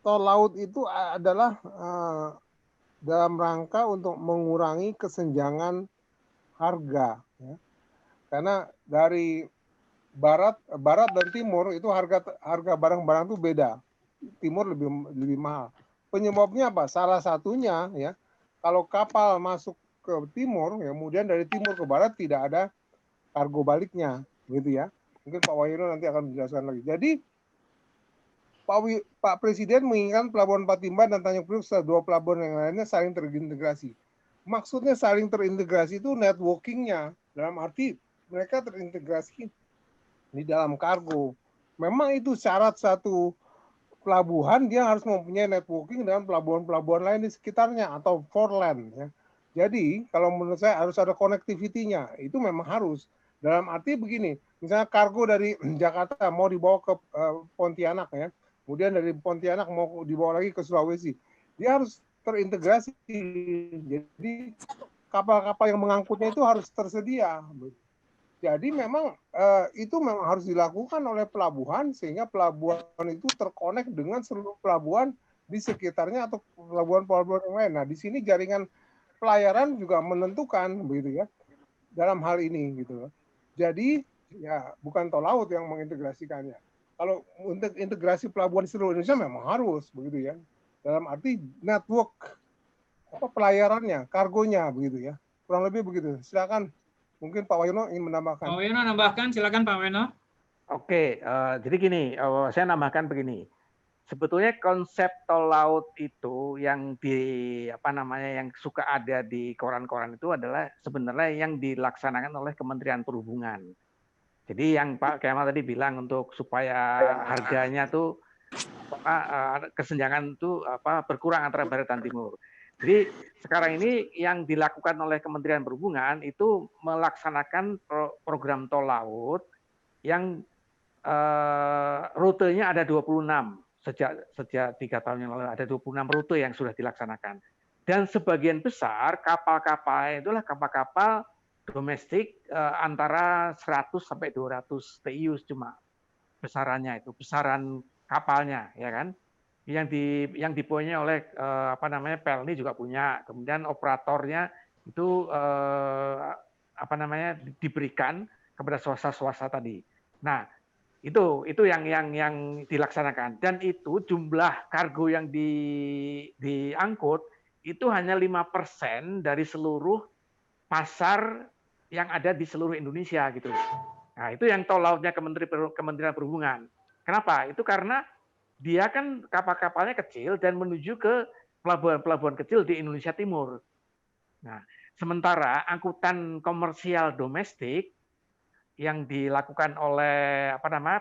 tol laut itu adalah dalam rangka untuk mengurangi kesenjangan harga ya. Karena dari barat dan timur itu harga barang-barang itu beda. Timur lebih mahal. Penyebabnya apa? Salah satunya ya, kalau kapal masuk ke timur, ya, kemudian dari timur ke barat tidak ada kargo baliknya, gitu ya. Mungkin Pak Wayono nanti akan menjelaskan lagi. Jadi Pak Presiden menginginkan pelabuhan Patimban dan Tanjung Priok serta dua pelabuhan yang lainnya saling terintegrasi. Maksudnya saling terintegrasi itu networking-nya, dalam arti mereka terintegrasi di dalam kargo. Memang itu syarat satu pelabuhan, dia harus mempunyai networking dengan pelabuhan-pelabuhan lain di sekitarnya atau foreland ya. Jadi kalau menurut saya harus ada connectivity-nya, itu memang harus. Dalam arti begini, misalnya kargo dari Jakarta mau dibawa ke Pontianak ya, kemudian dari Pontianak mau dibawa lagi ke Sulawesi, dia harus terintegrasi. Jadi kapal-kapal yang mengangkutnya itu harus tersedia. Jadi memang itu memang harus dilakukan oleh pelabuhan sehingga pelabuhan itu terkonek dengan seluruh pelabuhan di sekitarnya atau pelabuhan-pelabuhan yang lain. Nah, di sini jaringan pelayaran juga menentukan begitu ya dalam hal ini gitu. Jadi ya bukan tol laut yang mengintegrasikannya. Kalau untuk integrasi pelabuhan di seluruh Indonesia memang harus begitu ya. Dalam arti network pelayarannya, kargonya begitu ya. Kurang lebih begitu. Silakan. Mungkin Pak Wayono ingin menambahkan. Pak Wayono nambahkan, silakan Pak Wayono. Oke, jadi gini, saya nambahkan begini. Sebetulnya konsep tol laut itu yang yang suka ada di koran-koran itu adalah sebenarnya yang dilaksanakan oleh Kementerian Perhubungan. Jadi yang Pak Kemal tadi bilang untuk supaya harganya tuh kesenjangan itu berkurang antara barat dan timur. Jadi sekarang ini yang dilakukan oleh Kementerian Perhubungan itu melaksanakan program tol laut yang rutenya ada 26. Sejak 3 tahun yang lalu ada 26 rute yang sudah dilaksanakan. Dan sebagian besar kapal-kapal itulah kapal-kapal domestik antara 100 sampai 200 TEU cuma besarannya itu, besaran kapalnya ya kan. Yang dipunyai oleh Pelni juga punya. Kemudian operatornya itu diberikan kepada swasta-swasta tadi. Nah, itu yang dilaksanakan, dan itu jumlah kargo yang diangkut itu hanya 5% dari seluruh pasar yang ada di seluruh Indonesia gitu. Nah, itu yang tol lautnya Kementerian Perhubungan. Kenapa? Itu karena dia kan kapal-kapalnya kecil dan menuju ke pelabuhan-pelabuhan kecil di Indonesia Timur. Nah, sementara angkutan komersial domestik yang dilakukan oleh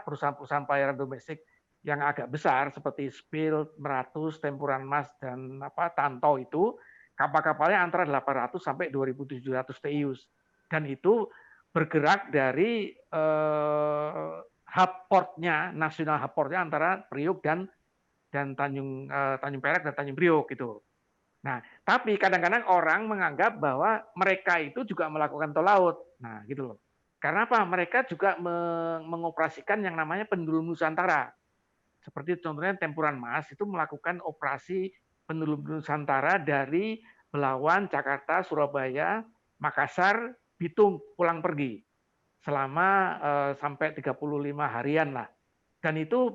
perusahaan-perusahaan pelayaran domestik yang agak besar seperti Spill, Meratus, Tempuran Mas dan Tanto itu kapal-kapalnya antara 800 sampai 2.700 TEU. Dan itu bergerak dari hub portnya, nasional hub portnya antara Priok dan Tanjung Perak dan Tanjung Priok gitu. Nah, tapi kadang-kadang orang menganggap bahwa mereka itu juga melakukan tol laut. Nah, gitu loh. Karena apa? Mereka juga mengoperasikan yang namanya pendulum Nusantara. Seperti contohnya Tempuran Mas itu melakukan operasi pendulum Nusantara dari Belawan, Jakarta, Surabaya, Makassar, Bitung pulang pergi selama sampai 35 harian lah. Dan itu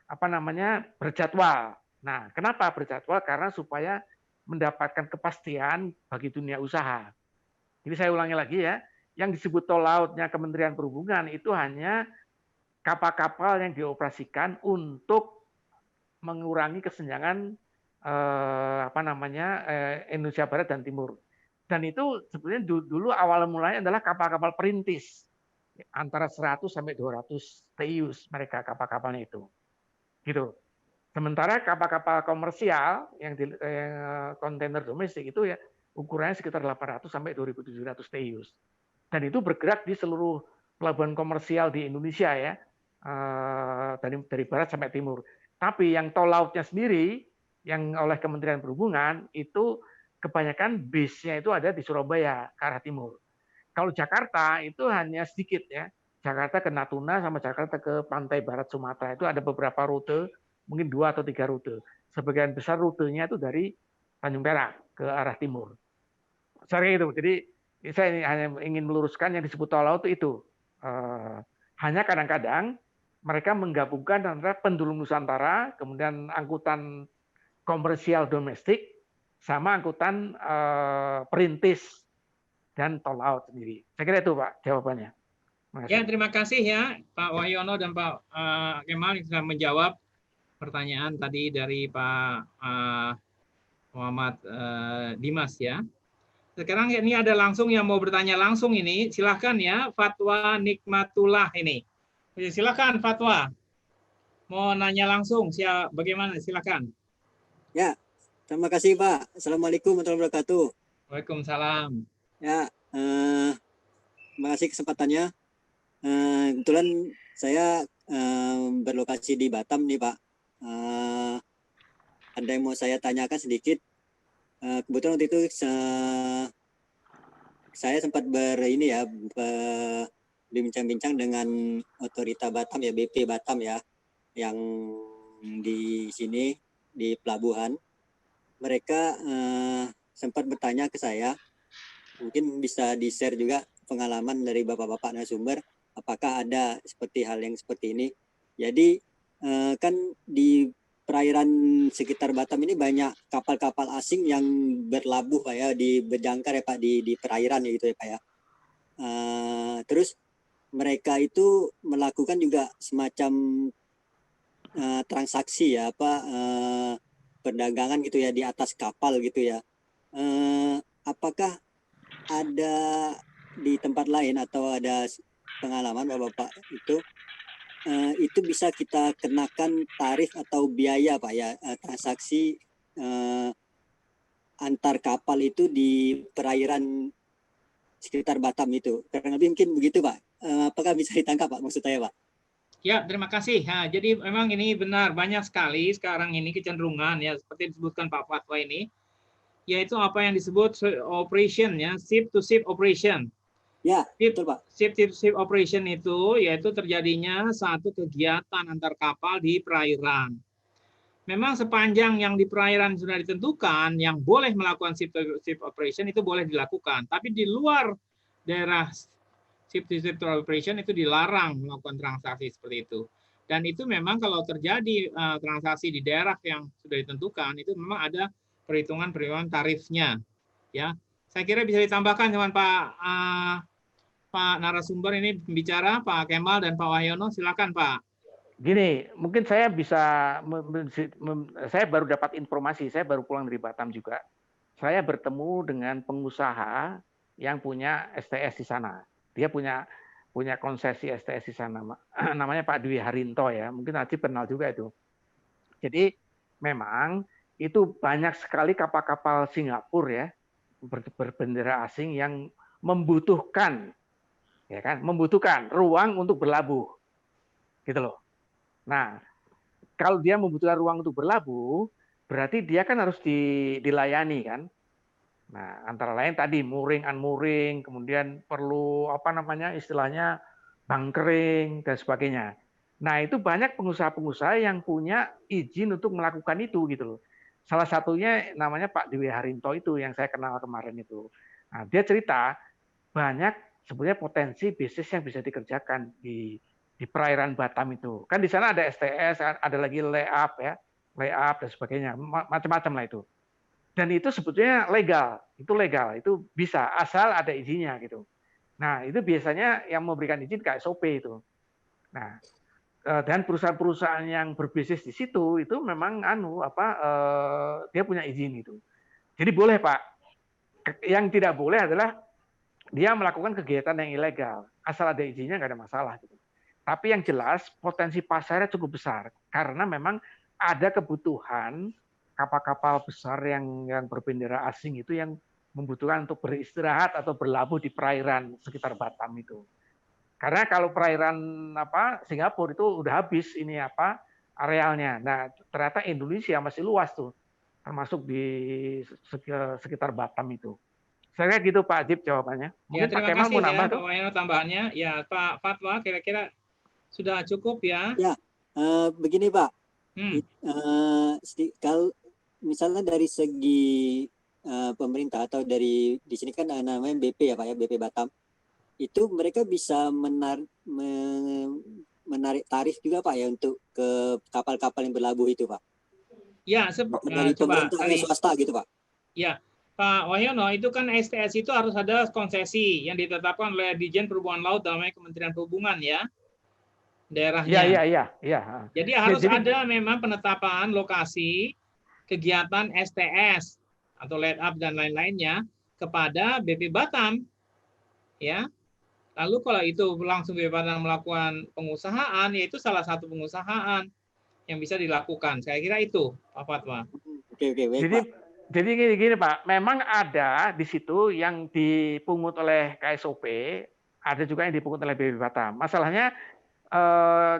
berjadwal. Nah, kenapa berjadwal? Karena supaya mendapatkan kepastian bagi dunia usaha. Jadi saya ulangi lagi ya, yang disebut tol lautnya Kementerian Perhubungan itu hanya kapal-kapal yang dioperasikan untuk mengurangi kesenjangan Indonesia Barat dan Timur. Dan itu sebenarnya dulu awal mulanya adalah kapal-kapal perintis antara 100 sampai 200 TEUs mereka kapal-kapalnya itu. Gitu. Sementara kapal-kapal komersial yang kontainer domestik itu ya ukurannya sekitar 800 sampai 2.700 TEUs. Dan itu bergerak di seluruh pelabuhan komersial di Indonesia ya, dari barat sampai timur. Tapi yang tol lautnya sendiri yang oleh Kementerian Perhubungan itu kebanyakan base-nya itu ada di Surabaya ke arah timur. Kalau Jakarta itu hanya sedikit ya. Jakarta ke Natuna sama Jakarta ke pantai barat Sumatera itu ada beberapa rute, mungkin 2 atau 3 rute. Sebagian besar rutenya itu dari Tanjung Perak ke arah timur. Sorry itu. Jadi saya hanya ingin meluruskan yang disebut tol laut itu. Hanya kadang-kadang mereka menggabungkan antara pendulum Nusantara, kemudian angkutan komersial domestik, sama angkutan perintis dan tol laut sendiri. Saya kira itu Pak jawabannya. Ya, terima kasih ya Pak Wahyono dan Pak Kemal yang sudah menjawab pertanyaan tadi dari Pak Muhammad Dimas ya. Sekarang ini ada langsung yang mau bertanya langsung ini, silahkan ya Fatwa Nikmatullah ini. Silakan Fatwa. Mau nanya langsung, bagaimana? Silakan. Ya, terima kasih Pak. Assalamualaikum warahmatullahi wabarakatuh. Waalaikumsalam. Ya, terima kasih kesempatannya. Kebetulan saya berlokasi di Batam nih Pak. Ada yang mau saya tanyakan sedikit. Kebetulan waktu itu saya sempat berbincang-bincang dengan otorita Batam ya, BP Batam ya, yang di sini di pelabuhan. Mereka sempat bertanya ke saya, mungkin bisa di-share juga pengalaman dari bapak-bapak narasumber, apakah ada seperti hal yang seperti ini. Jadi kan di perairan sekitar Batam ini banyak kapal-kapal asing yang berlabuh Pak ya, berjangkar ya Pak di perairan ya gitu ya Pak ya. Terus mereka itu melakukan juga semacam transaksi ya perdagangan gitu ya di atas kapal gitu ya. Apakah ada di tempat lain atau ada pengalaman Bapak itu bisa kita kenakan tarif atau biaya Pak ya, transaksi antar kapal itu di perairan sekitar Batam itu. Kurang lebih mungkin begitu Pak. Apakah bisa ditangkap Pak maksud saya Pak? Ya, terima kasih. Nah, jadi memang ini benar, banyak sekali sekarang ini kecenderungan ya seperti disebutkan Pak Fatwa ini, yaitu apa yang disebut operation ya, ship to ship operation. Ya, betul Pak. Ship to ship operation itu yaitu terjadinya satu kegiatan antar kapal di perairan. Memang sepanjang yang di perairan sudah ditentukan, yang boleh melakukan ship to ship operation itu boleh dilakukan. Tapi di luar daerah ship to ship operation itu dilarang melakukan transaksi seperti itu. Dan itu memang kalau terjadi transaksi di daerah yang sudah ditentukan, itu memang ada perhitungan tarifnya. Ya, saya kira bisa ditambahkan dengan Pak narasumber ini pembicara, Pak Kemal dan Pak Wahyono. Silakan Pak. Gini, mungkin saya bisa, saya baru dapat informasi, saya baru pulang dari Batam juga. Saya bertemu dengan pengusaha yang punya STS di sana. Dia punya konsesi STS di sana, namanya Pak Dwi Harinto ya, mungkin Najib kenal juga itu. Jadi memang itu banyak sekali kapal-kapal Singapura ya, berbendera asing yang membutuhkan, ya kan, membutuhkan ruang untuk berlabuh, gitu loh. Nah, kalau dia membutuhkan ruang untuk berlabuh, berarti dia kan harus dilayani kan. Nah, antara lain tadi mooring, unmooring, kemudian perlu apa namanya istilahnya bunkering dan sebagainya. Nah, itu banyak pengusaha-pengusaha yang punya izin untuk melakukan itu gitu loh. Salah satunya namanya Pak Dewi Harinto itu yang saya kenal kemarin itu. Nah, dia cerita banyak sebenarnya potensi bisnis yang bisa dikerjakan di perairan Batam itu. Kan di sana ada STS, ada lagi layup ya, layup dan sebagainya, macam-macam lah itu. Dan itu sebetulnya legal, itu bisa asal ada izinnya gitu. Nah, itu biasanya yang memberikan izin KSOP itu. Nah, dan perusahaan-perusahaan yang berbisnis di situ itu memang dia punya izin itu. Jadi boleh Pak. Yang tidak boleh adalah dia melakukan kegiatan yang ilegal. Asal ada izinnya nggak ada masalah gitu. Tapi yang jelas potensi pasarnya cukup besar karena memang ada kebutuhan kapal-kapal besar yang berbendera asing itu yang membutuhkan untuk beristirahat atau berlabuh di perairan sekitar Batam itu. Karena kalau perairan Singapura itu udah habis ini arealnya. Nah, ternyata Indonesia masih luas tuh, termasuk di sekitar Batam itu. Saya gitu Pak Ajib jawabannya. Mungkin Ya, Pak Kemal mau nambah tuh. Pak Wayono tambahannya. Ya, Pak Fatwa kira-kira sudah cukup ya? Ya, begini Pak. Kalau misalnya dari segi pemerintah atau di sini kan namanya BP ya Pak ya, BP Batam. Itu mereka bisa menarik tarif juga Pak ya untuk ke kapal-kapal yang berlabuh itu Pak. Ya, dari pemerintah atau swasta gitu Pak. Ya, Pak Wahyono, itu kan STS itu harus ada konsesi yang ditetapkan oleh Ditjen Perhubungan Laut dalam Kementerian Perhubungan ya, daerahnya. Iya. Jadi harus ada memang penetapan lokasi kegiatan STS atau let up dan lain-lainnya kepada BP Batam, ya. Lalu kalau itu langsung BP Batam melakukan pengusahaan, yaitu salah satu pengusahaan yang bisa dilakukan. Saya kira itu, Pak Fatwa. Oke, baik, Pak. Jadi gini Pak, memang ada di situ yang dipungut oleh KSOP, ada juga yang dipungut oleh BP Batam. Masalahnya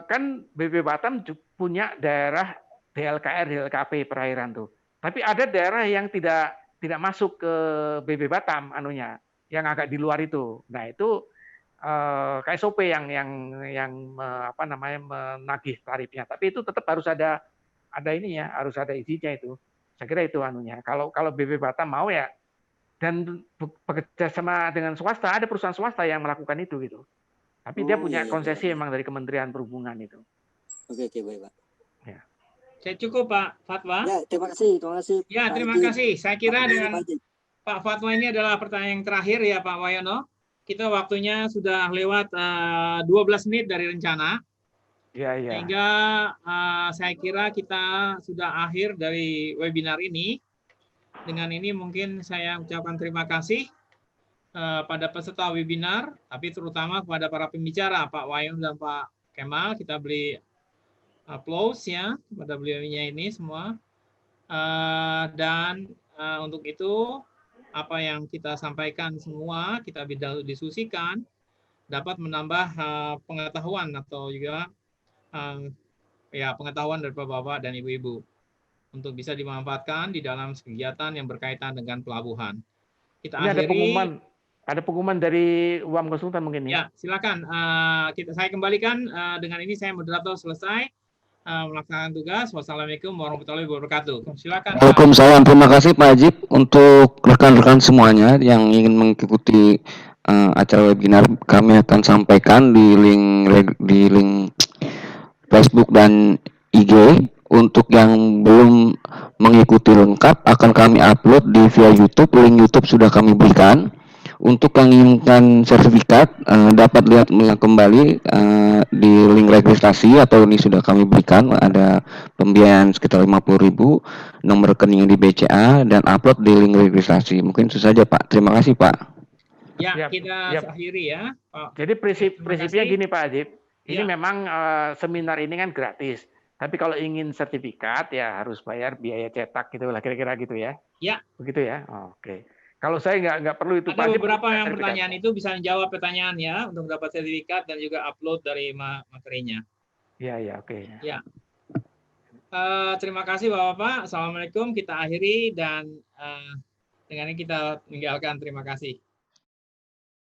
kan BP Batam punya daerah DLKR, DLKP perairan tuh. Tapi ada daerah yang tidak masuk ke BP Batam yang agak di luar itu. Nah, itu KSOP yang menagih tarifnya. Tapi itu tetap harus ada ininya, harus ada izinnya itu. Saya kira itu Kalau BP Batam mau ya, dan bekerja sama dengan swasta, ada perusahaan swasta yang melakukan itu gitu. Tapi dia punya konsesi memang dari Kementerian Perhubungan itu. Oke, baik Pak. Ya. Saya cukup Pak Fatwa. Ya, terima kasih. Ya, terima kasih. Saya kira dengan Pak Fatwa ini adalah pertanyaan yang terakhir ya Pak Wayono. Kita waktunya sudah lewat 12 menit dari rencana. Ya. Sehingga saya kira kita sudah akhir dari webinar ini. Dengan ini mungkin saya ucapkan terima kasih pada peserta webinar, tapi terutama kepada para pembicara, Pak Wayono dan Pak Kemal. Kita beri applause ya kepada beliaunya ini semua. Dan untuk itu, apa yang kita sampaikan semua, kita diskusikan, dapat menambah pengetahuan atau juga pengetahuan dari Bapak dan Ibu-Ibu untuk bisa dimanfaatkan di dalam kegiatan yang berkaitan dengan pelabuhan. Kita akhiri. Ada pengumuman dari UAM Konsultan mungkin ya. Ya, silakan. Saya kembalikan dengan ini saya moderator selesai melaksanakan tugas. Wassalamualaikum warahmatullahi wabarakatuh. Silakan. Waalaikumsalam. Terima kasih Pak Ajib untuk rekan-rekan semuanya yang ingin mengikuti acara webinar. Kami akan sampaikan di link Facebook dan IG. Untuk yang belum mengikuti lengkap akan kami upload via YouTube. Link YouTube sudah kami berikan. Untuk yang inginkan sertifikat dapat lihat kembali di link registrasi atau ini sudah kami berikan, ada pembiayaan sekitar 50.000, nomor rekening di BCA dan upload di link registrasi. Mungkin itu saja Pak. Terima kasih Pak. Ya, kita akhiri ya. Jadi prinsipnya gini Pak Ajib, ini memang seminar ini kan gratis. Tapi kalau ingin sertifikat ya harus bayar biaya cetak gitu lah kira-kira gitu ya. Ya. Begitu ya. Oke. Kalau saya nggak perlu itu. Ada beberapa yang pertanyaan itu bisa menjawab pertanyaan ya untuk dapat sertifikat dan juga upload dari materinya. Iya, oke. Ya. Terima kasih Bapak-Bapak. Assalamualaikum. Kita akhiri dan dengan ini kita meninggalkan. Terima kasih.